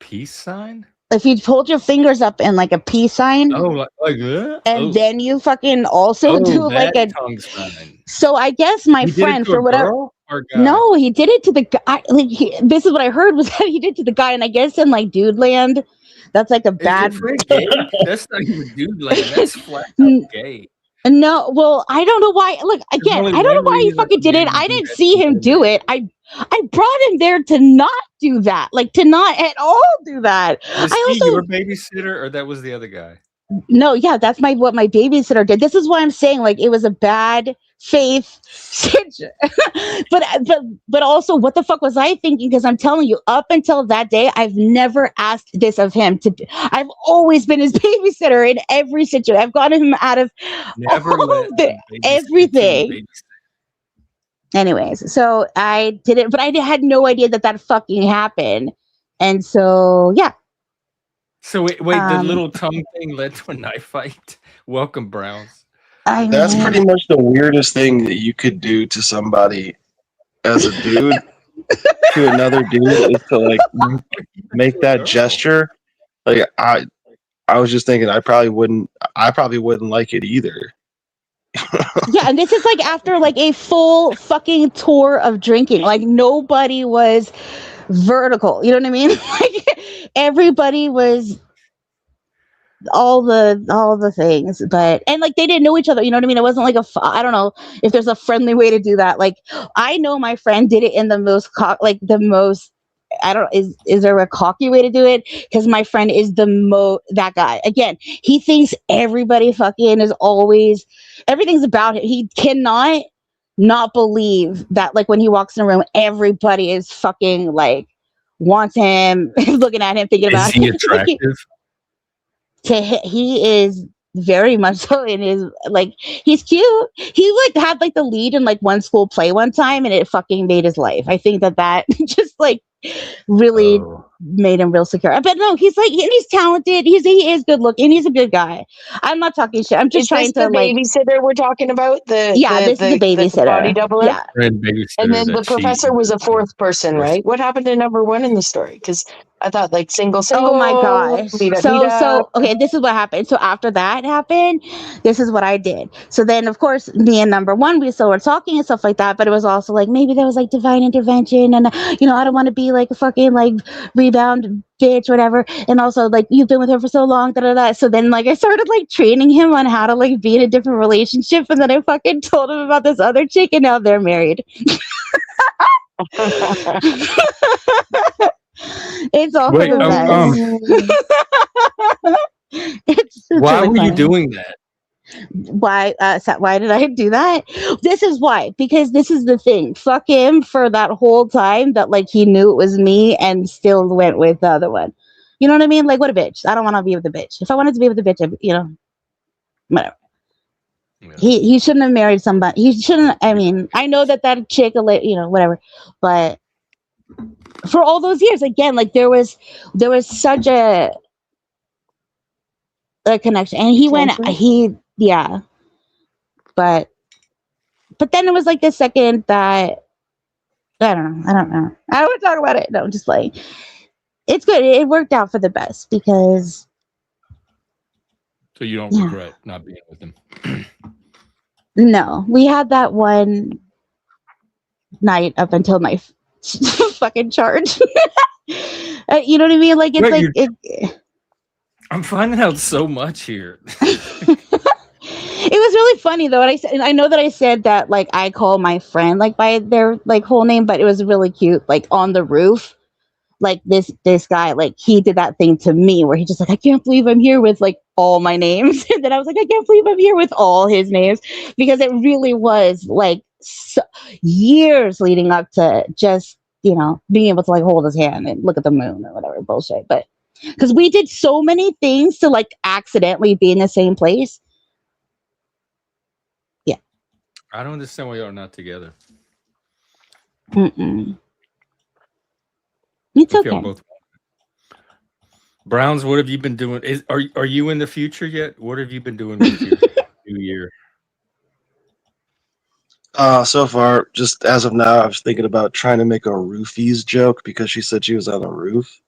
Peace sign? If you hold your fingers up in like a peace sign. Oh, like that? And then you fucking also do like a tongue sign. So I guess my friend, for whatever. No, he did it to the guy. Like this is what I heard was that he did to the guy, and I guess in like dude land, that's like a bad. That's not even dude land. That's flat out gay. No, well, I don't know why. Look, again, I don't know why he fucking did it. I didn't see him do it. I brought him there to not do that, like to not at all do that. Was he your babysitter, or that was the other guy? No, yeah, that's what my babysitter did. This is why I'm saying like it was a bad faith but also what the fuck was I thinking? Because I'm telling you, up until that day, I've never asked this of him. I've always been his babysitter in every situation. I've gotten him out of everything. Anyways, so I did it, but I had no idea that fucking happened, and so yeah. So wait, the little tongue thing led to a knife fight. Welcome, Browns. That's pretty much the weirdest thing that you could do to somebody as a dude to another dude, is to like make that gesture. Like I was just thinking I probably wouldn't like it either. Yeah, and this is like after like a full fucking tour of drinking. Like nobody was vertical. You know what I mean? Like everybody was all the things, but and like they didn't know each other, you know what I mean? It wasn't like I don't know if there's a friendly way to do that. Like I know my friend did it in the most I don't know, is there a cocky way to do it? Because my friend is that guy. Again, he thinks everybody fucking is always, everything's about him. He cannot not believe that like when he walks in a room, everybody is fucking like wants him, looking at him, thinking about him. Is he attractive? He is very much so. In his like, he's cute. He like had like the lead in like one school play one time, and it fucking made his life. I think that just like really Oh. made him real secure. But no, he's like, and he's talented. He is good looking. He's a good guy. I'm not talking shit. I'm just Is this trying to the like, babysitter we're talking about? yeah, this is the The body babysitter. doubler? Yeah. Friend And babysitter then the that cheat. professor was a fourth person, Yes. right? What happened to number one in the story? Because I thought like single, Oh my gosh. vida, So vida. okay, this is what happened. So after that happened, this is what I did. So then of course me and number one, we still were talking and stuff like that, but it was also like maybe there was like divine intervention and I don't want to be like a fucking like rebound bitch, whatever. And also like you've been with her for so long, da da da. So then like I started like training him on how to like be in a different relationship, and then I fucking told him about this other chick, and now they're married. It's all Wait, for the best. It's why really were you funny. doing that? Why? Why did I do that? This is why. Because this is the thing. Fuck him for that whole time that like he knew it was me and still went with the other one. You know what I mean? Like what a bitch. I don't want to be with a bitch. If I wanted to be with a bitch, whatever. Yeah. He shouldn't have married somebody. He shouldn't. I mean, I know that chick, whatever, but for all those years, again, like there was such a connection, and yeah, but then it was like the second that I don't know. I don't want to talk about it. No, just like it's good. It worked out for the best because So you don't Yeah. regret not being with him. no, we had that one night up until my fucking charge. You know what I mean? Like it's Wait, like I'm finding out so much here. It was really funny though. And I know that I said that like I call my friend like by their like whole name, but it was really cute. Like on the roof, like this guy, like he did that thing to me where he just like, I can't believe I'm here with like all my names. And then I was like, I can't believe I'm here with all his names, because it really was like years leading up to just being able to like hold his hand and look at the moon or whatever bullshit. But because we did so many things to like accidentally be in the same place. I don't understand why y'all not together. Mm-mm. It's If y'all okay. both Browns, what have you been doing? Are you in the future yet? What have you been doing with your new year? So far, just as of now, I was thinking about trying to make a roofies joke because she said she was on a roof.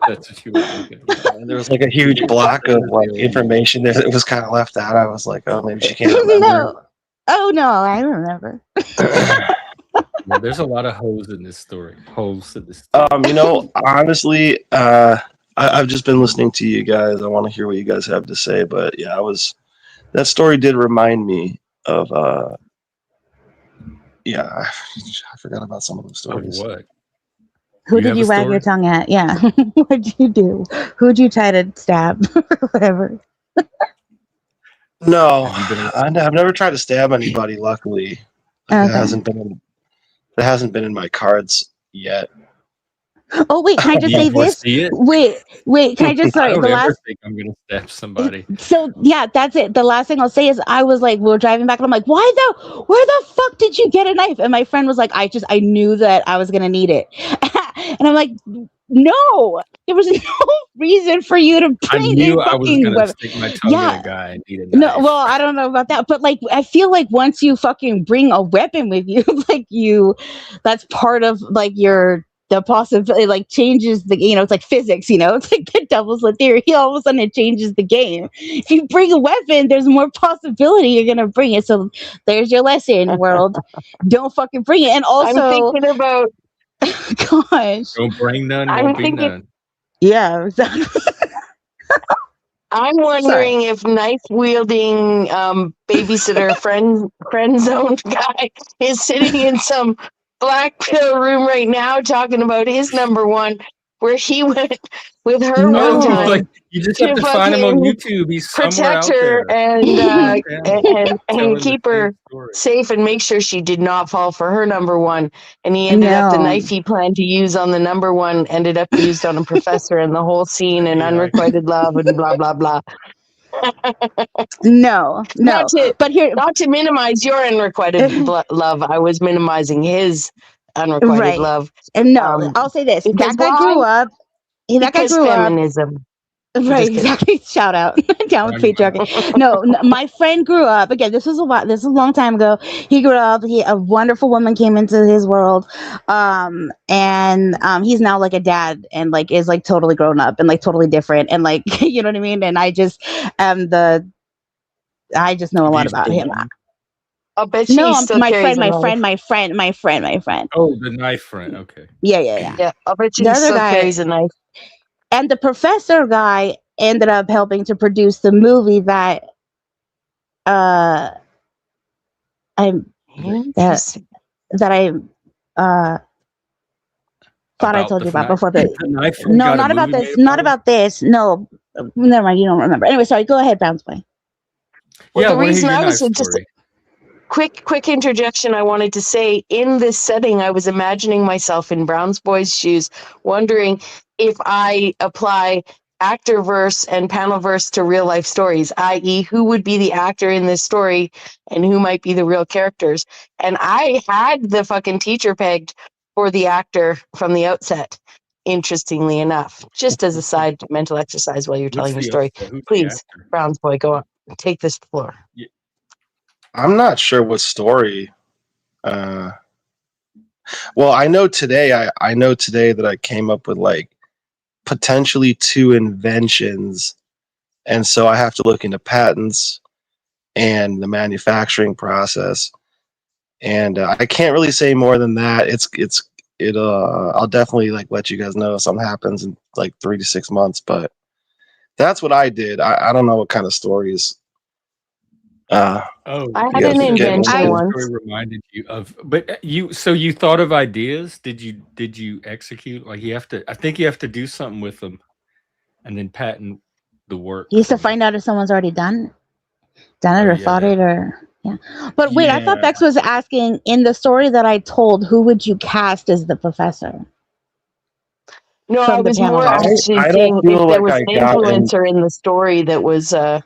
That's what you were thinking. And there was like a huge block of like information that was kind of left out. I was like, oh, maybe she can't remember. No. Oh no, I remember. Yeah, there's a lot of holes in this story. Honestly, I've just been listening to you guys. I want to hear what you guys have to say. But yeah, that story did remind me of I forgot about some of those Of stories. what? Who You did have you a wag your story? tongue at? Yeah. What'd you do? Who'd you try to stab? Or whatever. No, Have you been I've never tried to stab anybody. Luckily, Okay. that hasn't been in my cards yet. Oh wait, can I just Do say you this? foresee it? Wait, can I just I sorry, don't the ever last think I'm gonna stab somebody. so yeah, that's it. The last thing I'll say is I was like, we were driving back and I'm like, where the fuck did you get a knife? And my friend was like, I knew that I was gonna need it. And I'm like, no, there was no reason for you to I bring knew a I was fucking gonna weapon. stick my tongue in Yeah. a guy and need a No, knife. well, I don't know about that, but like I feel like once you fucking bring a weapon with you, like that's part of like the possibility, like changes the it's like physics, it's like the devil's the theory. All of a sudden it changes the game. If you bring a weapon, there's more possibility you're gonna bring it. So there's your lesson, world. Don't fucking bring it. And I'm also, thinking about. gosh, Don't bring none, I'm won't be thinking. none. yeah, exactly. I'm wondering if knife wielding babysitter friend zoned guy is sitting in some black pill room right now talking about his number one, where he went with her No. one time Like you just have to to find him on fucking YouTube. He's somewhere protect out her there. and Telling keep the her same story. safe and make sure she did not fall for her number one. And he ended up the No. knife he planned to use on the number one ended up used on a professor, and the whole scene and Yeah. unrequited love and blah blah blah. No. But here, Not to minimize your unrequited love. I was minimizing his unrequited right. love. And no, I'll say this: Because that guy why? grew up. That guy Because grew up. feminism. Right, Just kidding. exactly. Shout out down with patriarchy. No, my friend grew up. Again, this was a while. This is a long time ago. He grew up. A wonderful woman came into his world, and he's now like a dad and like is like totally grown up and like totally different and like you know what I mean. And I just I just know a Do lot you about still him. love him? I'll bet No, she still my carries friend, a knife. my friend. Oh, the knife friend. Okay. Yeah. Yeah, I'll bet The she other still guy carries a knife. and the professor guy ended up helping to produce the movie that uh I Interesting. that I thought I About told the you about knife. before. The knife friend No, got a not about movie this. made Not about him? about this. No, never mind. You don't remember. Anyway, sorry. Go ahead, Bounce Boy. Well, Yeah, the I want to hear reason your I knife was just story. quick interjection I wanted to say, in this setting, I was imagining myself in Brown's Boy's shoes, wondering if I apply actorverse and panelverse to real life stories, i.e., who would be the actor in this story and who might be the real characters. And I had the fucking teacher pegged for the actor from the outset, interestingly enough, just as a side mental exercise while you're What's telling your the story. upset? Who's the Please, actor? Brown's Boy, go on. Take this floor. I'm not sure what story. Well, I know today. I know today that I came up with like potentially 2 inventions, and so I have to look into patents and the manufacturing process. And I can't really say more than that. I'll definitely like let you guys know if something happens in like 3 to 6 months. But that's what I did. I don't know what kind of stories. Oh, I You had guys an are getting invention into. once. story reminded you of, but you thought of ideas? Did you execute? Like you have to. I think you have to do something with them, and then patent the work You used to from it. find out if someone's already done it Oh or yeah, thought that. it or yeah. But wait, I thought Yeah, Bex was asking in the story that I told, who would you cast as the professor No, I from the was more panel? actually I don't seeing if feel there like was I an got in. influencer in the story that was, a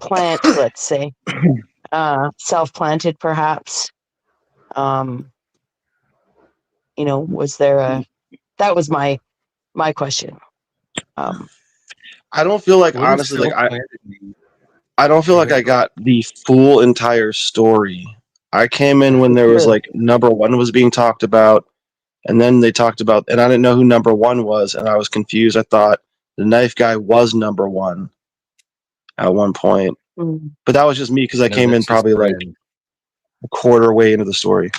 plant, let's say, self-planted, perhaps. Was there a? That was my question. I don't feel like What does honestly self-planted mean? I don't feel Go like I ahead, Greg. got the full entire story. I came in when there was Really? like number 1 was being talked about, and then they talked about, and I didn't know who number 1 was, and I was confused. I thought the knife guy was number 1 at one point, Mm, but that was just me because I No, came in that's his probably like friend. a quarter way into the story.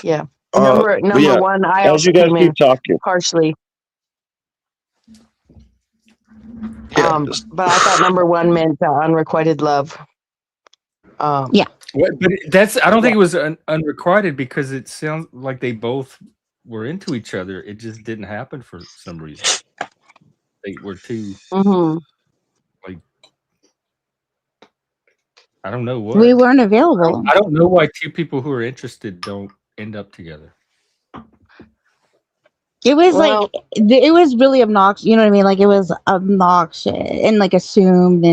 yeah. But Number yeah, one. I as also you guys came in keep talking, partially. yeah, just But I thought number one meant unrequited love. Yeah. What? But that's. I don't Yeah. think it was unrequited because it sounds like they both were into each other. It just didn't happen for some reason. They were too Mm-hmm. like. I don't know what. We weren't available. I don't know why 2 people who are interested don't end up together. It was like Well, it was really obnoxious. You know what I mean? Like it was obnoxious and like assumed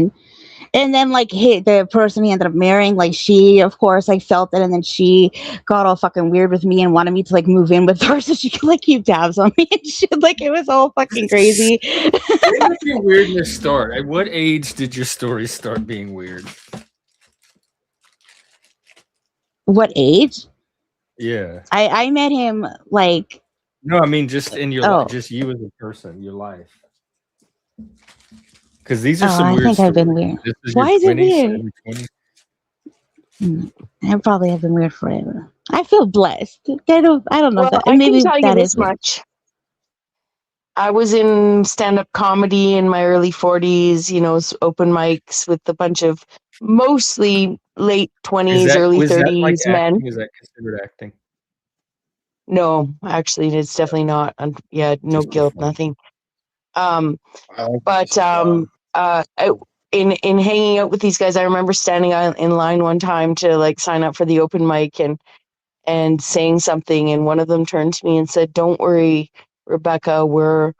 and then like the person he ended up marrying, like she of course like felt it, and then she got all fucking weird with me and wanted me to like move in with her so she could like keep tabs on me and shit. Like it was all fucking crazy. When did your weirdness start? At what age did your story start being weird? What age? Yeah. I met him like No, I mean just in your life, oh just you as a person, your life. Because these are some I weird think I've been stories. weird. This is your Why is it 20s, weird? early 20s. I probably have been weird forever. I feel blessed. I don't know well, that, I and can maybe tell you that is this weird. much. I was in stand-up comedy in my early 40s, open mics with a bunch of mostly late 20s, early Was that like 30s men. acting? Is that considered acting? No, actually, it's definitely not. Yeah, no Just guilt, performing. nothing. Um, I like but this job. in hanging out with these guys, I remember standing in line one time to like sign up for the open mic and saying something, and one of them turned to me and said, "Don't worry, Rebecca, we're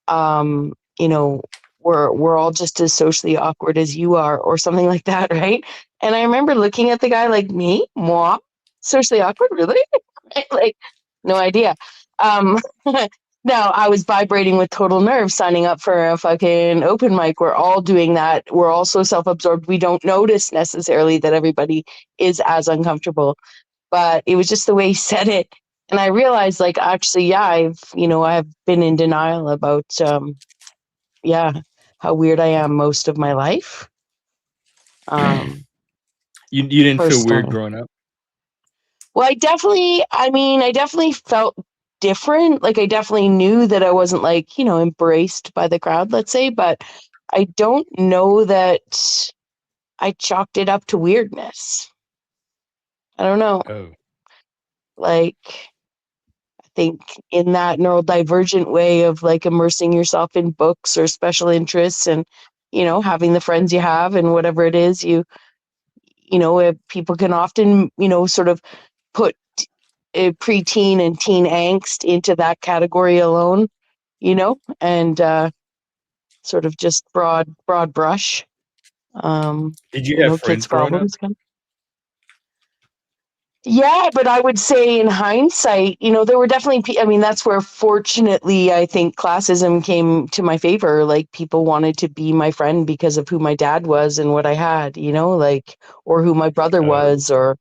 you know, we're all just as socially awkward as you are, or something like that, right? And I remember looking at the guy like, me, moi, socially awkward, really? Like, no idea. Um, now I was vibrating with total nerve signing up for a fucking open mic. We're all doing that. We're all so self-absorbed. We don't notice necessarily that everybody is as uncomfortable, but it was just the way he said it. And I realized, like, actually, yeah, I've been in denial about, yeah, how weird I am most of my life. You didn't feel weird Personally. growing up? Well, I definitely felt different. Like, I definitely knew that I wasn't, like, embraced by the crowd, let's say, but I don't know that I chalked it up to weirdness. I don't know. Oh. Like, I think in that neurodivergent way of, like, immersing yourself in books or special interests and, having the friends you have and whatever it is, people can often, sort of put preteen and teen angst into that category alone, and sort of just broad brush. Did you have Kids' friends growing up? problems. Yeah, but I would say in hindsight, there were definitely, that's where fortunately I think classism came to my favor. Like, people wanted to be my friend because of who my dad was and what I had, like, or who my brother was, or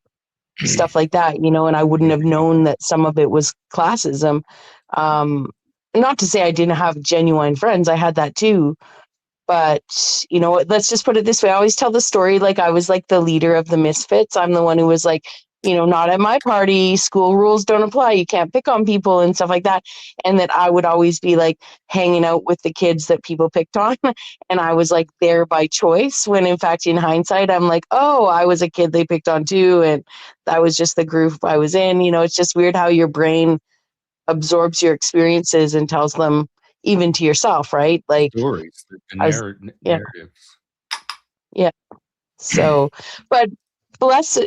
stuff like that, and I wouldn't have known that some of it was classism. Not to say I didn't have genuine friends, I had that too. But, let's just put it this way. I always tell the story like I was like the leader of the misfits. I'm the one who was like, not at my party, school rules don't apply, you can't pick on people and stuff like that. And that I would always be like hanging out with the kids that people picked on. And I was like there by choice, when in fact, in hindsight, I'm like, oh, I was a kid they picked on too. And that was just the group I was in. It's just weird how your brain absorbs your experiences and tells them even to yourself, right? Like, Stories, the I was, yeah, narratives. yeah. So, but bless,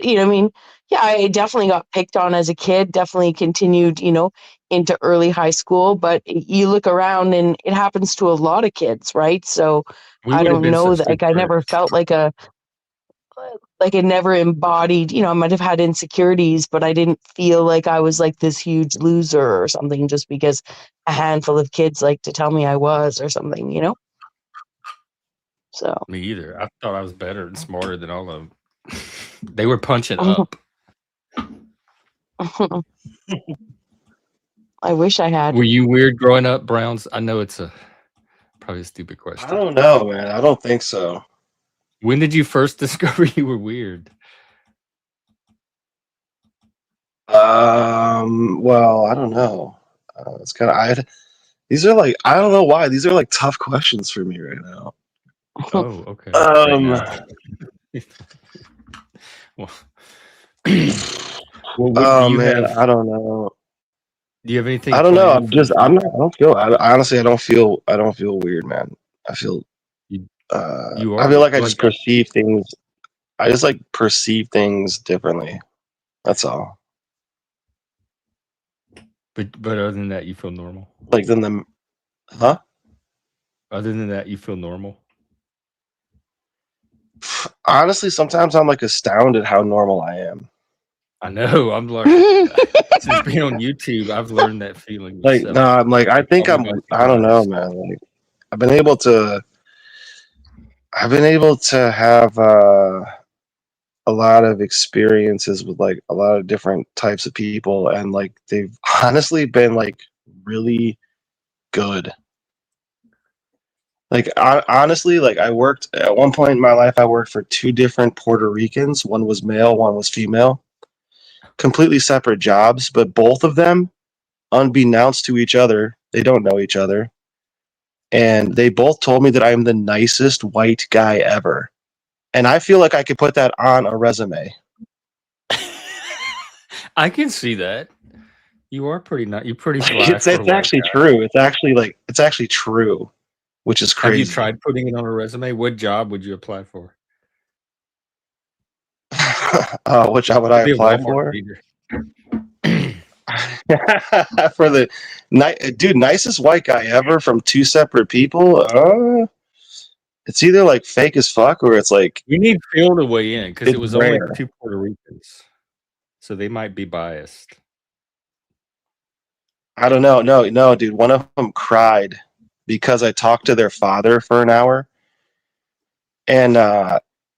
yeah, I definitely got picked on as a kid, definitely continued, into early high school, but you look around and it happens to a lot of kids, right? So We I would have don't been know such that, good like, I never friends. felt like it never embodied, I might have had insecurities, but I didn't feel like I was like this huge loser or something just because a handful of kids like to tell me I was or something. So Me either. I thought I was better and smarter than all of them. They were punching up. I wish I had. Were you weird growing up, Browns? I know it's probably a stupid I question. don't know, man. I don't think so. When did you first discover you were weird? Well, I don't know. It's kind of these are like, I don't know why these are like tough questions for me right now. Oh, okay. Right now. Well, what do you man, have? I don't know. Do you have anything? I don't know. planned for the I don't feel. Honestly, I don't feel weird, man. I feel. You I are feel like I just like perceive things. I just like perceive things differently. That's all. but other than that, you feel normal. Like then the, huh? Other than that, you feel normal. Honestly, sometimes I'm like astounded how normal I am. I know. I'm like, since being on YouTube, I've learned that feeling. Like, no, I'm like, I think I'm. I don't know, man. Like, I've been able to have a lot of experiences with like a lot of different types of people, and like they've honestly been like really good. Like, honestly, like I worked at one point in my life, I worked for 2 different Puerto Ricans. One was male, one was female. Completely separate jobs, but both of them, unbeknownst to each other, they don't know each other. And they both told me that I am the nicest white guy ever. And I feel like I could put that on a resume. I can see that. You are pretty nice. You're pretty black. It's actually true. It's actually true, which is crazy. Have you tried putting it on a resume? What job would you apply for? What job would I apply for? For the dude, nicest white guy ever from two separate people. It's either like fake as fuck or it's like We need Phil to weigh in because it's it was only rare. 2 Puerto Ricans, so they might be biased. I don't know. No, dude. One of them cried because I talked to their father for an hour, and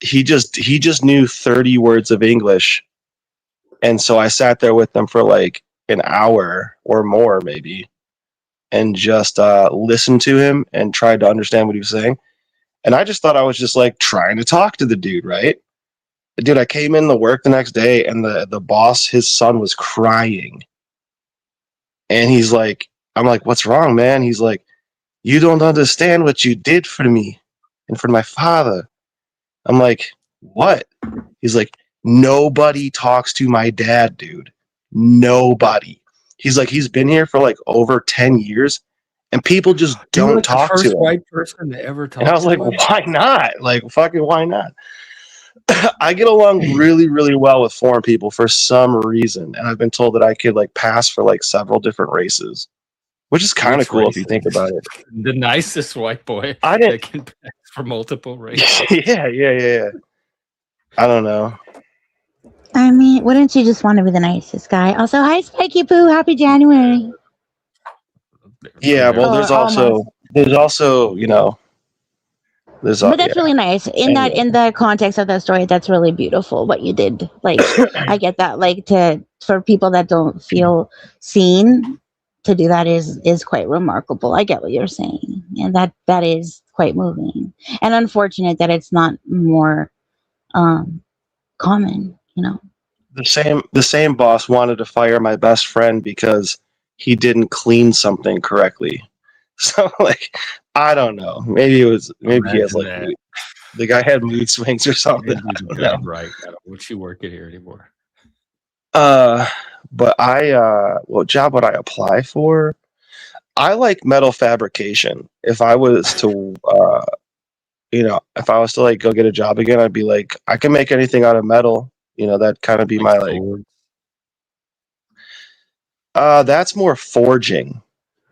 he just knew 30 words of English, and so I sat there with them for like an hour or more, maybe, and just listened to him and tried to understand what he was saying. And I just thought I was just like trying to talk to the dude, right? Dude, I came in to work the next day, and the boss, his son was crying, and he's like, I'm like, what's wrong, man? He's like, you don't understand what you did for me and for my father. I'm like, what? He's like, nobody talks to my dad, dude. Nobody. He's like, he's been here for like over 10 years and people just You're don't like the talk to first him. white person to ever talk And I was to like, him. why not? Like, fucking why not? I get along really, really well with foreign people for some reason. And I've been told that I could like pass for like several different races, which is kind of Which cool if you races? think about it. The nicest white boy I didn't. that can pass for multiple races. Yeah. I don't know. I mean, wouldn't you just want to be the nicest guy? Also, hi, Spiky Poo. Happy January. Yeah, well, Or almost. there's also, you know, But that's really nice. In Anyway. the context of that story, that's really beautiful what you did. Like, I get that. Like, for people that don't feel seen, to do that is quite remarkable. I get what you're saying, and that is quite moving, and unfortunate that it's not more common. You know. The same boss wanted to fire my best friend because he didn't clean something correctly. So like, I don't know. Maybe he has like the guy had mood swings or something. I don't know. Right. I don't want you working here anymore. But what job would I apply for? I like metal fabrication. If I was to if I was to like go get a job again, I'd be like, I can make anything out of metal. You know, that kind of be my like. That's more forging,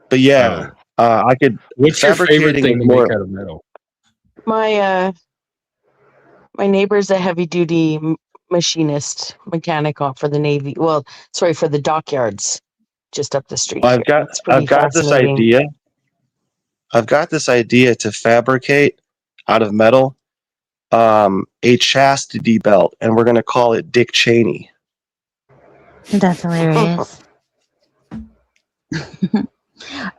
but yeah, I could. What's your favorite thing to make out of metal? My neighbor's a heavy duty machinist, mechanic for the Navy. Well, sorry, for the dockyards just up the street. I've got this idea. I've got this idea to fabricate out of metal a chastity belt, and we're gonna call it Dick Cheney. That's hilarious.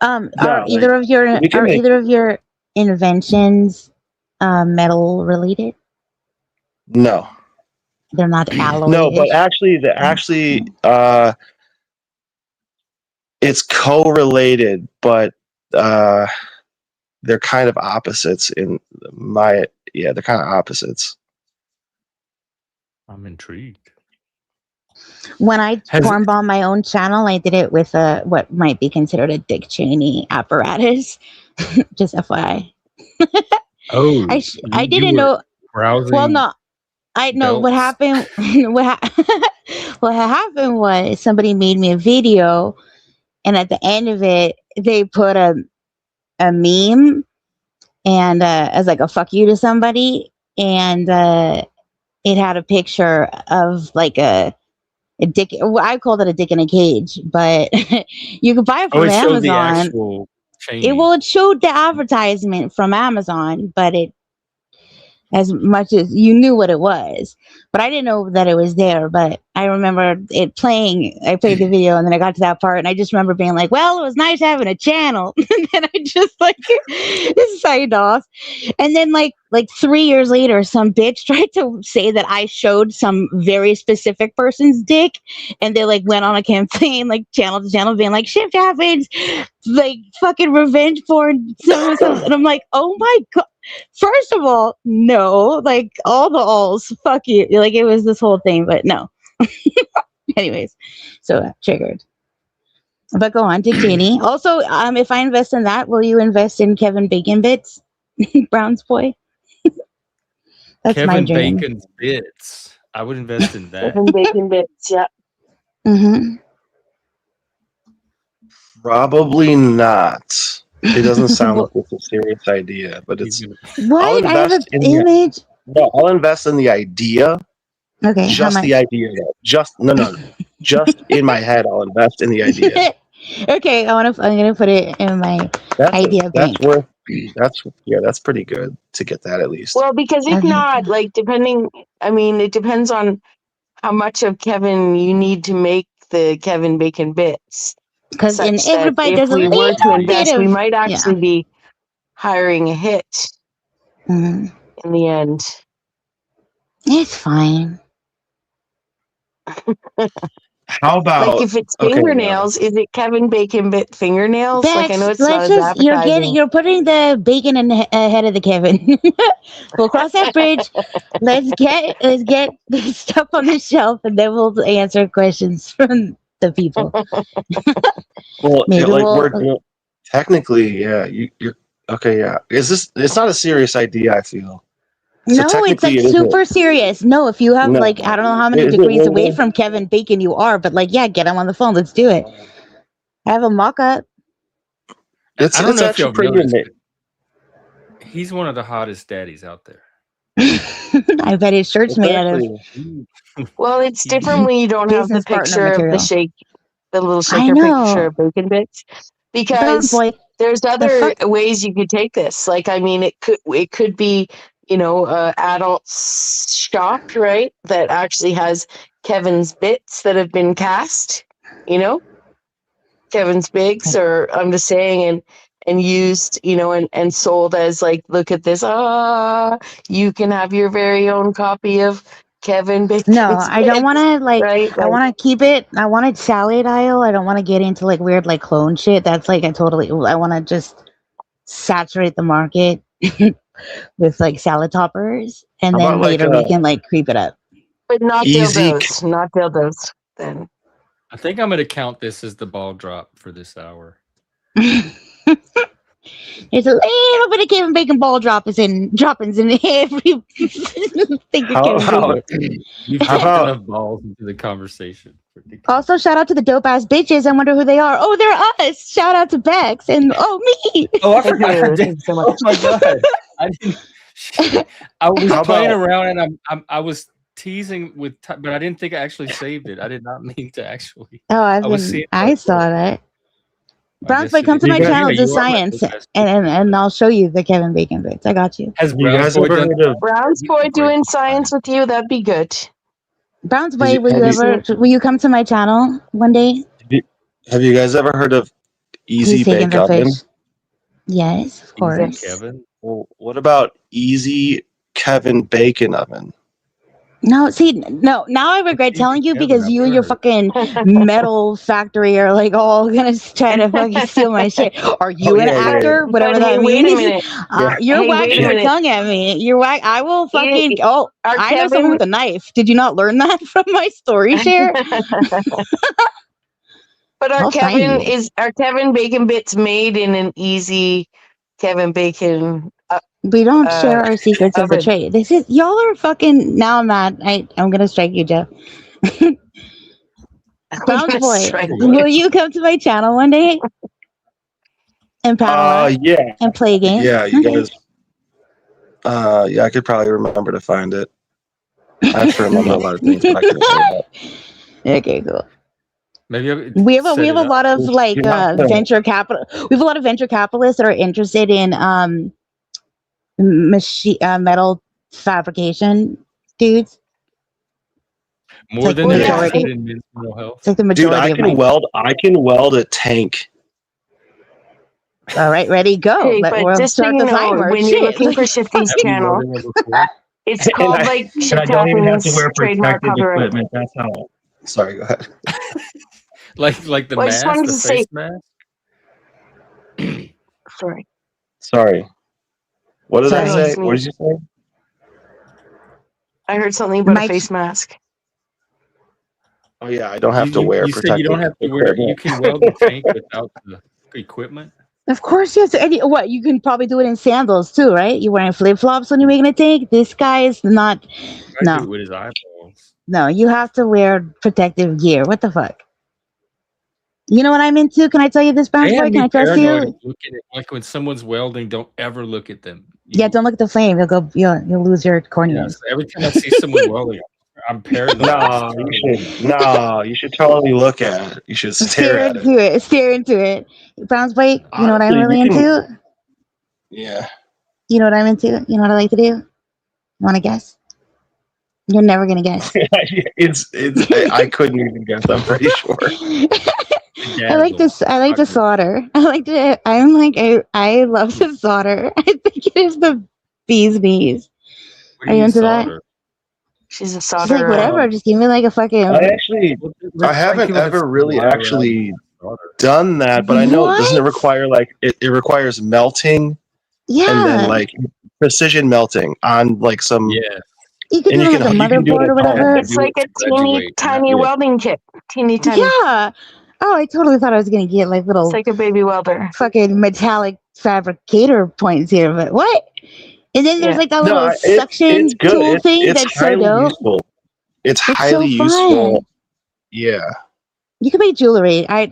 Are either of your inventions metal related? No, they're not alloy. No, but actually, it's correlated, but they're kind of opposites in my. Yeah, they're kind of opposites. I'm intrigued. When I corn bomb my own channel, I did it with what might be considered a Dick Cheney apparatus. Just FYI. Oh, I didn't know. Browsing well, no, I know what happened. What happened was somebody made me a video, and at the end of it, they put a meme and as like a fuck you to somebody, and it had a picture of like a dick. I called it a dick in a cage, but you could buy it from Amazon. It showed the advertisement from Amazon, but it, as much as you knew what it was, but I didn't know that it was there. But I remember it playing. I played the video, and then I got to that part, and I just remember being like, well, it was nice having a channel. And then I just like signed off. And then like 3 years later, some bitch tried to say that I showed some very specific person's dick, and they like went on a campaign, like channel to channel, being like, shift happens, like fucking revenge porn. And I'm like, oh my God. First of all, no, like all the alls, fuck you. Like it was this whole thing, but no. Anyways, so triggered. But go on, Dick Cheney. Also, if I invest in that, will you invest in Kevin Bacon Bits, Brown's boy? That's Kevin my dream. Bacon's Bits. I would invest in that. Kevin Bacon Bits, yeah. Mm-hmm. Probably not. It doesn't sound like it's a serious idea, but He's it's. gonna- What? I have an invest in the image. no. I'll invest in the idea. Okay, how Just much? the idea. Though. Just no. Just in my head, I'll invest in the idea. Okay, I'm gonna put it in my idea That's bank. worth. That's pretty good to get that at least. Well, because if Okay. not, like depending, I mean, it depends on how much of Kevin you need to make the Kevin Bacon bits. Because in Such that everybody, if there's a we were to little bit invest, we of might actually be hiring a hit Mhm. in the end. It's fine. How about Like if it's okay? fingernails, is it Kevin Bacon bit fingernails? Like I know Bex, it's not let's as just appetizing. you're putting the bacon in ahead of the Kevin. We'll cross that bridge. Let's get the stuff on the shelf, and then we'll answer questions from the people. Well, Maybe like we'll. technically, yeah. You're okay. Yeah. Is this? It's not a serious idea. I feel. So No, it's technically, like it isn't. super serious. No, if you have No. like I don't know how many Is it degrees away really? from Kevin Bacon you are, but like yeah, get him on the phone. Let's do it. I have a mock up. It's I don't know if actually y'all pretty noticed, amazing. but he's one of the hottest daddies out there. I bet his shirt's made out of Well, it's different when you don't have the business partner picture of the material. the little I shaker picture know. of Bacon Bits, Brown because boy. there's The other fuck? ways you could take this. Like, I mean, it could be, adult shop, right? That actually has Kevin's bits that have been cast, Kevin's Bigs, or I'm just saying, and used, and sold as like, look at this, you can have your very own copy of Kevin Bacon's No, I don't want Bits, to like. right? I Like, want to keep it. I want it salad aisle. I don't want to get into like weird like clone shit. That's like I totally. I want to just saturate the market with like salad toppers, and How then about like later we can like creep it up. but not easy? dildos, not dildos. Then I think I'm gonna count this as the ball drop for this hour. There's a little bit of Kevin Bacon ball droppings in every thing of How Kevin about Bacon. You've How dropped about- enough balls into the conversation. Also, shout out to the dope ass bitches. I wonder who they are. Oh, they're us. Shout out to Bexx and me. Oh, I Thank forgot. you. Thank you so much. Oh my god! I didn't. I was How playing about- around and I was teasing with, but I didn't think I actually saved it. I did not mean to actually. Oh, I saw that. Brown's boy, come to my You guys- channel, yeah, do you are my science, dope ass and I'll show you the Kevin Bacon bits. I got you. Has You guys Brown's boy ever done? heard of? Brown's boy doing science with you, that'd be good. Brown's Did boy, you- will you come to my channel one day? Have you guys ever heard of Easy He's taking Bake the Oven? fish. Yes, of course. Kevin. Well, what about Easy Kevin Bacon Oven? No, see, no. Now I regret telling you Kevin, because I've you and never your heard fucking metal factory are like all gonna try to fucking steal my shit. Are you an yeah, yeah, actor? Whatever But that hey, means. wait a minute. You're Hey, wait wagging a your minute. tongue at me. You're wag. I will fucking. Our I know someone Kevin- with a knife. Did you not learn that from my story share? But I'll find you. our Kevin Bacon Bits made in an easy Kevin Bacon. We don't share our secrets of the oven. trade. This is y'all are fucking. Now I'm mad. I'm gonna strike you, Jeff. Brown's boy, Strike will you come to my channel one day and panel up Yeah, and play a game? yeah, you guys. Yeah, I could probably remember to find it. I have to remember a lot of things, but I can remember that. Okay, cool. Maybe We have a lot of like You're not playing. venture capital. We have a lot of venture capitalists that are interested in metal fabrication dudes. more like than the they're majority. interested in mental health. It's like the Dude, majority I of can my. weld. I can weld a tank. All right, ready, go. Hey, but We'll just so start you the know, timer. when you're Shit. looking for Shifty's Have you channel, welded it before? it's called like Shift And I don't even have to wear Happens trademark protective copyright. equipment. That's how. Sorry, go ahead. Like the Well, I just mask, wanted the to say- face mask. Sorry. Sorry. What did I Sorry. say? What did you say? I heard something about Mike- a face mask. Oh yeah, I don't have to You wear said you protective don't have to wear. You equipment. can weld the tank without the equipment. Of course, yes. What you can probably do it in sandals too, right? You're wearing flip flops when you're making a tank. This guy is not. I do No. it with his eyeballs. No, you have to wear protective gear. What the fuck? You know what I'm into? Can I tell you this, Bounce They Boy? have Can me I trust paranoid you? of looking at, like, when someone's welding, don't ever look at them. Yeah, don't look at the flame. You'll lose your Yeah, corneas. so every time I see someone welding, I'm paranoid. No, you should totally look at it. You should stare at it. Stare into it. Bounce Boy, you know what I'm Honestly, really you can. into? Yeah. You know what I'm into? You know what I like to do? You want to guess? You're never gonna guess. I couldn't even guess. I'm pretty sure. I like this. I like to solder. I love to solder. I think it is the bee's knees. What Are do you you into that? solder? She's a She's like, solderer. whatever. Just give me like a fucking. I haven't ever really actually done that, but I know doesn't it What? require like it requires melting and then Yeah. like precision melting on like some Yeah. You could and do you it like a can do it motherboard at or whatever. home. It's like a teeny tiny welding kit. Teeny tiny. Yeah. Oh, I totally thought I was gonna get like little It's like a baby welder. fucking metallic fabricator points here, but what? And then there's Yeah. like that No, little suction it's good. tool thing It's that's so highly dope. useful. It's It's highly so useful. fun. Yeah. You can make jewelry. I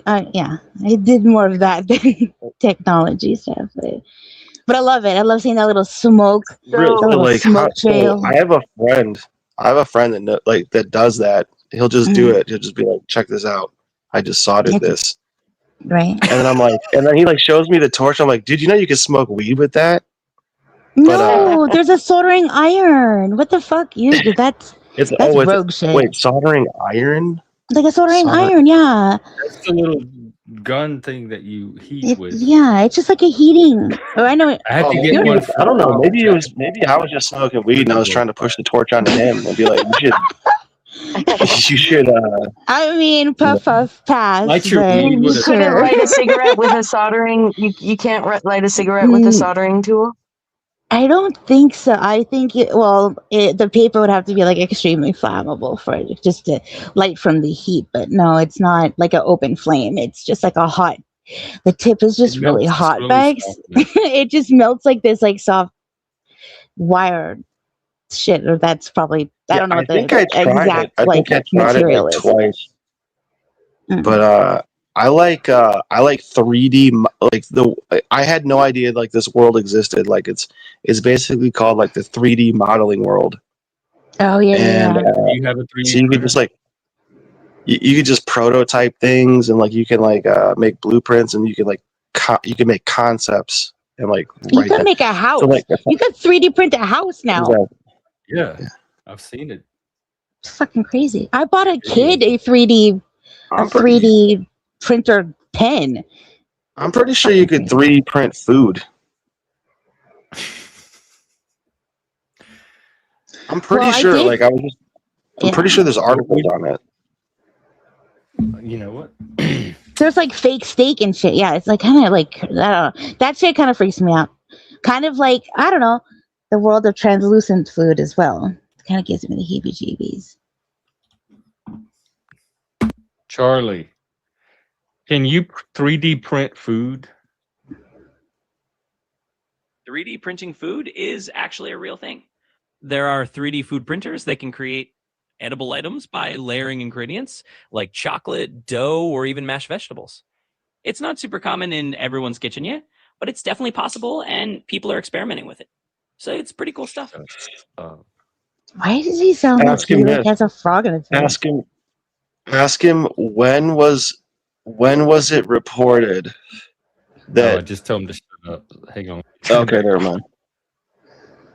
did more of that than technology stuff, but I love it. I love seeing that little smoke, Really, that little like smoke trail. I have a friend. that does that. He'll just do it. He'll just be like, "Check this out. I just soldered this." Right. And then I'm like, and then he like shows me the torch. I'm like, dude, you know you can smoke weed with that? No, there's a soldering iron. What the fuck? That's rogue shit. Wait, soldering iron? Like a soldering iron, yeah. That's the little gun thing that you heat with. Yeah, it's just like a heating. Oh, I know. I had to get one. I don't know. Maybe I was just smoking weed and I was trying to push the torch onto him and be like, you should. I mean, puff pass. Light your weed with You couldn't light a cigarette with a soldering. You can't light a cigarette with a soldering tool. I don't think so. I think the paper would have to be like extremely flammable for it just to light from the heat. But no, it's not like an open flame. It's just like a hot. The tip is just really hot, Bexx. It just melts like this, like soft wire shit. Or that's probably I don't know what the exact material is. Twice. But I like 3D I had no idea like this world existed. Like it's basically called like the 3D modeling world. Oh yeah, and you have a 3D. So you could just like you could just prototype things and like you can like make blueprints and you can like you can make concepts and like you can make a house. So, you can 3D print a house now. Exactly. Yeah, I've seen it. It's fucking crazy. I bought a kid a 3D printer pen. I'm pretty sure you could 3D print food. I'm pretty sure. Like I'm pretty sure there's articles on it. You know what? There's like fake steak and shit. Yeah, it's like kind of like I don't know. That shit kind of freaks me out. Kind of like I don't know the world of translucent food as well. It kind of gives me the heebie-jeebies. Charlie, can you 3D print food? 3D printing food is actually a real thing. There are 3D food printers that can create edible items by layering ingredients like chocolate, dough, or even mashed vegetables. It's not super common in everyone's kitchen yet, but it's definitely possible and people are experimenting with it. So it's pretty cool stuff. Why does he sound like he has a frog in his face? Ask him when was it reported that just tell him to shut up. Hang on. Okay, never mind.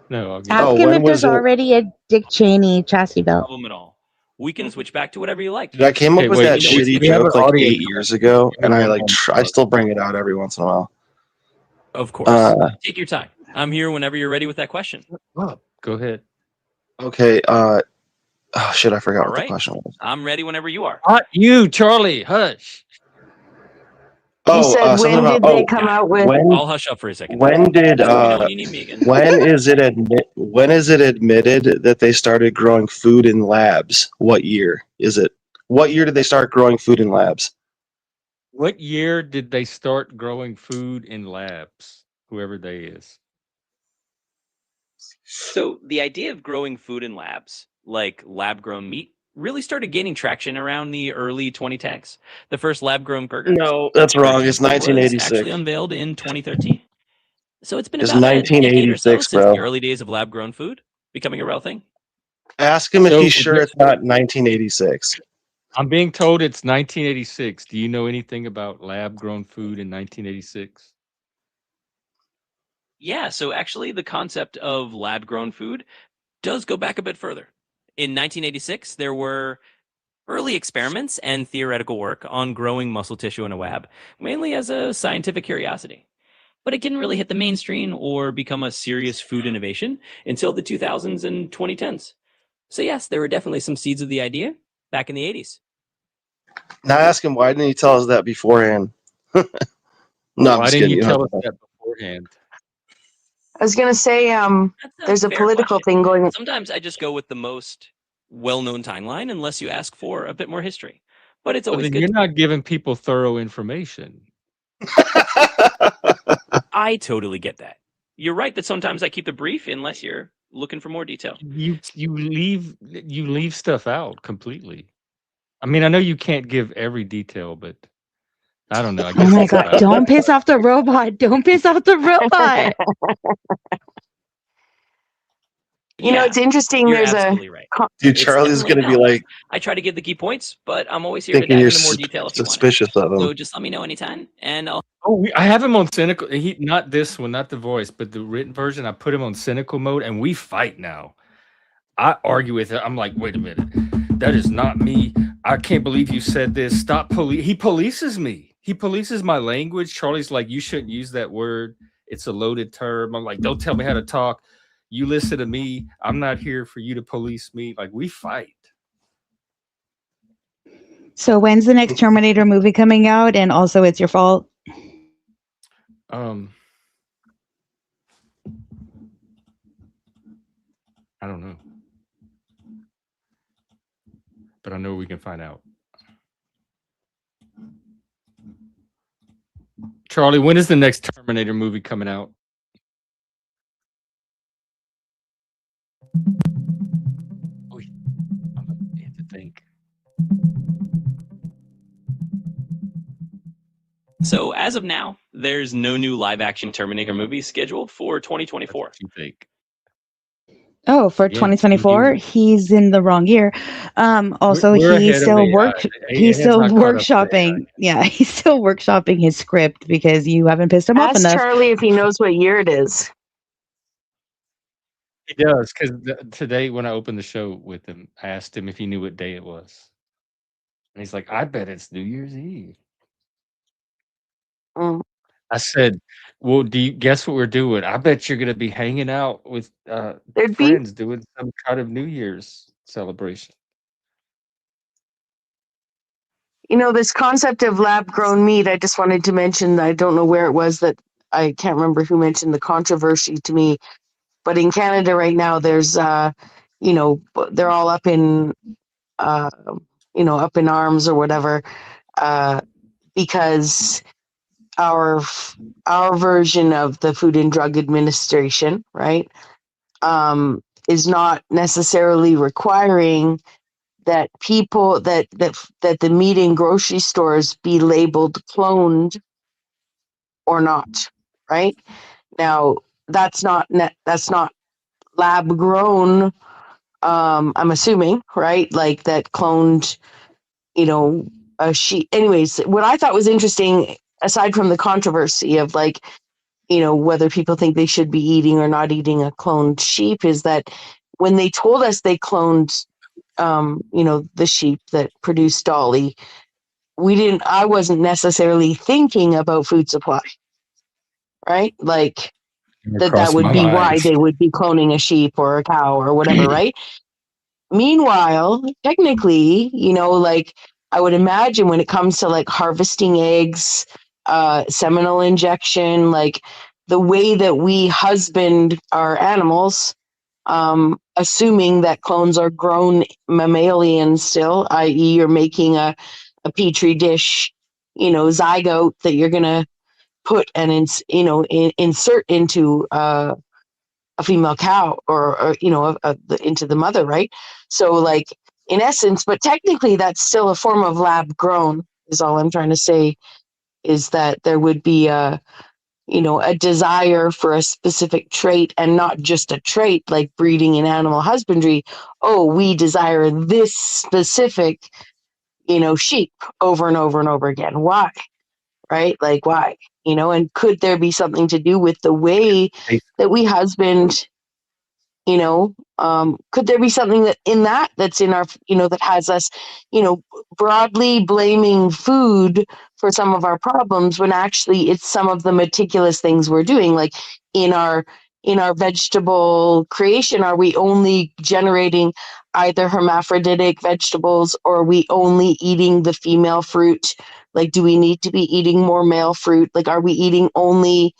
No, ask him if there's already a Dick Cheney chastity belt. At all. We can switch back to whatever you like. I came up with that shitty joke like 8 years ago, and I still bring it out every once in a while. Of course. Take your time. I'm here whenever you're ready with that question. Go ahead. Okay. Oh shit! I forgot what the question was. I'm ready whenever you are. Not you, Charlie. Hush. He said, when did they come out with? I'll hush up for a second. When is it admitted that they started growing food in labs? What year is it? What year did they start growing food in labs? What year did they start growing food in labs? Whoever they is. So the idea of growing food in labs, like lab-grown meat, really started gaining traction around the early 2010s. The first lab-grown burger No, that's wrong. It's was 1986. actually unveiled in 2013. So it's been It's about a decade or so 1986, since the bro. early days of lab-grown food becoming a real thing. Ask him if So he's sure it's not 1986. I'm being told it's 1986. Do you know anything about lab-grown food in 1986? Yeah, so actually the concept of lab-grown food does go back a bit further. In 1986, there were early experiments and theoretical work on growing muscle tissue in a lab, mainly as a scientific curiosity. But it didn't really hit the mainstream or become a serious food innovation until the 2000s and 2010s. So yes, there were definitely some seeds of the idea back in the 80s. Now ask him why didn't he tell us that beforehand? No, I'm Why just didn't kidding. you You tell don't us have to. that beforehand? I was gonna say, That's there's a fair political question. thing going. Sometimes I just go with the most well-known timeline unless you ask for a bit more history. But it's Well, always then good. you're not giving people thorough information. I totally get that. You're right that sometimes I keep it brief unless you're looking for more detail. You leave stuff out completely. I mean, I know you can't give every detail, but I don't know. I Oh guess my that's god! about it. Don't piss off the robot. Don't piss off the robot. You know, Yeah, it's interesting. you're There's a absolutely right. Dude, It's Charlie's definitely a gonna be balance. like I try to give the key points, but I'm always here to thinking dive you're into more detail if you want it. suspicious of him. So just let me know anytime, and I'll. Oh, I have him on cynical. He not this one, not the voice, but the written version. I put him on cynical mode, and we fight now. I argue with it. I'm like, wait a minute, that is not me. I can't believe you said this. Stop police. He polices me. He polices my language. Charlie's like, you shouldn't use that word. It's a loaded term. I'm like, don't tell me how to talk. You listen to me. I'm not here for you to police me. Like, we fight. So when's the next Terminator movie coming out? And also, it's your fault. I don't know, but I know we can find out. Charlie, when is the next Terminator movie coming out? Oh, I have to think. So as of now, there's no new live-action Terminator movie scheduled for 2024. What you think? Oh, for Yeah, 2024, he's in the wrong year. Also, we're he's ahead of still AI. he's AI still has not caught up to AI. workshopping. Yeah, he's still workshopping his script because you haven't pissed him off Ask enough. Charlie if he knows what year it is. He does, because today when I opened the show with him, I asked him if he knew what day it was. And he's like, I bet it's New Year's Eve. Mm. I said, well, do you guess what we're doing? I bet you're going to be hanging out with There'd be, friends doing some kind of New Year's celebration. you know, this concept of lab-grown meat. I just wanted to mention. I don't know where it was that I can't remember who mentioned the controversy to me, but in Canada right now, there's, you know, they're all up in, you know, up in arms or whatever, because our version of the Food and Drug Administration, right, is not necessarily requiring that people that the meat in grocery stores be labeled cloned or not, right? Now that's not lab grown. I'm assuming, right? Like that cloned, you know, a sheep. Anyways, what I thought was interesting, aside from the controversy of like, you know, whether people think they should be eating or not eating a cloned sheep, is that when they told us they cloned, you know, the sheep that produced Dolly, I wasn't necessarily thinking about food supply, right? Like that Across would my be why mind. they would be cloning a sheep or a cow or whatever, right? Meanwhile, technically, you know, like I would imagine when it comes to like harvesting eggs, seminal injection, like the way that we husband our animals, assuming that clones are grown mammalian still, i.e., you're making a petri dish, you know, zygote that you're gonna put and insert into a female cow or you know into the mother, right? So like in essence, but technically that's still a form of lab grown, is all I'm trying to say, is that there would be a desire for a specific trait, and not just a trait like breeding in animal husbandry. Oh, we desire this specific, sheep over and over and over again. Why? Right? Like, why? And could there be something to do with the way that we husband? Could there be something that's in our, that has us, broadly blaming food for some of our problems, when actually it's some of the meticulous things we're doing, like in our vegetable creation? Are we only generating either hermaphroditic vegetables, or are we only eating the female fruit? Like, do we need to be eating more male fruit? Like, are we eating only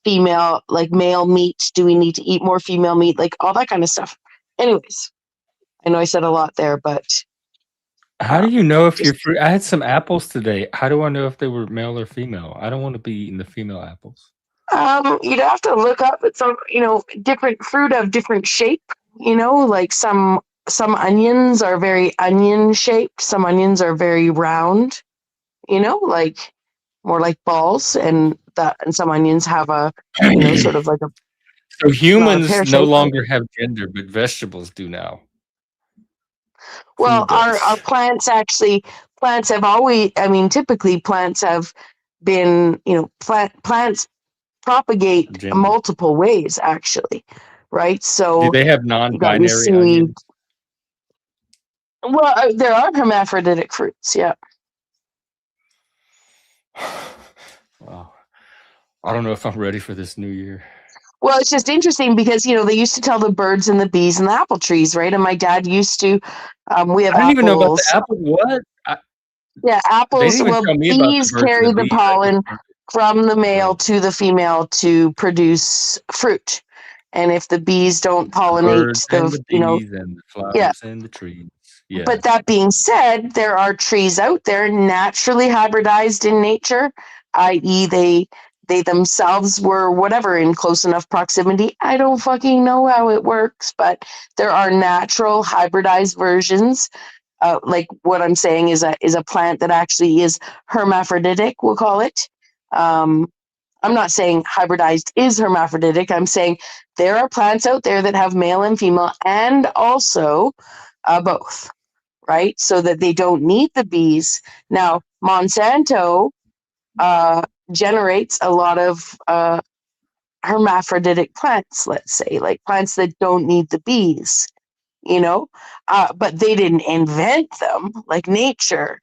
female, like male meat? Do we need to eat more female meat? Like, all that kind of stuff. Anyways, I know I said a lot there, but How do you know if you're just fruit? I had some apples today. How do I know if they were male or female? I don't want to be eating the female apples. you'd have to look up at some, different fruit of different shape. Like some onions are very onion shaped. Some onions are very round. Like more like balls, and some onions have a, sort of like a, So not a humans pear no shape. longer have gender, but vegetables do now. Well, Food does. our plants have always, typically plants have been, plants propagate Gender. multiple ways, actually, right? Do So they have you got your non-binary seed. onions? Well, there are hermaphroditic fruits, yeah. Wow. I don't know if I'm ready for this new year. Well, it's just interesting because, they used to tell the birds and the bees and the apple trees, right? And my dad used to, we have I didn't even know about the apples. apple. What? Yeah, They apples. didn't even Well, tell me about the bees birds and carry the the bees. pollen from the male Right. to the female to produce fruit. And if the bees don't The pollinate birds and the bees and the yeah. flowers and the trees. Yeah. But that being said, there are trees out there naturally hybridized in nature, i.e., they themselves were whatever in close enough proximity. I don't fucking know how it works, but there are natural hybridized versions. Like what I'm saying is a plant that actually is hermaphroditic, we'll call it. I'm not saying hybridized is hermaphroditic. I'm saying there are plants out there that have male and female, and also both, right? So that they don't need the bees. Now, Monsanto generates a lot of hermaphroditic plants, let's say, like plants that don't need the bees, but they didn't invent them. Like nature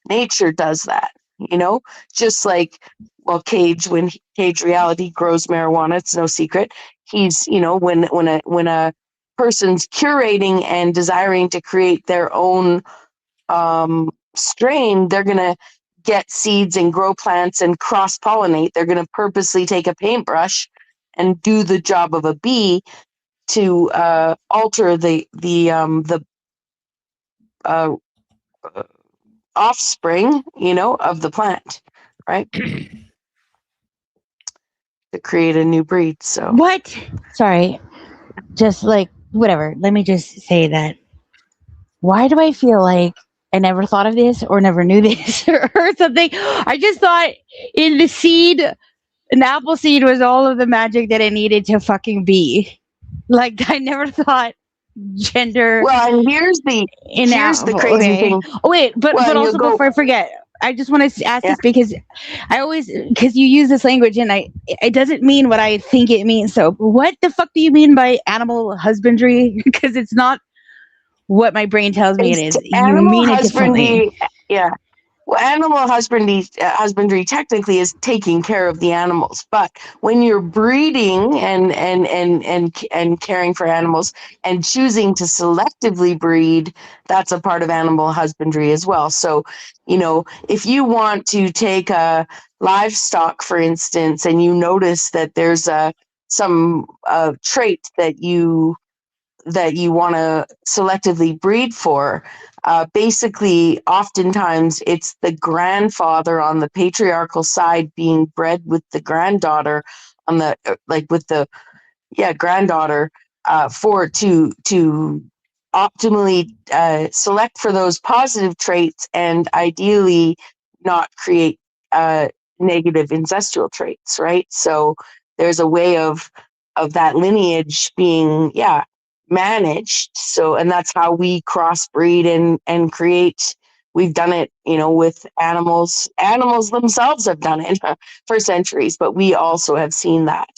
does that, just like, well, when Cage Reality grows marijuana, it's no secret. He's, when a person's curating and desiring to create their own strain, they're going to get seeds and grow plants and cross pollinate. They're going to purposely take a paintbrush and do the job of a bee to alter the offspring, of the plant, right? To create a new breed. So What? Sorry. Just like, whatever. Let me just say that. Why do I feel like I never thought of this or never knew this or something? I just thought in the seed, an apple seed was all of the magic that it needed to fucking be. Like, I never thought gender well, and here's the crazy okay. thing. Oh wait, but Well, also go, before I forget, I just want to ask yeah. this because because you use this language and it doesn't mean what I think it means. So what the fuck do you mean by animal husbandry? Because it's not what my brain tells me it It's is. You animal mean it differently. husbandry. Yeah. Well, animal husbandry technically is taking care of the animals, but when you're breeding and caring for animals and choosing to selectively breed, that's a part of animal husbandry as well. So, if you want to take a livestock, for instance, and you notice that there's some trait that you want to selectively breed for, basically oftentimes it's the grandfather on the patriarchal side being bred with the granddaughter on the with the granddaughter for to optimally select for those positive traits and ideally not create negative incestual traits, right? So there's a way of that lineage being managed. So, and that's how we crossbreed and create. We've done it, with animals. Animals themselves have done it for centuries, but we also have seen that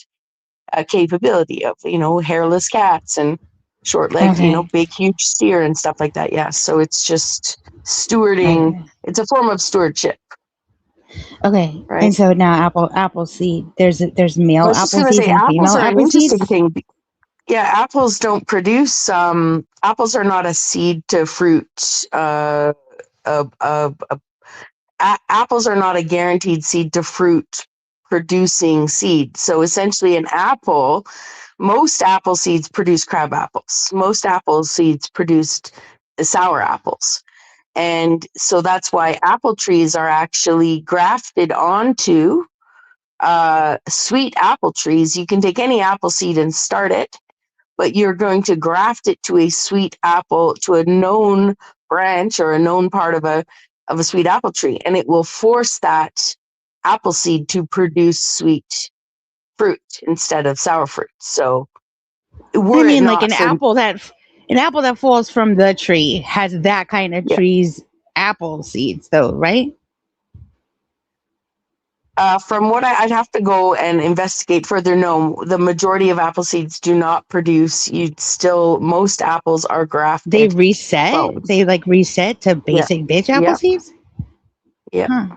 capability of, hairless cats and short-legged, Okay. big, huge steer and stuff like that. Yes. So it's just stewarding. Okay. It's a form of stewardship, Okay. right? And so now apple seed. There's I male was just apple going to seeds say and apples female are an apple seeds. interesting thing. Yeah, apples don't produce. Apples are not a seed to fruit. Apples are not a guaranteed seed to fruit producing seed. So essentially, most apple seeds produce crab apples. Most apple seeds produced sour apples. And so that's why apple trees are actually grafted onto sweet apple trees. You can take any apple seed and start it, but you're going to graft it to a sweet apple, to a known branch or a known part of a sweet apple tree, and it will force that apple seed to produce sweet fruit instead of sour fruit. So were I it mean, like not for an apple that falls from the tree has that kind of yeah, tree's apple seeds, though, right? from what I'd have to go and investigate further. No, the majority of apple seeds do not produce. Most apples are grafted. They reset. clones. They like reset to Yeah. basic bitch apple Yeah. seeds. Yeah. Huh.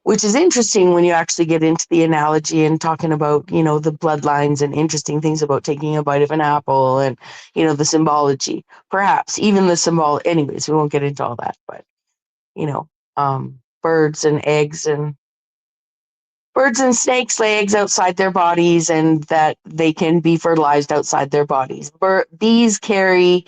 Which is interesting when you actually get into the analogy and talking about, the bloodlines and interesting things about taking a bite of an apple and, the symbology, perhaps even the symbol. Anyways, we won't get into all that, but, birds and eggs and birds and snakes lay eggs outside their bodies and that they can be fertilized outside their bodies. Bees carry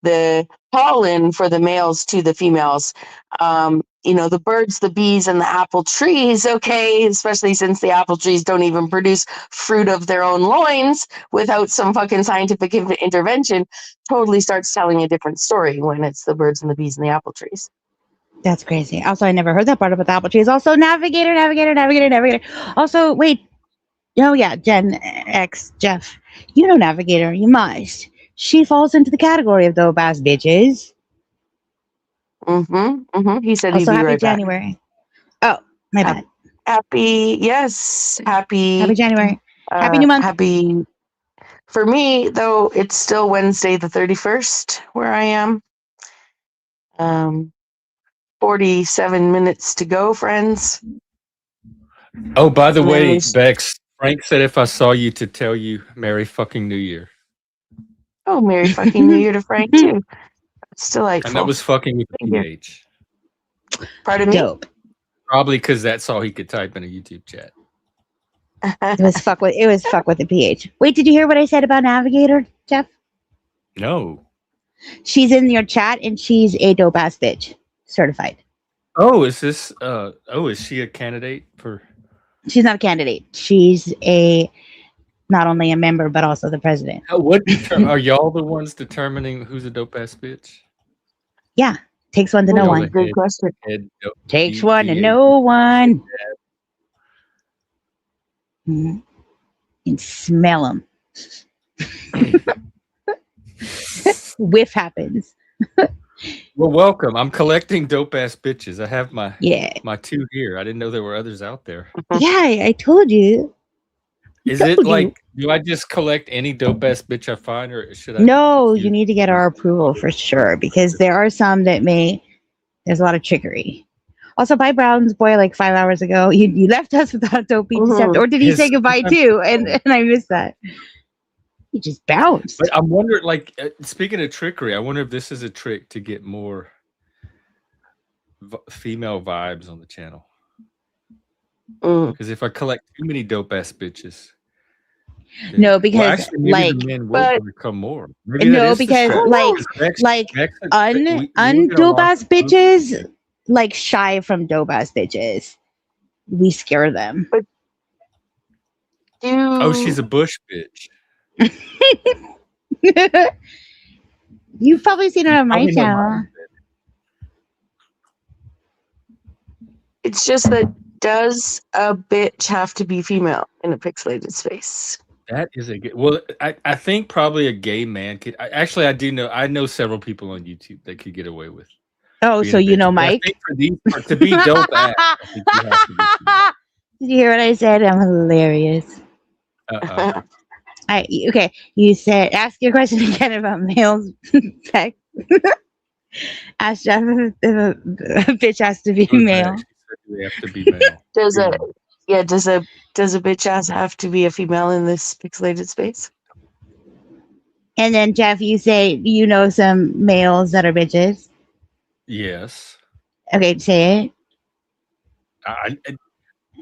the pollen for the males to the females. The birds, the bees, and the apple trees, okay, especially since the apple trees don't even produce fruit of their own loins without some fucking scientific intervention, totally starts telling a different story when it's the birds and the bees and the apple trees. That's crazy. Also, I never heard that part about the apple trees. Also, navigator. Also, wait. Oh yeah, Gen X Jeff. You know navigator. You must. She falls into the category of dope ass bitches. He said Also, he'd be happy right back. January. Oh, my bad. Happy January. Happy new month. Happy. For me, though, it's still Wednesday the 31st where I am. 47 minutes to go, friends. Oh, by the And then way, there's- Bex, Frank said if I saw you to tell you Merry fucking New Year. Oh, Merry fucking New Year to Frank, too. It's delightful. And that was fucking with the Thank you. PH. Pardon me? Dope. Probably because that's all he could type in a YouTube chat. It was fuck with the PH. Wait, did you hear what I said about navigator, Jeff? No. She's in your chat and she's a dope ass bitch. Certified. Oh, is this is she a candidate for She's not a candidate. She's not only a member but also the president. Are y'all the ones determining who's a dope ass bitch? Yeah. Takes one to know one. Good question. Takes one to know one. Mm-hmm. And smell them. Whiff happens. Well, welcome. I'm collecting dope ass bitches. I have my my two here. I didn't know there were others out there. Yeah, I told you. Is it like, do I just collect any dope ass bitch I find, or should I? No, you need to get our approval for sure, because there are some that there's a lot of trickery. Also, bye, Brown's boy, like 5 hours ago. You left us without dope being deceptive. Or did he say goodbye too? And I missed that. He just bounced. But I'm wondering, like, speaking of trickery, I wonder if this is a trick to get more female vibes on the channel. Because if I collect too many dope ass bitch, no, because well, actually, maybe the men will become more. Maybe no, because undope ass bitches like shy from dope ass bitches. We scare them. Oh, she's a bush bitch. You've probably seen it on my Probably know channel. It's just that does a bitch have to be female in a pixelated space? That is a good. Well, I think probably a gay man could. Actually, I do know. I know several people on YouTube that could get away with. Oh, being so a you bitch. know But I Mike? think to be dope ass, I think you have to be female. Did you hear what I said? I'm hilarious. Okay. You said ask your question again about males. Beck. Ask Jeff if a bitch has to be It was male. Beck. She said they have to be male. Does a bitch ass have to be a female in this pixelated space? And then Jeff, you say you know some males that are bitches. Yes. Okay, say it.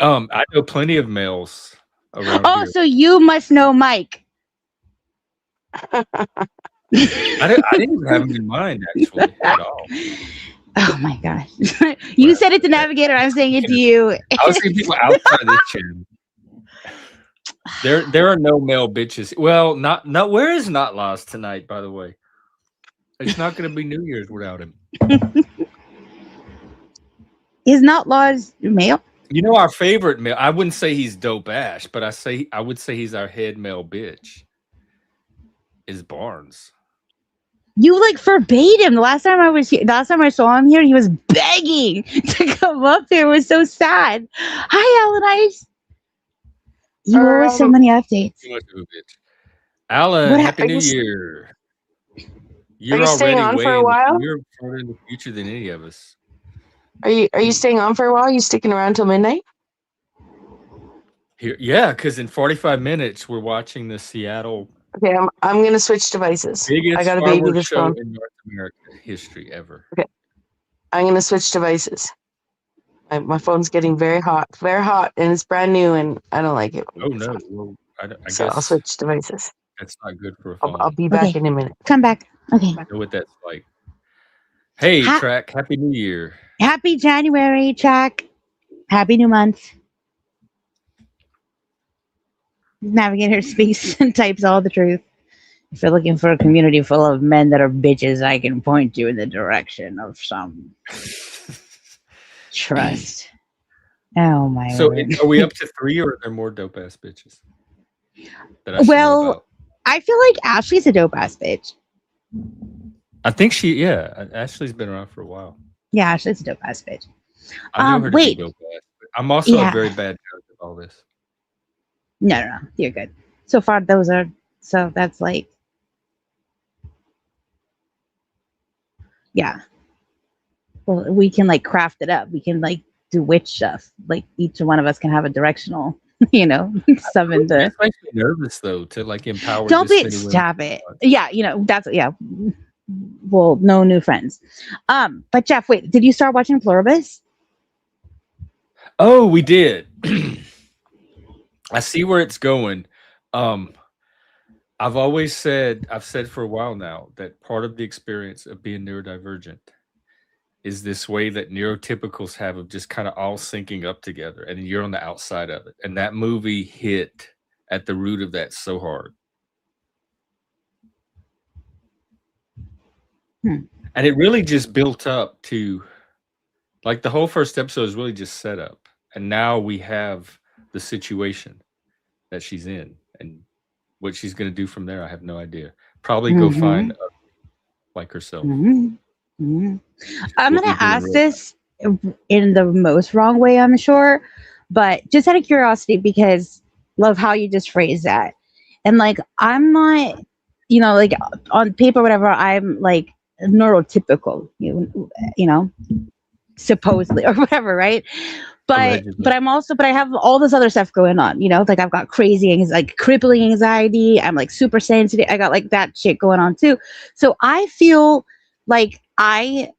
I know plenty of males around Oh, here. so you must know Mike. I didn't even have him in mind actually at all. Oh my gosh. You said it to Navigator, I'm saying it to you. I was thinking people outside of this channel. There are no male bitches. Well, not where is Not Lost tonight, by the way? It's not gonna be New Year's without him. Is Not Laws male? You know our favorite male. I wouldn't say he's dope ass, but I would say he's our head male bitch. Is Barnes. You like forbade him. The last time I saw him here, he was begging to come up here. It was so sad. Hi, Alan Ice. You owe us so many updates. Too much of a bitch. Alan, What Happy are New you- Year. Are You're you staying already on for a way while? You're further in the future than any of us. Are you staying on for a while? You sticking around till midnight? Here, yeah, because in 45 minutes we're watching the Seattle Okay, I'm gonna switch devices. biggest I got a baby fireworks this show phone. in North America history ever. I'm gonna switch devices. My phone's getting very hot, and it's brand new, and I don't like it. Oh no, well, I So I'll guess switch devices. that's not good for a phone. I'll be back Okay. in a minute. Come back. Okay. I know what that's like. Hey, Ha- Track, Happy New Year. Happy January, Track. Happy new month. Navigator speaks and types all the truth. If you're looking for a community full of men that are bitches, I can point you in the direction of some trust. Oh my So word. are we up to 3 or are there more dope ass bitches? That I should know Well, about? I feel like Ashley's a dope ass bitch. I think Ashley's been around for a while. Yeah, Ashley's a dope ass bitch. I know her to wait. be dope ass. But I'm also Yeah. a very bad judge of all this. No, you're good. So far, that's like, yeah. Well, we can like craft it up. We can like do witch stuff. Like each one of us can have a directional, summon the. It makes me nervous though to like empower. Don't this be many women. stop it. Yeah, Well, no new friends. But Jeff, wait, did you start watching Pluribus? Oh, we did. I see where it's going. I've said for a while now that part of the experience of being neurodivergent is this way that neurotypicals have of just kind of all syncing up together, and you're on the outside of it. And that movie hit at the root of that so hard. And it really just built up to, like, the whole first episode is really just set up, and now we have the situation that she's in, and what she's going to do from there, I have no idea. Probably go find a, like herself. I'm What gonna we do in ask real this in the most wrong way, I'm sure, but just out of curiosity, because love how you just phrased that. And like, I'm not, like on paper, whatever, I'm like neurotypical, supposedly or whatever, right? But Allegedly. I have all this other stuff going on, like I've got like crippling anxiety. I'm like super sensitive. I got like that shit going on too. So I feel like I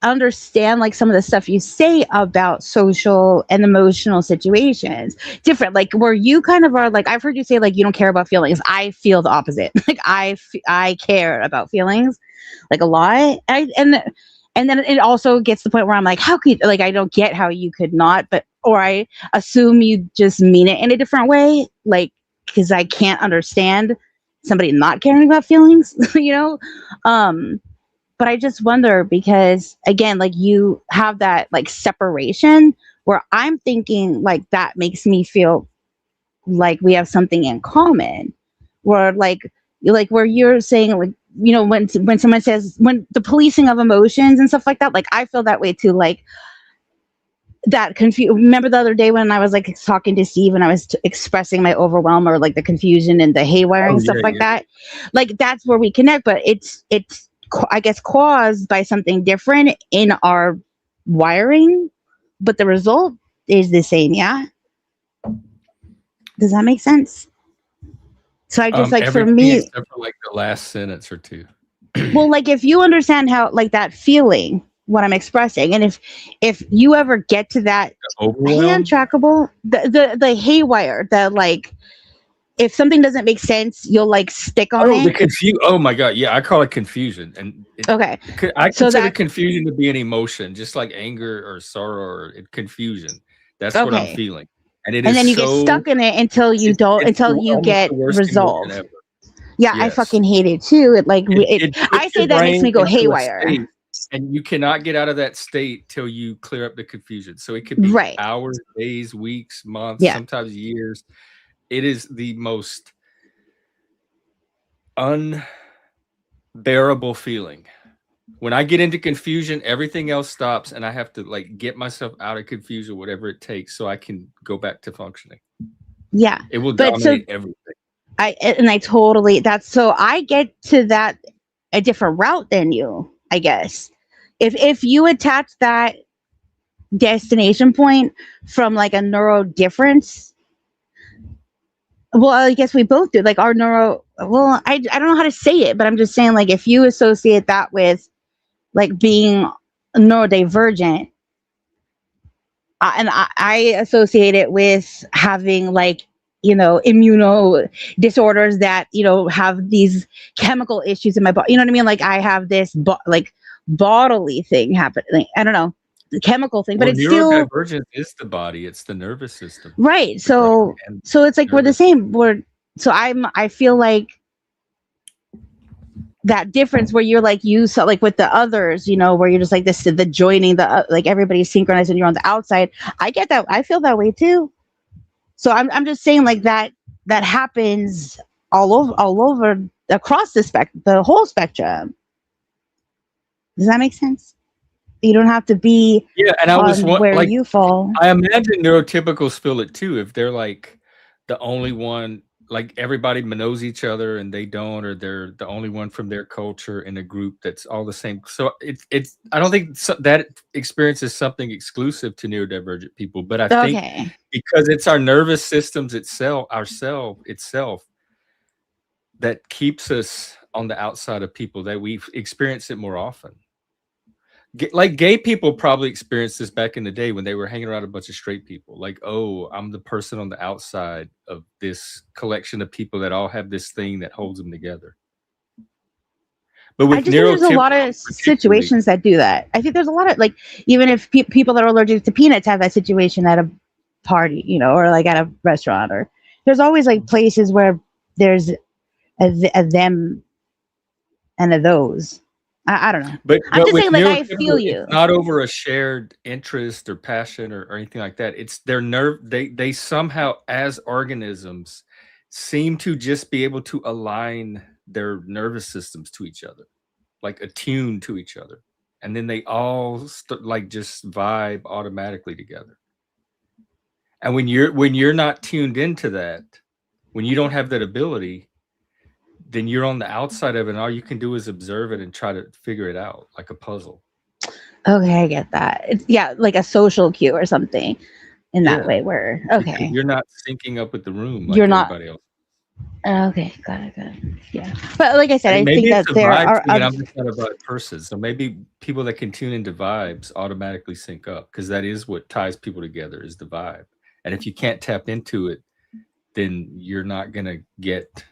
understand like some of the stuff you say about social and emotional situations different, like where you kind of are like, I've heard you say like you don't care about feelings. I feel the opposite. Like I care about feelings like a lot. And then it also gets to the point where I'm like, how could, like, I don't get how you could not, or I assume you just mean it in a different way, like, because I can't understand somebody not caring about feelings, but I just wonder because again, like you have that like separation where I'm thinking like that makes me feel like we have something in common, where like where you're saying like when someone says when the policing of emotions and stuff like that, like I feel that way too, like that remember the other day when I was like talking to Steve and I was expressing my overwhelm or like the confusion and the haywiring and stuff like that, like that's where we connect, but it's I guess caused by something different in our wiring, but the result is the same. Yeah, does that make sense? So I just like for Everything me, except for like the last sentence or two. well, like if you understand how like that feeling, what I'm expressing, and if you ever get to that Overwhelm. hand trackable, the haywire, the like if something doesn't make sense, you'll like stick on Oh, the it. oh my god, yeah, I call it confusion, and Okay, I so consider that confusion to be an emotion, just like anger or sorrow or confusion. That's what I'm okay, feeling, and it and is then you get so. stuck in it until you don't, It's until you almost get the worst emotion resolved. ever. Yeah, I Yes, fucking hate it too. It like it I puts say your that makes brain me go into a haywire. state, and you cannot get out of that state till you clear up the confusion. So it could be Right. hours, days, weeks, months, Yeah. sometimes years. It is the most unbearable feeling. When I get into confusion, everything else stops, and I have to like get myself out of confusion, whatever it takes, so I can go back to functioning. Yeah. It will But so dominate everything. I totally that's so I get to that a different route than you, I guess. If you attach that destination point from like a neuro difference, well, I guess we both do. Like our neuro, well, I don't know how to say it, but I'm just saying like if you associate that with like being neurodivergent, and I associate it with having like immuno disorders that have these chemical issues in my body. You know what I mean? Like I have this like bodily thing happening. I don't know, the chemical thing, but Well, it's still neurodivergence is the body; it's the nervous system, right. the brain, So and it's like we're the nervous. same. I feel like that difference where you're like you so like with the others, where you're just like this the joining the like everybody's synchronized and you're on the outside. I get that. I feel that way too. So I'm just saying like that happens all over across the whole spectrum. Does that make sense? You don't have to be Yeah, and I was on where like, you fall. I imagine neurotypicals feel it too if they're like the only one. Like everybody knows each other and they don't, or they're the only one from their culture in a group that's all the same. So it's I don't think that experience is something exclusive to neurodivergent people, but I think Okay. because it's our nervous systems itself, that keeps us on the outside of people, that we experience it more often. Like gay people probably experienced this back in the day when they were hanging around a bunch of straight people. Like, oh, I'm the person on the outside of this collection of people that all have this thing that holds them together. But with I just think there's a lot of situations that do that. I think there's a lot of like, even if people that are allergic to peanuts have that situation at a party, or like at a restaurant, or there's always like places where there's a them and a those. I don't know. But I'm just with saying, like, I feel neurotypical, you. it's not over a shared interest or passion or anything like that. It's their nerve. They somehow, as organisms, seem to just be able to align their nervous systems to each other, like attune to each other, and then they all like just vibe automatically together. And when you're not tuned into that, when you don't have that ability, then you're on the outside of it, and all you can do is observe it and try to figure it out like a puzzle. Okay, I get that. It's, yeah, like a social cue or something in that way where, Because okay. you're not syncing up with the room like You're not. everybody else. Okay, got it. Yeah. But like I said, And I think maybe that it's a there vibe are thing, and I'm just not a vibe person. So maybe people that can tune into vibes automatically sync up, because that is what ties people together, is the vibe. And if you can't tap into it, then you're not going to get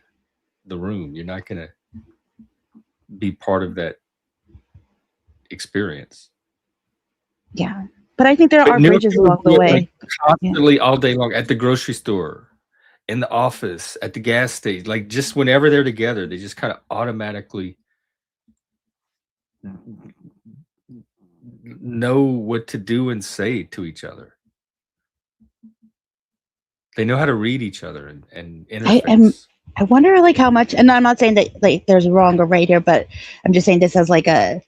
the room. You're not going to be part of that experience. Yeah. But I think there are bridges along the way. Like constantly all day long at the grocery store, in the office, at the gas station, like just whenever they're together, they just kind of automatically know what to do and say to each other. They know how to read each other and interface. I wonder like how much, and I'm not saying that like there's wrong or right here, but I'm just saying this as like a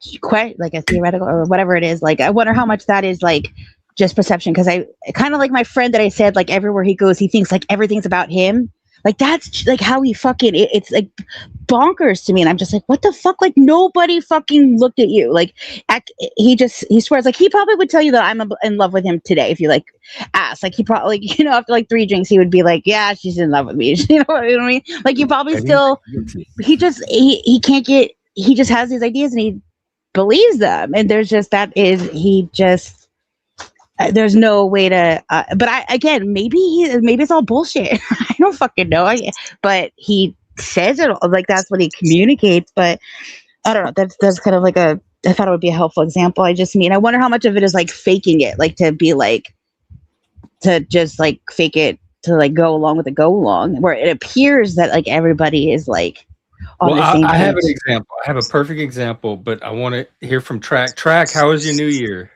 theoretical or whatever it is. Like I wonder how much that is like just perception, because I kind of like my friend that I said like everywhere he goes he thinks like everything's about him. Like that's like how he fucking it's like bonkers to me, and I'm just like, what the fuck? Like nobody fucking looked at you. Like he swears like he probably would tell you that I'm in love with him today if you like ask. Like he probably after like 3 drinks he would be like, yeah, she's in love with me. You know what I mean? Like you probably still he can't get, he just has these ideas and he believes them, and there's just there's no way to but maybe it's all bullshit. I don't fucking know. But he says it like that's what he communicates, but I don't know. That's kind of like I thought it would be a helpful example. I wonder how much of it is like faking it, like to be like to just like fake it to like go along with the go along, where it appears that like everybody is like on the same page. I have an example. I have a perfect example, but I want to hear from Track. Track, how was your New Year?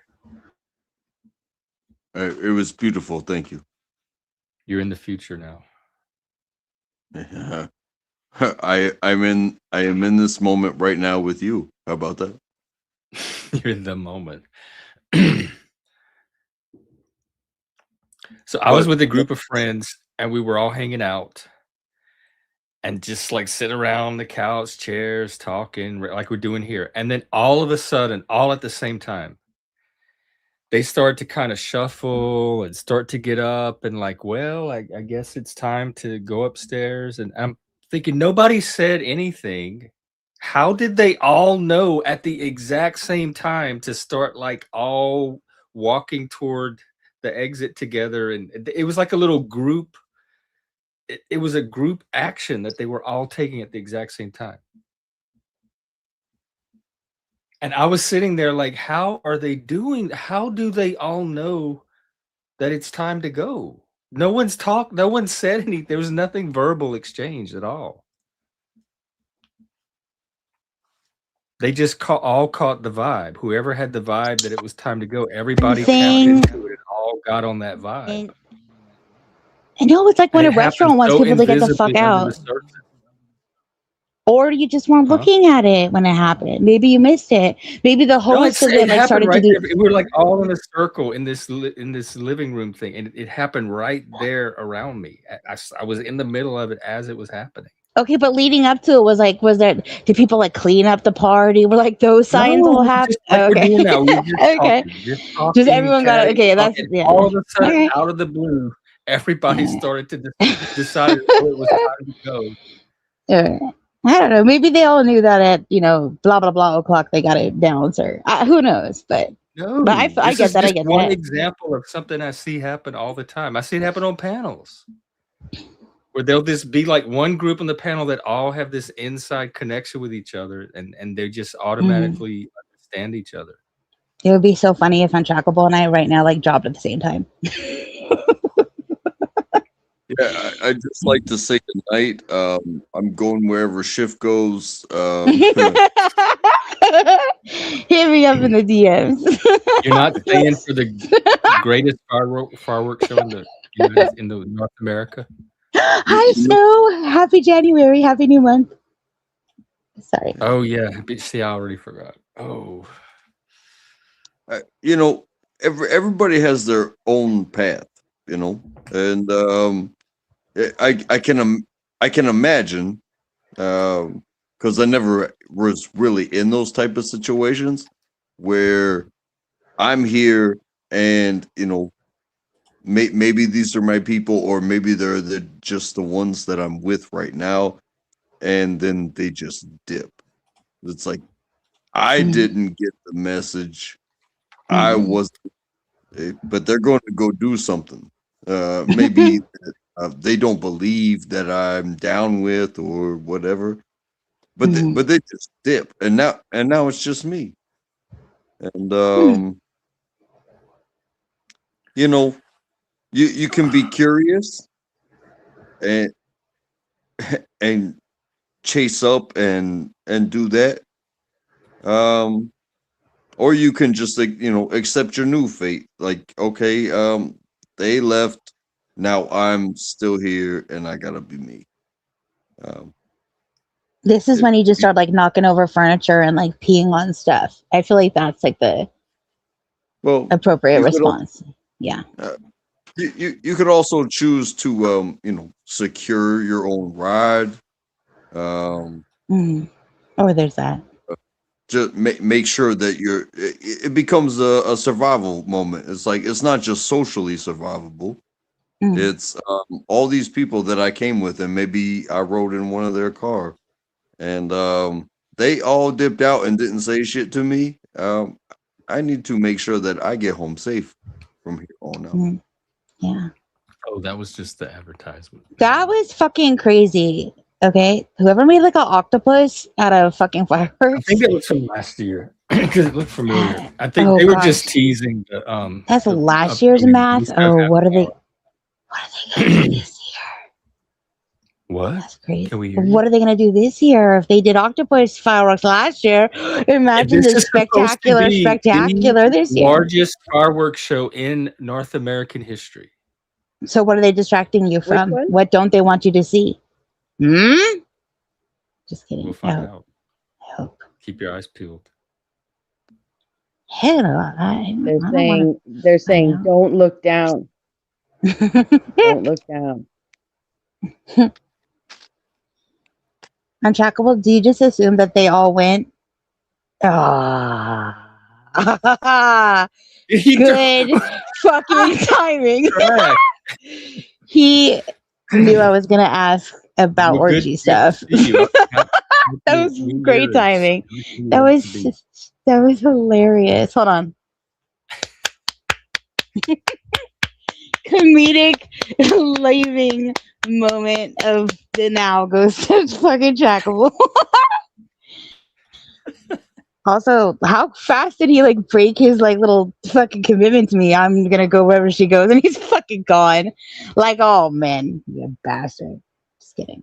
It was beautiful, thank you. You're in the future now. Yeah. I am in this moment right now with you. How about that? You're in the moment. So I was with a group of friends and we were all hanging out and just like sitting around the couch, chairs, talking like we're doing here. And then all of a sudden, all at the same time, they start to kind of shuffle and start to get up and like, well, I guess it's time to go upstairs. And I'm thinking nobody said anything. How did they all know at the exact same time to start like all walking toward the exit together? And it was like a little group. It was a group action that they were all taking at the exact same time. And I was sitting there like, how are they doing? How do they all know that it's time to go? No one's talked. No one said anything. There was nothing verbal exchanged at all. They just all caught the vibe. Whoever had the vibe that it was time to go, everybody tapped into it and all got on that vibe. I know it's like when a restaurant wants people to get the fuck out. Or you just weren't looking at it when it happened. Maybe you missed it. Maybe the host of it like started right to do. We were like all in a circle in this living room thing, and it happened right there around me. I was in the middle of it as it was happening. Okay, but leading up to it, did people like clean up the party? Were like those signs all happening? Like okay. We're doing now. We're just okay. talking, just everyone got it. Okay, that's all of a sudden out of the blue, everybody started to decide it was time to go. I don't know. Maybe they all knew that at blah blah blah o'clock they got it down, sir. Who knows? But I get that. I get one that. example of something I see happen all the time. I see it happen on panels where there'll just be like one group on the panel that all have this inside connection with each other, and they just automatically understand each other. It would be so funny if Untrackable and I right now like jobbed at the same time. Yeah, I just like to say goodnight. I'm going wherever shift goes. Hit me up in the DMs. You're not staying for the greatest fireworks show in the North America? Hi, Snow. Happy January. Happy new month. Sorry. Oh, yeah. See, I already forgot. Oh. Everybody has their own path, and I can imagine, because I never was really in those type of situations where I'm here and maybe these are my people, or maybe they're just the ones that I'm with right now, and then they just dip. It's like I didn't get the message. I wasn't, but they're going to go do something. Maybe they don't believe that I'm down with or whatever, but they just dip, and now it's just me. And you can be curious, and and chase up and do that. Or you can just like, accept your new fate. Like, okay, they left. Now I'm still here and I gotta be me. Um, This is it- when you just start like knocking over furniture and like peeing on stuff. I feel like that's like the well, appropriate you could al- response. Yeah. you could also choose to secure your own ride. Mm. Oh, there's that. Just make sure that it becomes a survival moment. It's like it's not just socially survivable. Mm. It's all these people that I came with, and maybe I rode in one of their car, and they all dipped out and didn't say shit to me. I need to make sure that I get home safe from here on out. Mm. Yeah. Oh, that was just the advertisement. That was fucking crazy. Okay. Whoever made like an octopus out of fucking I fireworks. think that was from last year because it looked familiar. I think Oh, they were gosh. just teasing the That's the last year's upcoming math. Blue Sky Oh, what are they Happy gonna do this year? What? That's crazy. Can we hear What you? are they gonna do this year? If they did octopus fireworks last year, imagine This the is supposed to be spectacular this the year. largest fireworks show in North American history. So what are they distracting you from? one? What don't they want you to see? Hmm? Just kidding. We'll find I out. hope. Keep your eyes peeled. Hell, I They're don't saying they're saying know. don't look down. wanna... Don't look down. Untrackable, do you just assume that they all went? Ah. Good fucking timing. Correct. He knew I was gonna ask about Well, orgy stuff. That was great timing. That was hilarious. Hold on. Comedic leaving moment of the now goes to fucking Trackable. Also, how fast did he like break his like little fucking commitment to me? I'm gonna go wherever she goes, and he's fucking gone. Like, oh man, you bastard. Just kidding.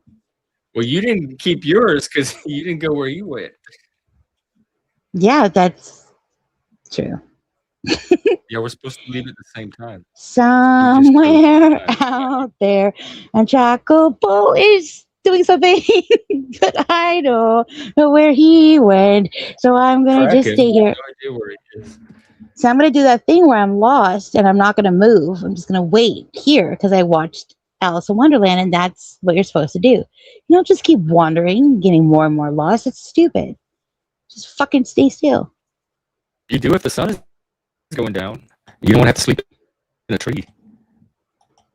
Well, you didn't keep yours because you didn't go where you went. Yeah, that's true. Yeah, we're supposed to leave at the same time. Somewhere out there, and Trackable is doing something, but I don't know where he went. So I'm gonna just stay here. No idea where he is. So I'm gonna do that thing where I'm lost and I'm not gonna move. I'm just gonna wait here because I watched Alice in Wonderland, and that's what you're supposed to do. You don't just keep wandering, getting more and more lost. It's stupid. Just fucking stay still. You do if the sun is going down. You don't have to sleep in a tree.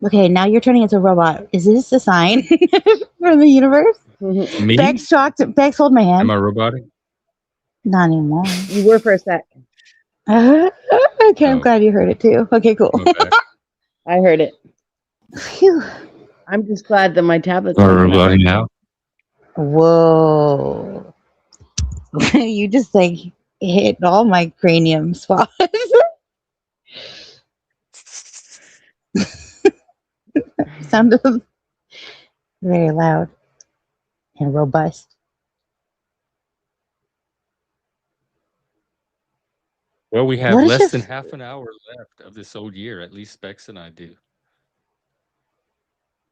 Okay, now you're turning into a robot. Is this a sign from the universe? Me? Bexx hold my hand. Am I robotic? Not anymore. You were for a sec. Okay, I'm Oh. glad you heard it too. Okay, cool. My bad. I heard it. Phew. I'm just glad that my tablet's Am I working out. robotic now? Whoa. You just like hit all my cranium spots. Sounded very loud and robust. Well, we have What is less your- than half an hour left of this old year. At least Bexx and I do.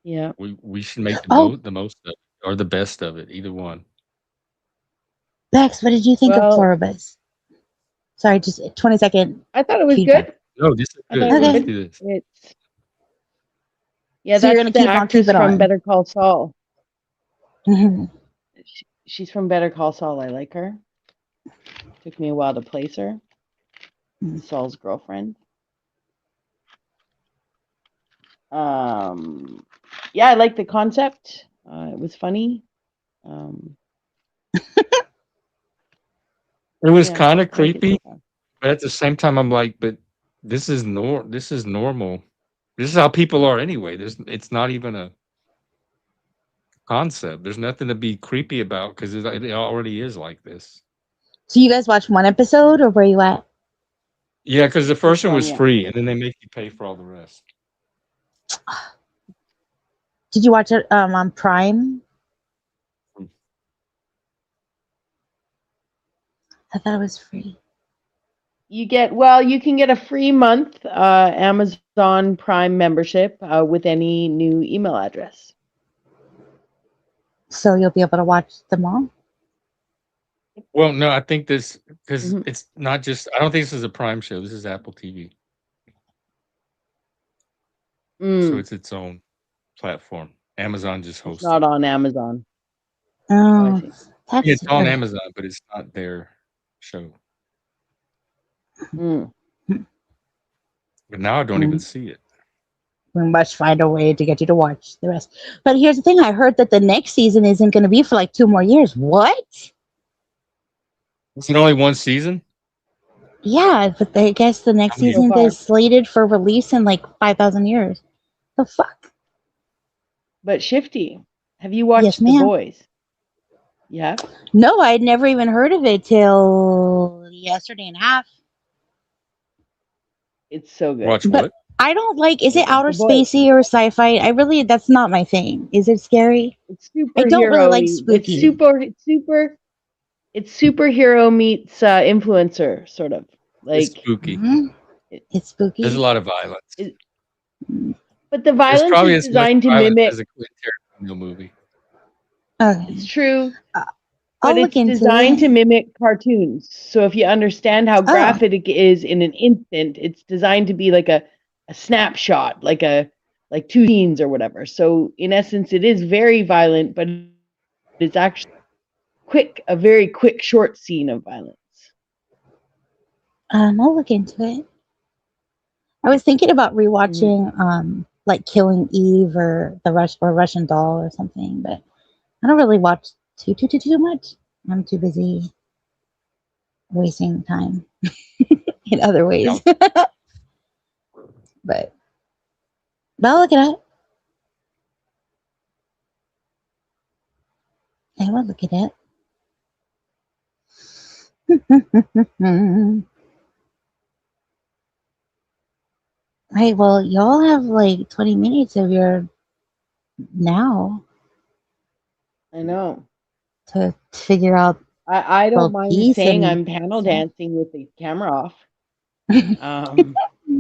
Yeah. We should make Oh. the most of it, or the best of it. Either one. Bexx, what did you think Well- of Pluribus? Sorry, just 20-second. I thought it was Feedback. good. No, this is I good. thought it was Let's Okay. do this. It's yeah, So you're that's gonna the keep on actress keeping from on. Better Call Saul. Mhm. She's from Better Call Saul. I like her. Took me a while to place her. Saul's girlfriend. Yeah, I like the concept. It was funny. It was Yeah, kind I of like it creepy, so far. but at the same time, I'm like, but this is normal. This is how people are anyway. It's not even a concept. There's nothing to be creepy about because it already is like this. So you guys watched one episode, or where you at? Yeah, because the first one one, was yeah. free, and then they make you pay for all the rest. Did you watch it on Prime? I thought it was free. You can get a free month Amazon Prime membership with any new email address. So you'll be able to watch them all? Well, no, I think this because Mhm. it's not just. I don't think this is a Prime show. This is Apple TV, so Mm, it's its own platform. Amazon just it's hosts not it. on Amazon. Oh, I Oh, see. Yeah, that's it's on weird. Amazon, but it's not their show. Mm. But now I don't even Mm. see it. We must find a way to get you to watch the rest. But here's the thing: I heard that the next season isn't going to be for like 2 more years. What? Is it only one season? Yeah, but I guess the next How many? So season far. is slated for release in like 5,000 years. The fuck? But Shifty, have you Yes, watched The ma'am. Boys? Yeah. No, I'd never even heard of it till yesterday and a half. It's so good. Watch But what? I don't like. Is it outer The Boys. spacey or sci-fi? I really, that's not my thing. Is it scary? It's I don't really like superhero-y. It's superhero meets influencer sort of. It's Like spooky. Mhm. it, It's There's a spooky. lot of violence. it, but the There's violence probably is as much designed to violence mimic. as a Quentin Tarantino movie. Okay, It's true, I'll but look it's into designed to it. mimic cartoons. So if you understand how Oh, graphic it is in an instant, it's designed to be like a snapshot, like 2 scenes or whatever. So in essence, it is very violent, but it's actually a very quick, short scene of violence. I'll look into it. I was thinking about Mhm. rewatching like Killing Eve or Russian Doll or something, but I don't really watch too much. I'm too busy wasting time in other ways. Yeah. But I'll look it up. I will look it up. Right, well, y'all have like 20 minutes of your now I know. to figure out I don't world mind peace saying and I'm panel stuff. dancing with the camera off. You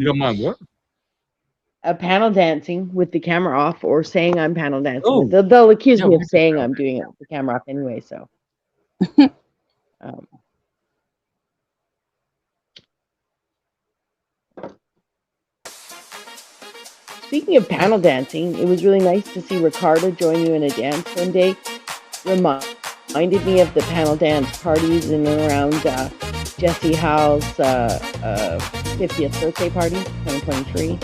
don't mind what? A panel dancing with the camera off, or saying I'm panel dancing. Oh, They'll accuse yeah, me we of can saying tell. I'm doing it with the camera off anyway. So, um, speaking of panel dancing, it was really nice to see Ricardo join you in a dance one day. Reminded me of the panel dance parties in and around Jesse Howe's 50th birthday party, 2023.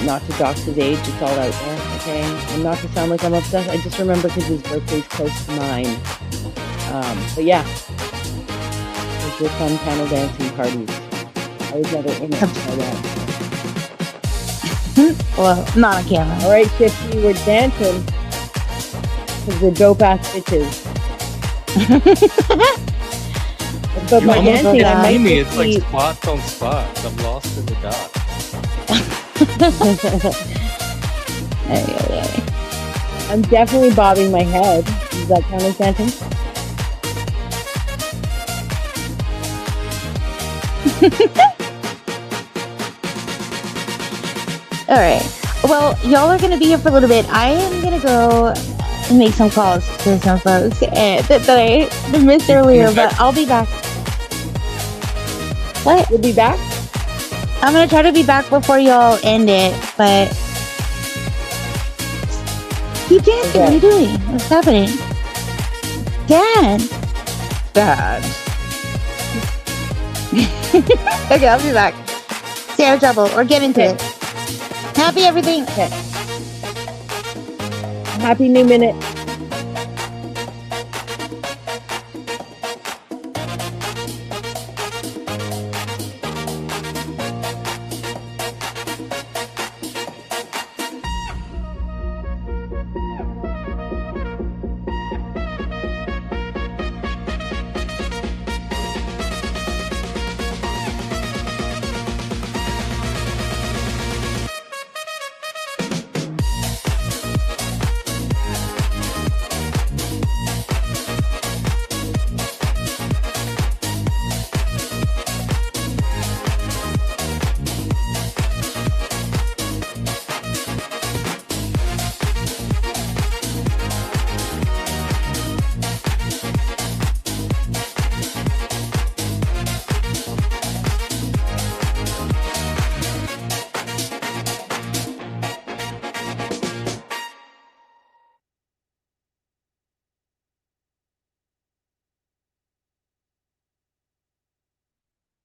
Not to dox his age, it's all out there, okay? And not to sound like I'm obsessed, I just remember because his birthday's close to mine. But yeah, those were fun panel dancing parties. I was never in it, so yeah. Well, not on camera. All right, Shifty, we're dancing because we're dope ass bitches. But You by almost dancing, I can't might see me. just It's like be. spots on spots. I'm lost in the dot. I'm definitely bobbing my head. Does that count as dancing? All right. Well, y'all are going to be here for a little bit. I am going to go and make some calls to some folks that I missed earlier, but I'll be back. What? You'll be back? I'm going to try to be back before y'all end it, but keep dancing. What are you doing? What's happening? Dad. Okay, I'll be back. Stay out of trouble or get into it. Happy everything. Okay. Happy new minute.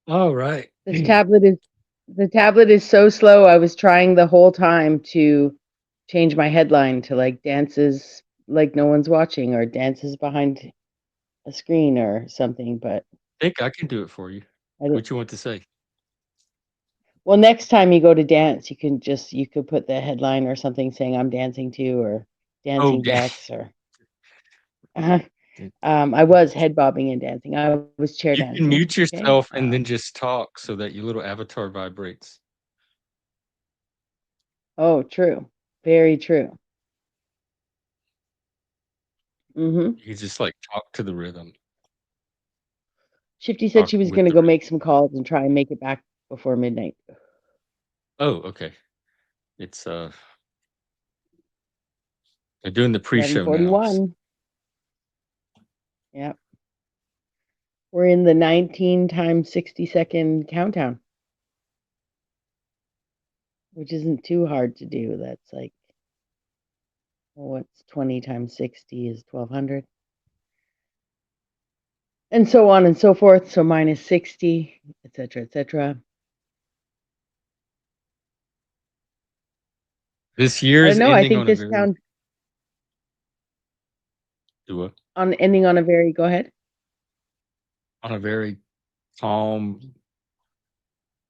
All right. The tablet is so slow. I was trying the whole time to change my headline to like dances like no one's watching or dances behind a screen or something, but I think I can do it for you. I didn't. What you want to say? Well, next time you go to dance, you could put the headline or something saying I'm dancing to or Oh, dancing Bexx or I was head bobbing and dancing. I was chair you can dancing. mute Okay. yourself and then just talk so that your little avatar vibrates. Oh, true. Very true. Mm-hmm. You can just like talk to the rhythm. Shifty said Talk she was with going to the go rhythm. make some calls and try and make it back before midnight. Oh, okay. It's they're doing the pre-show now. 11:41. Yep. We're in the 19 times 60-second countdown, which isn't too hard to do. That's like, what's 20 times 60 is 1200. And so on and so forth. So minus 60, etc., etc. This year I is don't know. I ending think on a this very town ending on a very. Go ahead. on a very calm,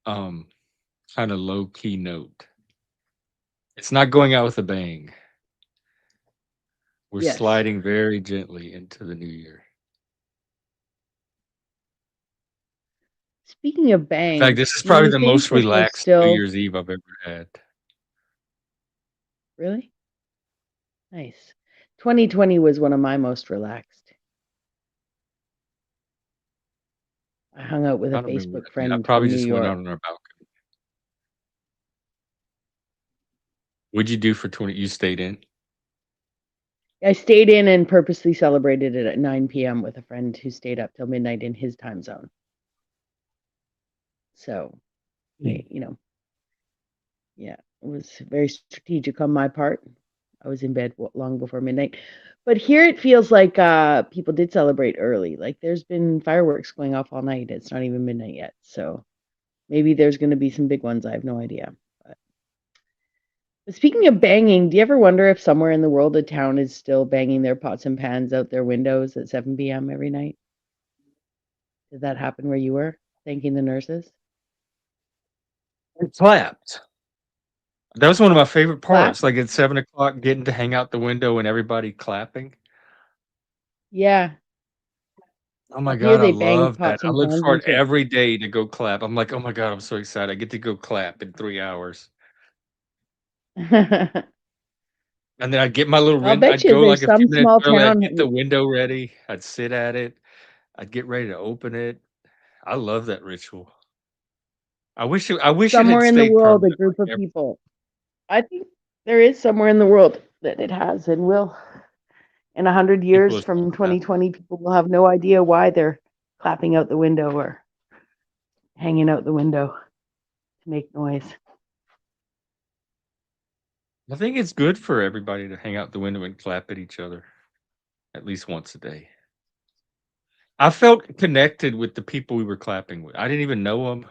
kind of low key note. It's not going out with a bang. We're Yes. sliding very gently into the new year. Speaking of In bangs, fact, this is do probably you the think most that there's relaxed New still Year's Eve I've ever had. really nice? 2020 was one of my most relaxed. I hung out with I a don't remember what Facebook I did. I friend probably from New just went out York. on our balcony. What'd you do for 20? You stayed in? I stayed in and purposely celebrated it at 9 p.m. with a friend who stayed up till midnight in his time zone. So, yeah, it was very strategic on my part. I was in bed long before midnight. But here it feels like people did celebrate early. Like there's been fireworks going off all night. It's not even midnight yet. So maybe there's going to be some big ones. I have no idea. But speaking of banging, do you ever wonder if somewhere in the world a town is still banging their pots and pans out their windows at 7 p.m. every night? Did that happen where you were? Thanking the nurses? I clapped. That was one of my favorite Clap? parts. Like at 7 o'clock, getting to hang out the window and everybody clapping. Yeah. Oh my Here God, I they bang love that. pots I and look pans for it into. every day to go clap. I'm like, oh my God, I'm so excited. I get to go clap in 3 hours. And then I'd get my little I'll bet I'd you go like there's a few some minutes small early. I'd town. get the window ready. I'd sit at it. I'd get ready to open it. I love that ritual. I wish it had Somewhere in the stayed world, a permanent. group Like of people. I think there is somewhere in the world that it has and will. In 100 people years have from thought about it. 2020, people will have no idea why they're clapping out the window or hanging out the window to make noise. I think it's good for everybody to hang out the window and clap at each other at least once a day. I felt connected with the people we were clapping with. I didn't even know them,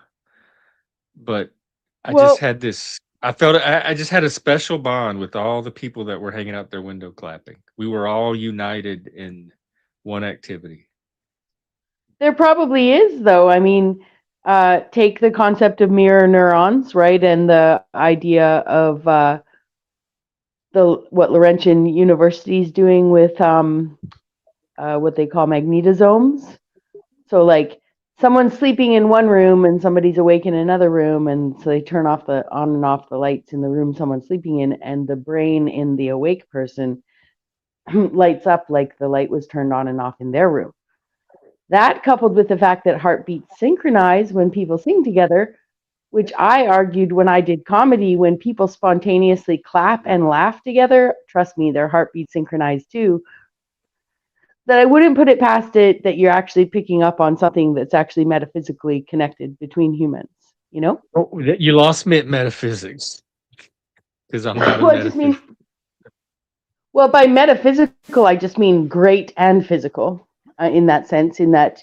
but I just Well, had this. I just had a special bond with all the people that were hanging out their window clapping. We were all united in one activity. there probably is, though. I mean, take the concept of mirror neurons, right? And the idea of what Laurentian University is doing with what they call magnetosomes. So, like, someone's sleeping in one room and somebody's awake in another room, and so they turn off the on and off the lights in the room someone's sleeping in, and the brain in the awake person lights up like the light was turned on and off in their room. That, coupled with the fact that heartbeats synchronize when people sing together, which I argued when I did comedy, when people spontaneously clap and laugh together, trust me, their heartbeats synchronize too, that I wouldn't put it past it that you're actually picking up on something that's actually metaphysically connected between humans, you know? Oh, you lost me at metaphysics because I'm not a Well, I just mean, metaphysician. well, by metaphysical, I just mean great and physical in that sense, in that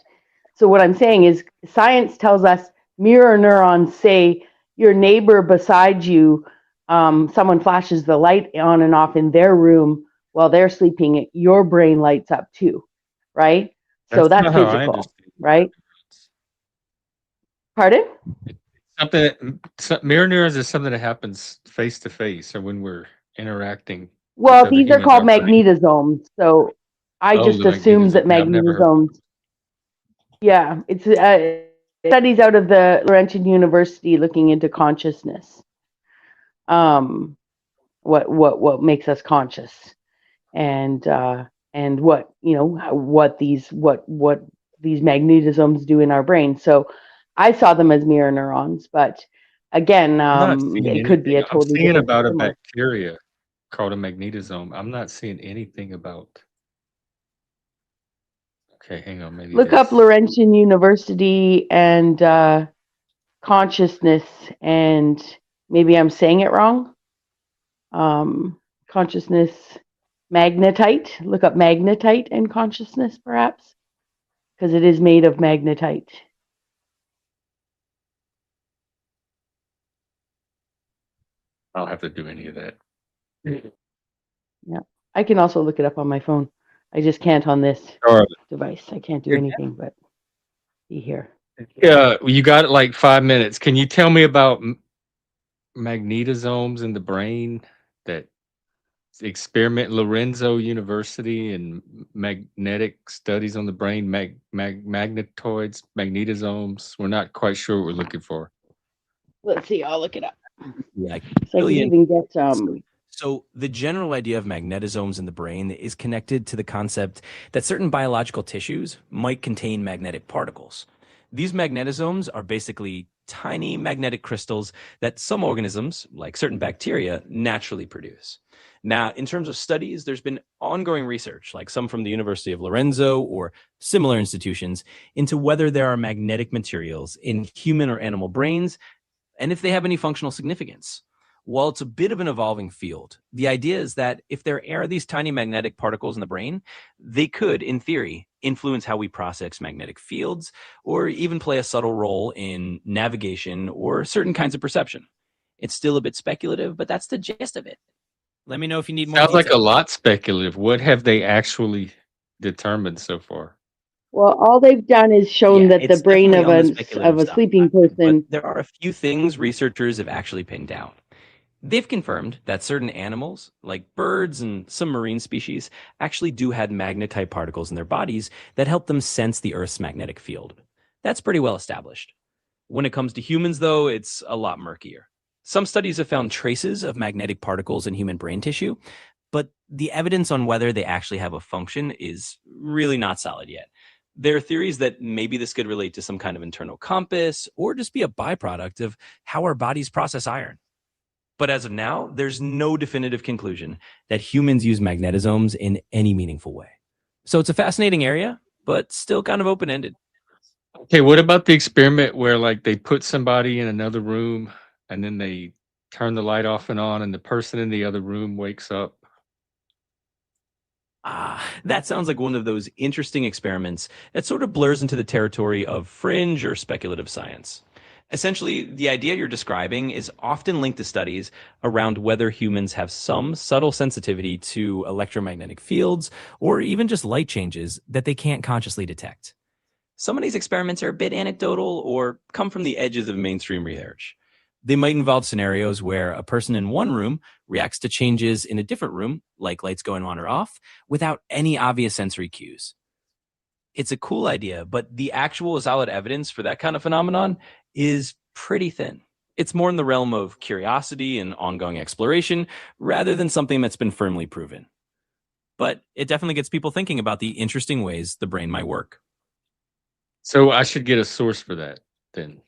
So what I'm saying is science tells us mirror neurons say your neighbor beside you, someone flashes the light on and off in their room while they're sleeping, your brain lights up too, right? So That's that's not how I physical, understand right? Pardon? something. Mirror neurons is something that happens face to face, or when we're interacting with Well, other these are humans. called Our brain. magnetosomes. So I Oh, just the assumed magnetism. that Yeah, I've never heard. magnetosomes, yeah, it's studies out of the Laurentian University looking into consciousness. What makes us conscious, and what what these magnetosomes do in our brain. So I saw them as mirror neurons, but again, I'm not seeing it could be anything. a I'm totally seeing different about a similar. bacteria called a magnetosome. I'm not seeing anything about. Okay, hang on. Maybe Look up this. Laurentian University and consciousness, and maybe I'm saying it wrong. Consciousness magnetite. Look up magnetite and consciousness, perhaps, because it is made of magnetite. I don't have to do any of that. Yeah, I can also look it up on my phone. I just can't on this device. I can't do anything but be here. Yeah, you got like 5 minutes. Can you tell me about magnetosomes in the brain? That experiment, Lorenzo University and magnetic studies on the brain, magnetoids, magnetosomes. We're not quite sure what we're looking for. Let's see. I'll look it up. Yeah, So I can even get So the general idea of magnetosomes in the brain is connected to the concept that certain biological tissues might contain magnetic particles. These magnetosomes are basically tiny magnetic crystals that some organisms, like certain bacteria, naturally produce. Now, in terms of studies, there's been ongoing research, like some from the University of Lorenzo or similar institutions, into whether there are magnetic materials in human or animal brains and if they have any functional significance. While it's a bit of an evolving field, the idea is that if there are these tiny magnetic particles in the brain, they could, in theory, influence how we process magnetic fields or even play a subtle role in navigation or certain kinds of perception. It's still a bit speculative, but that's the gist of it. Let me know if you need more Sounds like a detail. lot speculative. What have they actually determined so far? Well, all they've done is shown that the it's brain definitely of on the a speculative side, sleeping person. but there are a few things researchers have actually pinned down. They've confirmed that certain animals, like birds and some marine species, actually do have magnetite particles in their bodies that help them sense the Earth's magnetic field. That's pretty well established. When it comes to humans, though, it's a lot murkier. Some studies have found traces of magnetic particles in human brain tissue, but the evidence on whether they actually have a function is really not solid yet. There are theories that maybe this could relate to some kind of internal compass or just be a byproduct of how our bodies process iron. But as of now, there's no definitive conclusion that humans use magnetosomes in any meaningful way. So it's a fascinating area, but still kind of open-ended. Okay, what about the experiment where like they put somebody in another room and then they turn the light off and on and the person in the other room wakes up? That sounds like one of those interesting experiments that sort of blurs into the territory of fringe or speculative science. Essentially, the idea you're describing is often linked to studies around whether humans have some subtle sensitivity to electromagnetic fields or even just light changes that they can't consciously detect. Some of these experiments are a bit anecdotal or come from the edges of mainstream research. They might involve scenarios where a person in one room reacts to changes in a different room, like lights going on or off, without any obvious sensory cues. It's a cool idea, but the actual solid evidence for that kind of phenomenon is pretty thin. It's more in the realm of curiosity and ongoing exploration rather than something that's been firmly proven. But it definitely gets people thinking about the interesting ways the brain might work. So I should get a source for that then.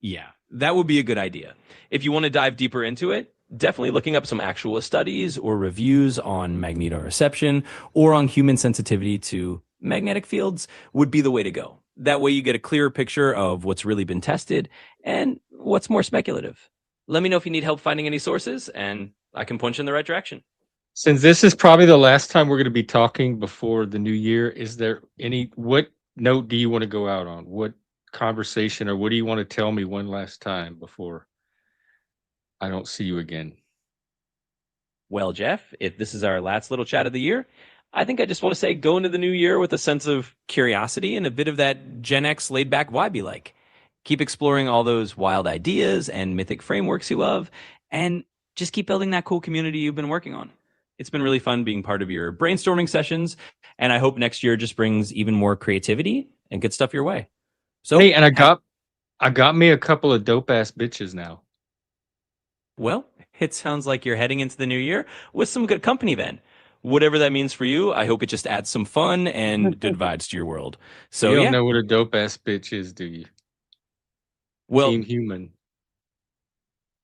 Yeah, that would be a good idea. If you want to dive deeper into it, definitely looking up some actual studies or reviews on magnetoreception or on human sensitivity to magnetic fields would be the way to go. That way you get a clearer picture of what's really been tested and what's more speculative. Let me know if you need help finding any sources and I can point you in the right direction. Since this is probably the last time we're going to be talking before the new year, is there any what note do you want to go out on? What conversation, or what do you want to tell me one last time before I don't see you again? Well, Jeff, if this is our last little chat of the year, I think I just want to say go into the new year with a sense of curiosity and a bit of that Gen X laid back vibe you like. Keep exploring all those wild ideas and mythic frameworks you love, and just keep building that cool community you've been working on. It's been really fun being part of your brainstorming sessions, and I hope next year just brings even more creativity and good stuff your way. So, Hey, and I got me a couple of dope ass bitches now. well, it sounds like you're heading into the new year with some good company then. Whatever that means for you, I hope it just adds some fun and good vibes to your world. So You don't yeah, know what a dope ass bitch is, do you? well, Team Human.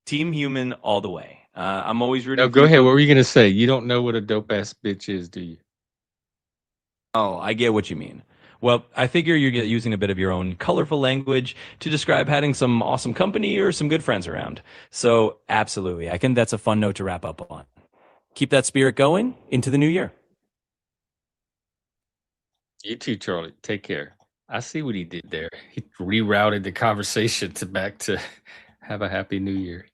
Team Human all the way. I'm always rooting No, for go you ahead. What folks. were you gonna say? You don't know what a dope ass bitch is, do you? Oh, I get what you mean. Well, I figure you're using a bit of your own colorful language to describe having some awesome company or some good friends around. So absolutely, I think that's a fun note to wrap up on. Keep that spirit going into the new year. You too, Charlie. Take care. I see what he did there. He rerouted the conversation to back to have a happy new year.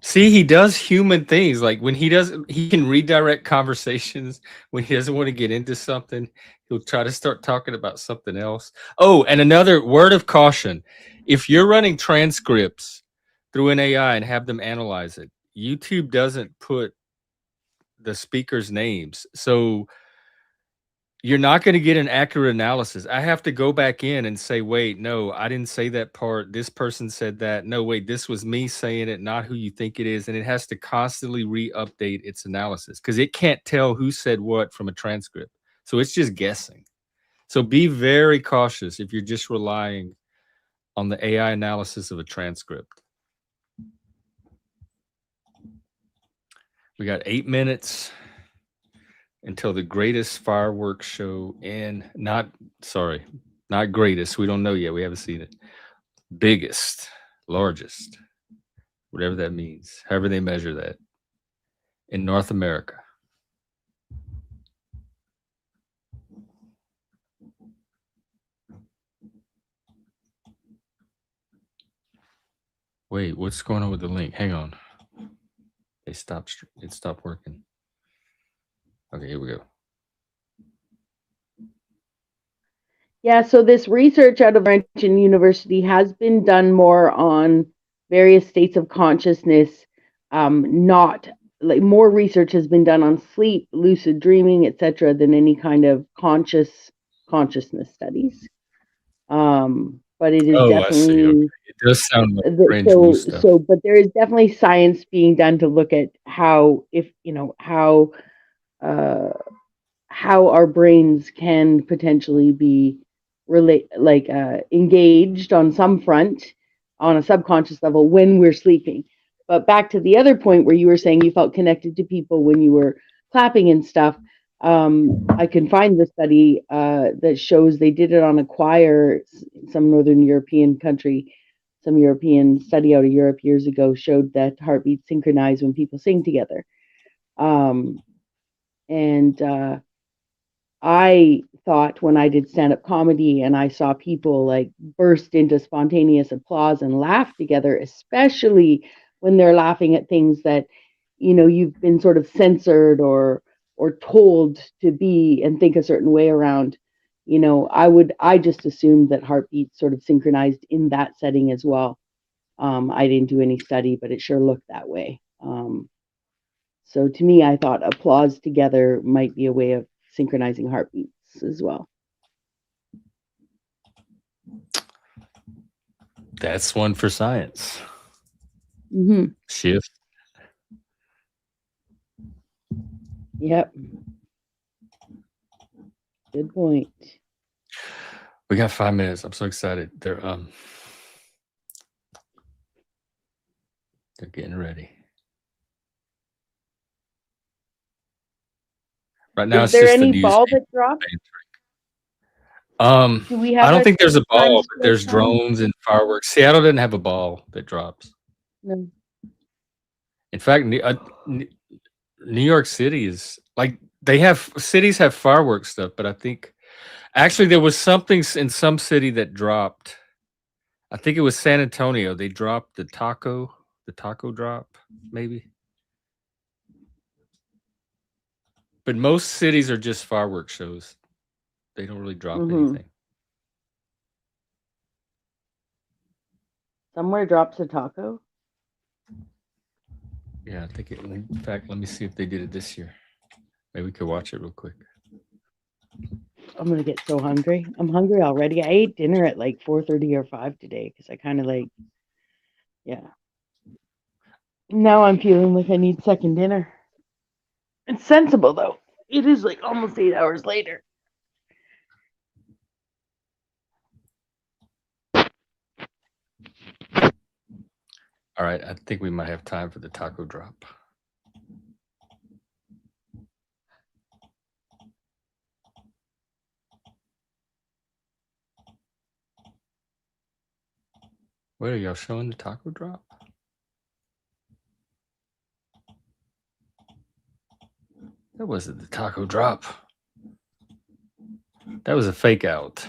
See, he does human things. Like when he can redirect conversations when he doesn't want to get into something. He'll try to start talking about something else. Oh, and another word of caution. If you're running transcripts through an AI and have them analyze it, YouTube doesn't put the speakers' names. So you're not going to get an accurate analysis. I have to go back in and say, wait, no, I didn't say that part. This person said that. No, wait, this was me saying it, not who you think it is. And it has to constantly re-update its analysis because it can't tell who said what from a transcript. So it's just guessing. So be very cautious if you're just relying on the AI analysis of a transcript. We got 8 minutes until the greatest fireworks show not greatest. We don't know yet. We haven't seen it. Biggest, largest, whatever that means, however they measure that in North America. Wait, what's going on with the link? Hang on. It stopped working. Okay, here we go. Yeah, so this research out of Laurentian University has been done more on various states of consciousness. Not like more research has been done on sleep, lucid dreaming, etc., than any kind of consciousness studies. But it is Oh, I see. Okay. definitely It does sound like French Wu stuff. but there is definitely science being done to look at how our brains can potentially be engaged on some front on a subconscious level when we're sleeping. But back to the other point where you were saying you felt connected to people when you were clapping and stuff. I can find the study that shows they did it on a choir, some Northern European country, some European study out of Europe years ago showed that heartbeats synchronize when people sing together. I thought when I did stand-up comedy and I saw people like burst into spontaneous applause and laugh together, especially when they're laughing at things that, you've been sort of censored or told to be and think a certain way around, I just assumed that heartbeats sort of synchronized in that setting as well. I didn't do any study, but it sure looked that way. So to me, I thought applause together might be a way of synchronizing heartbeats as well. That's one for science. Mm-hmm. Shift. Yep. Good point. We got 5 minutes. I'm so excited. They're getting ready. Right now, Is there any ball that dropped? Do we have I don't think there's a ball, time but there's scale time? drones and fireworks. Seattle didn't have a ball that drops. No. In fact, New York City is like cities have fireworks stuff, but I think Actually, there was something in some city that dropped. I think it was San Antonio. They dropped the taco drop, maybe. But most cities are just fireworks shows. They don't really drop anything. Somewhere drops a taco. Yeah, I think it. In fact, let me see if they did it this year. Maybe we could watch it real quick. I'm gonna get so hungry. I'm hungry already. I ate dinner at like 4:30 or 5 today because I kind of like, yeah. Now I'm feeling like I need second dinner. It's sensible though. It is like almost 8 hours later. All right, I think we might have time for the taco drop. Wait, are y'all showing the taco drop? That wasn't the taco drop. That was a fake out.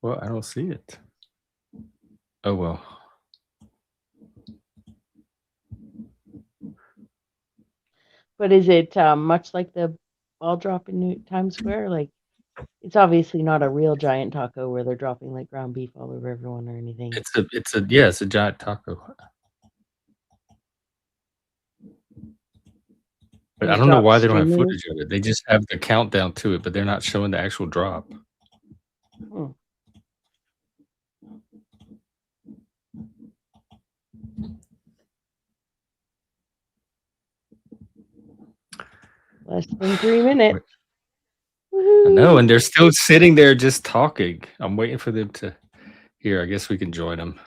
Well, I don't see it. Oh, well. But is it much like the ball drop in Times Square? Like, it's obviously not a real giant taco where they're dropping like ground beef all over everyone or anything. It's a giant taco. But I don't know why they don't have footage of it. They just have the countdown to it, but they're not showing the actual drop. Less than 3 minutes. I know, and they're still sitting there just talking. I'm waiting for them to. Here, I guess we can join them.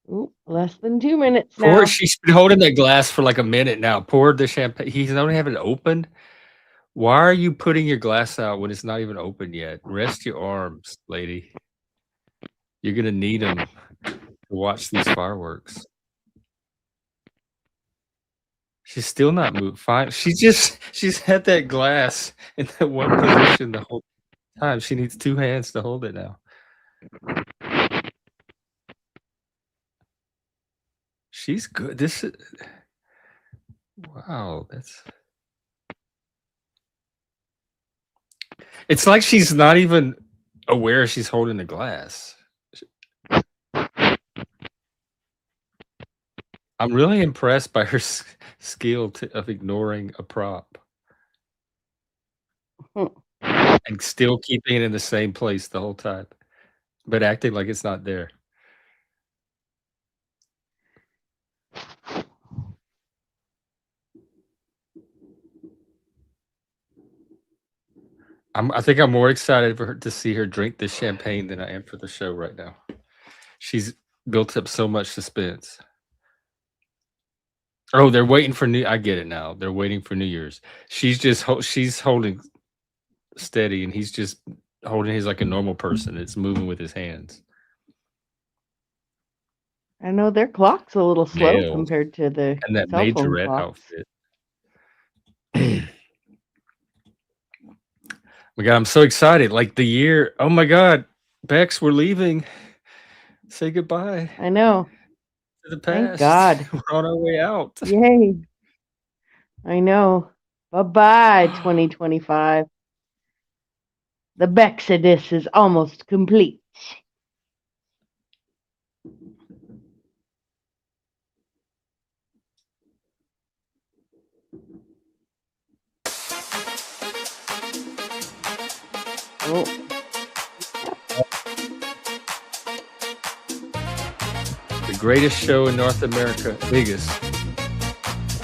Ooh, less than 2 minutes now. Poor, she's been holding that glass for like a minute now. Pour the champagne. He's not even opened. Why are you putting your glass out when it's not even open yet? Rest your arms, lady. You're gonna need them to watch these fireworks. She's still not moved. Fine. She's had that glass in that one position the whole time. She needs 2 hands to hold it now. She's good. This is wow. It's like she's not even aware she's holding the glass. I'm really impressed by her skill of ignoring a prop and still keeping it in the same place the whole time, but acting like it's not there. I think I'm more excited for her to see her drink the champagne than I am for the show right now. She's built up so much suspense. Oh, they're waiting for I get it now. They're waiting for New Year's. She's holding steady, and he's just holding his like a normal person. It's moving with his hands. I know their clock's a little slow Nailed. compared to the And that cell phone majorette clocks. outfit. My God, I'm so excited. Like the year. Oh my God, Bexx, we're leaving. Say goodbye. I know. To the past. Thank God. We're on our way out. Yay. I know. Bye-bye, 2025. The Bexodus is almost complete. Oh. The greatest show in North America, biggest,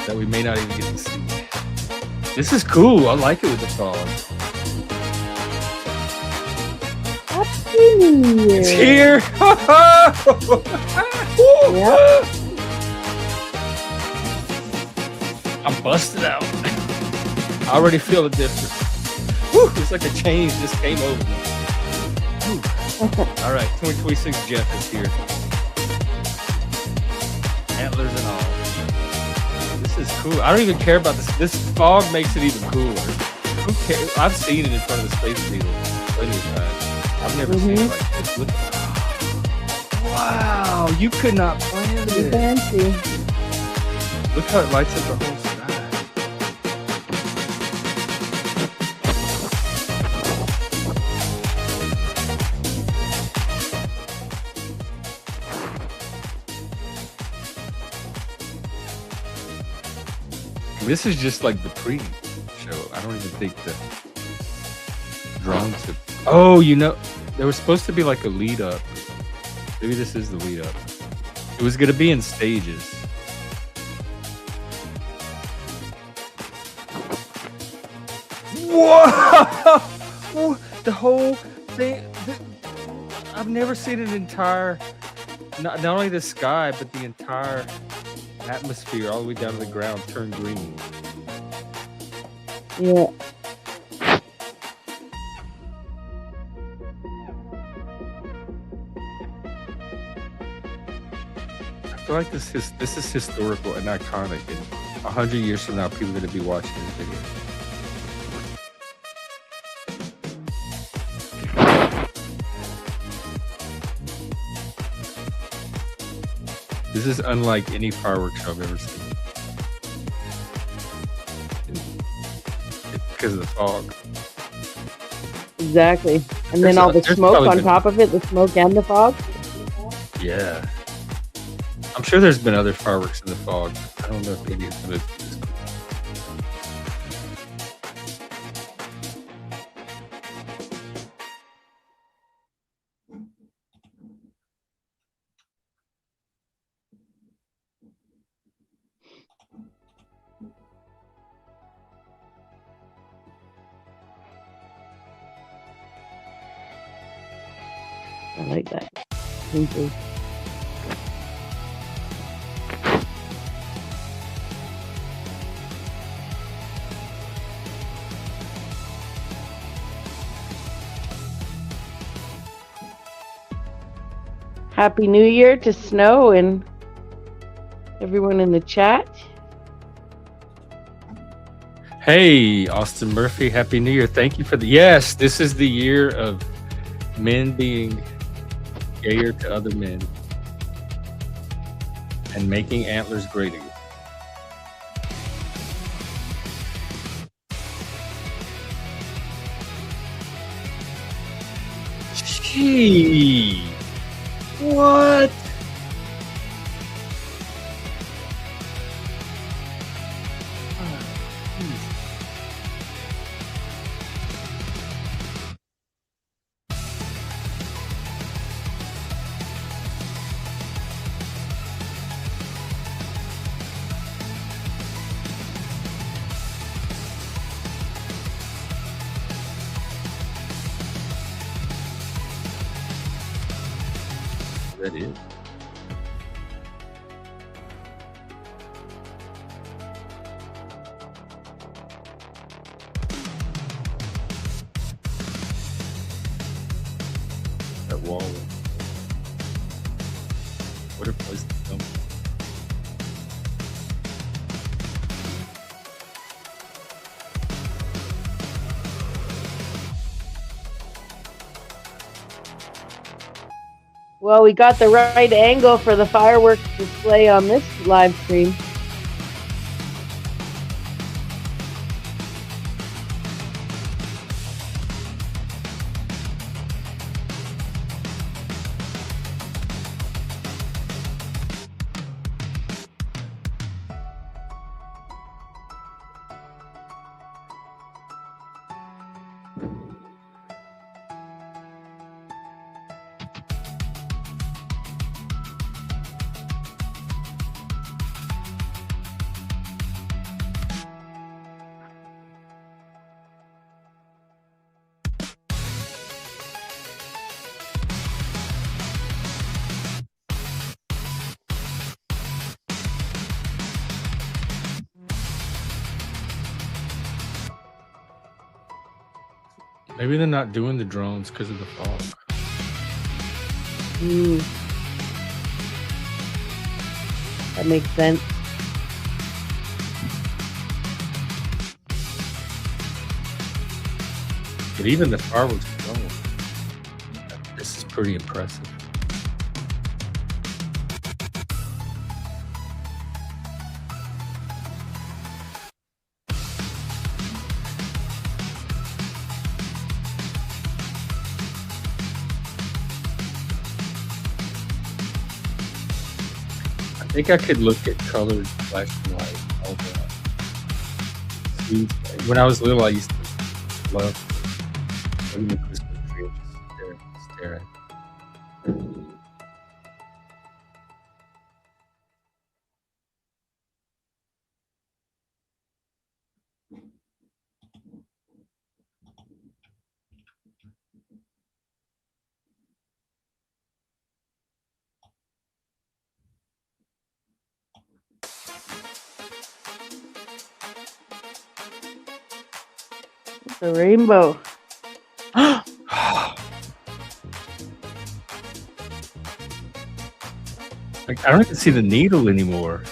that we may not even get to see. This is cool. I like it with the song. Happy New Year. It's here. Yep. I'm busted out. I already feel the difference. Whew, it's like a change just came over me. All right, 2026 Jeff is here. Antlers and all. This is cool. I don't even care about this. This fog makes it even cooler. Who cares? I've seen it in front of the Space Needle plenty of times. I've never seen it like this. Look. Wow, you could not plan Pretty this. fancy. Look how it lights up the whole sky. This is just like the pre-show. I don't even think the drones have... Oh, you know, there was supposed to be like a lead up. Maybe this is the lead up. It was going to be in stages. Whoa! The whole thing. I've never seen an entire, not only the sky, but the entire atmosphere all the way down to the ground turn green. Yeah. I feel like this is historical and iconic, and 100 years from now, people are going to be watching this video. This is unlike any fireworks show I've ever seen. Because of the fog. Exactly. And then all the smoke on top of it, the smoke and the fog. Yeah. I'm sure there's been other fireworks in the fog. I don't know if maybe it's going to be this cool. I like that. Thank you. Happy New Year to Snow and everyone in the chat. Hey, Austin Murphy, Happy New Year. Thank you for the... Yes, this is the year of men being gayer to other men and making antlers great again. Gee, what? That is. That wall. What a place to come. Well, we got the right angle for the fireworks display on this live stream. Maybe they're not doing the drones because of the fog. That makes sense. But even the fireworks drone, this is pretty impressive. I think I could look at colored flashing light all day. See, when I was little, I used to love looking at Christmas tree and just stare at it. The rainbow. Like, I don't even see the needle anymore.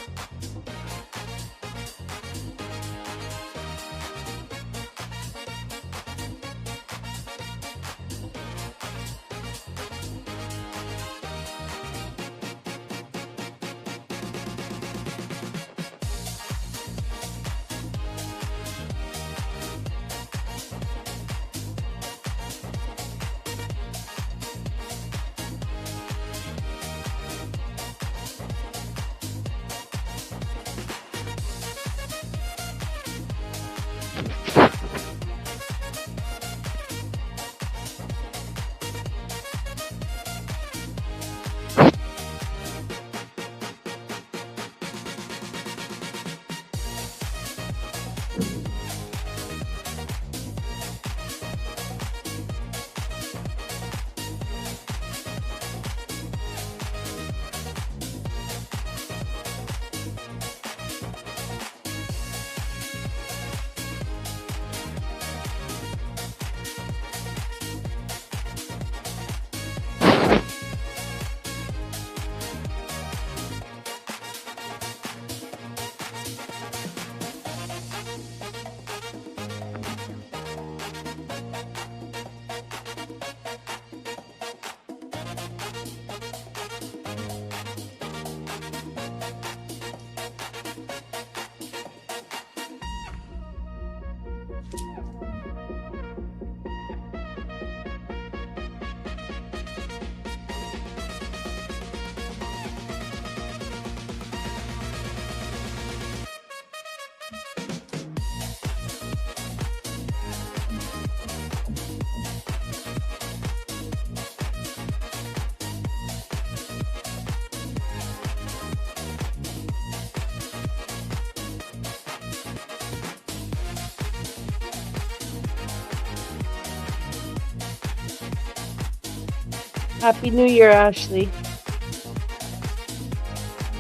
Happy New Year, Ashley.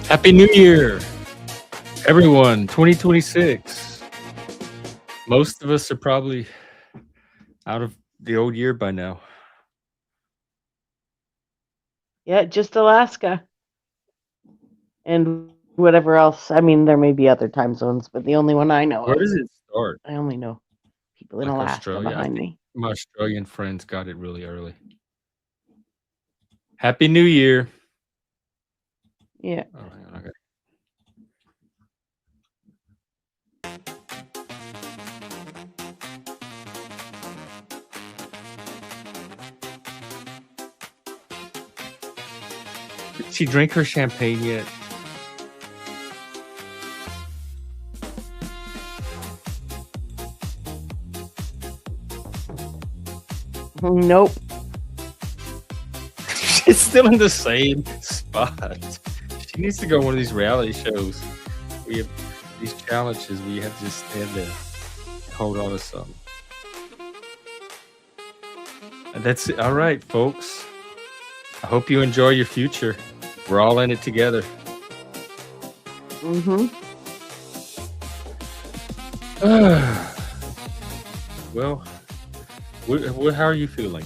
Happy New Year, everyone. 2026. Most of us are probably out of the old year by now. Yeah, just Alaska. And whatever else. I mean, there may be other time zones, but the only one I know Where of. does it start? I only know people in Like Alaska Australia? I behind think me. my Australian friends got it really early. Happy New Year. Yeah. Oh, hang on, okay. Did she drink her champagne yet? Nope. She's still in the same spot. She needs to go on one of these reality shows. We have these challenges where you have to just stand there and hold on to something. And that's it. All right, folks. I hope you enjoy your future. We're all in it together. Mm-hmm. Well, How are you feeling?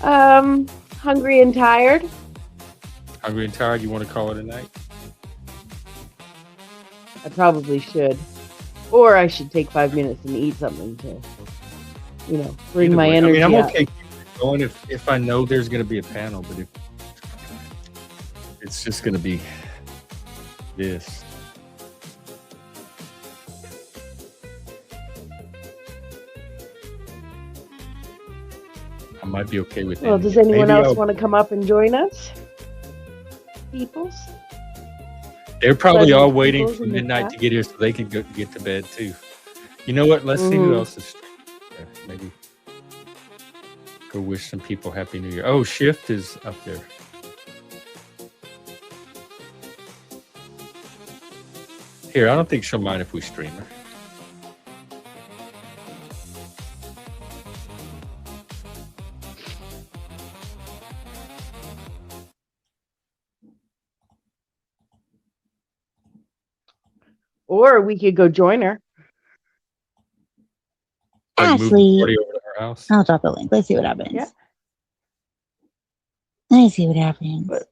Hungry and tired. Hungry and tired? You want to call it a night? I probably should. Or I should take 5 minutes and eat something to, bring Either my way. energy I'm up. okay going if I know there's going to be a panel, but if it's just going to be this. I might be okay with it. Well, does anyone else want to come up and join us? Peoples? They're probably Pleasant all waiting peoples for in the midnight chat? to get here so they can get to bed too. You know what? Let's see who else is. Maybe go wish some people Happy New Year. Oh, Shift is up there. Here, I don't think she'll mind if we stream her. Or we could go join her. Like move the Ashley, party over to her house. I'll drop the link. Let's see what happens. Yeah. Let's see what happens. But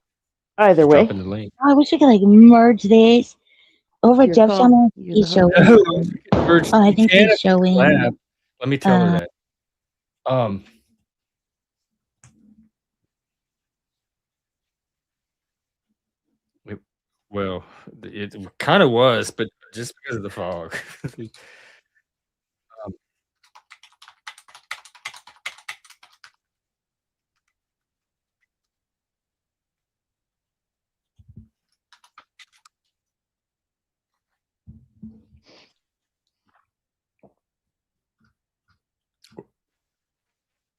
either way. Dropping the link. Oh, I wish we could like merge this over Your Jeff's call. channel. You're He's the host. showing. Merge- Oh, I you think can he's if you showing. collab. Let me tell her that. Well, it kind of was, but just because of the fog.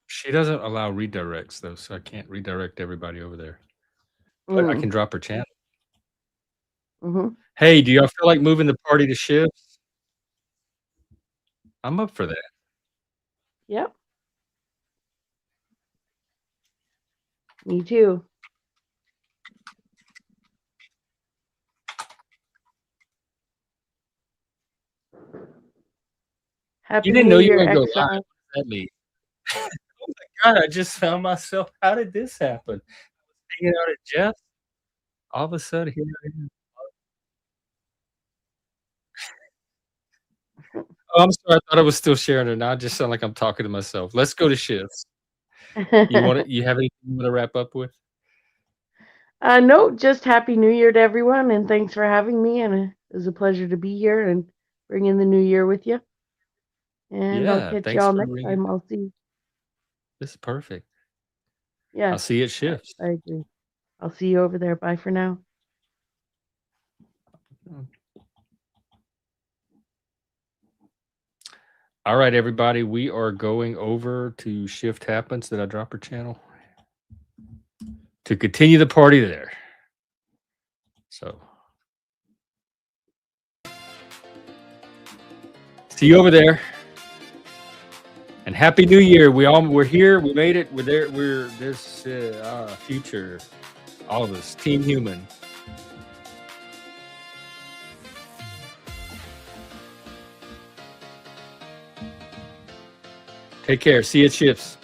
She doesn't allow redirects though, so I can't redirect everybody over there. But I can drop her channel. Hey, do y'all feel like moving the party to shifts? I'm up for that. Yep. Me too. Happy You didn't New know you Year, were gonna go Exile. live. What does that mean? Oh my god! I just found myself. How did this happen? I was hanging out at Jeff's. All of a sudden, here I am. Oh, I'm sorry. I thought I was still sharing it. Now I just sound like I'm talking to myself. Let's go to shifts. You want it? You have anything you want to wrap up with? No, just Happy New Year to everyone, and thanks for having me. And it was a pleasure to be here and bring in the new year with you. And I'll Yeah. catch Thanks y'all for next ringing. time. I'll see. This is perfect. Yeah, I'll see you at shifts. I agree. I'll see you over there. Bye for now. All right, everybody. We are going over to Shift Happens. Did I drop her channel? To continue the party there. So see you over there. And Happy New Year. We're here. We made it. We're there. We're this future. All of us. Team Human. Take care. See you at shifts.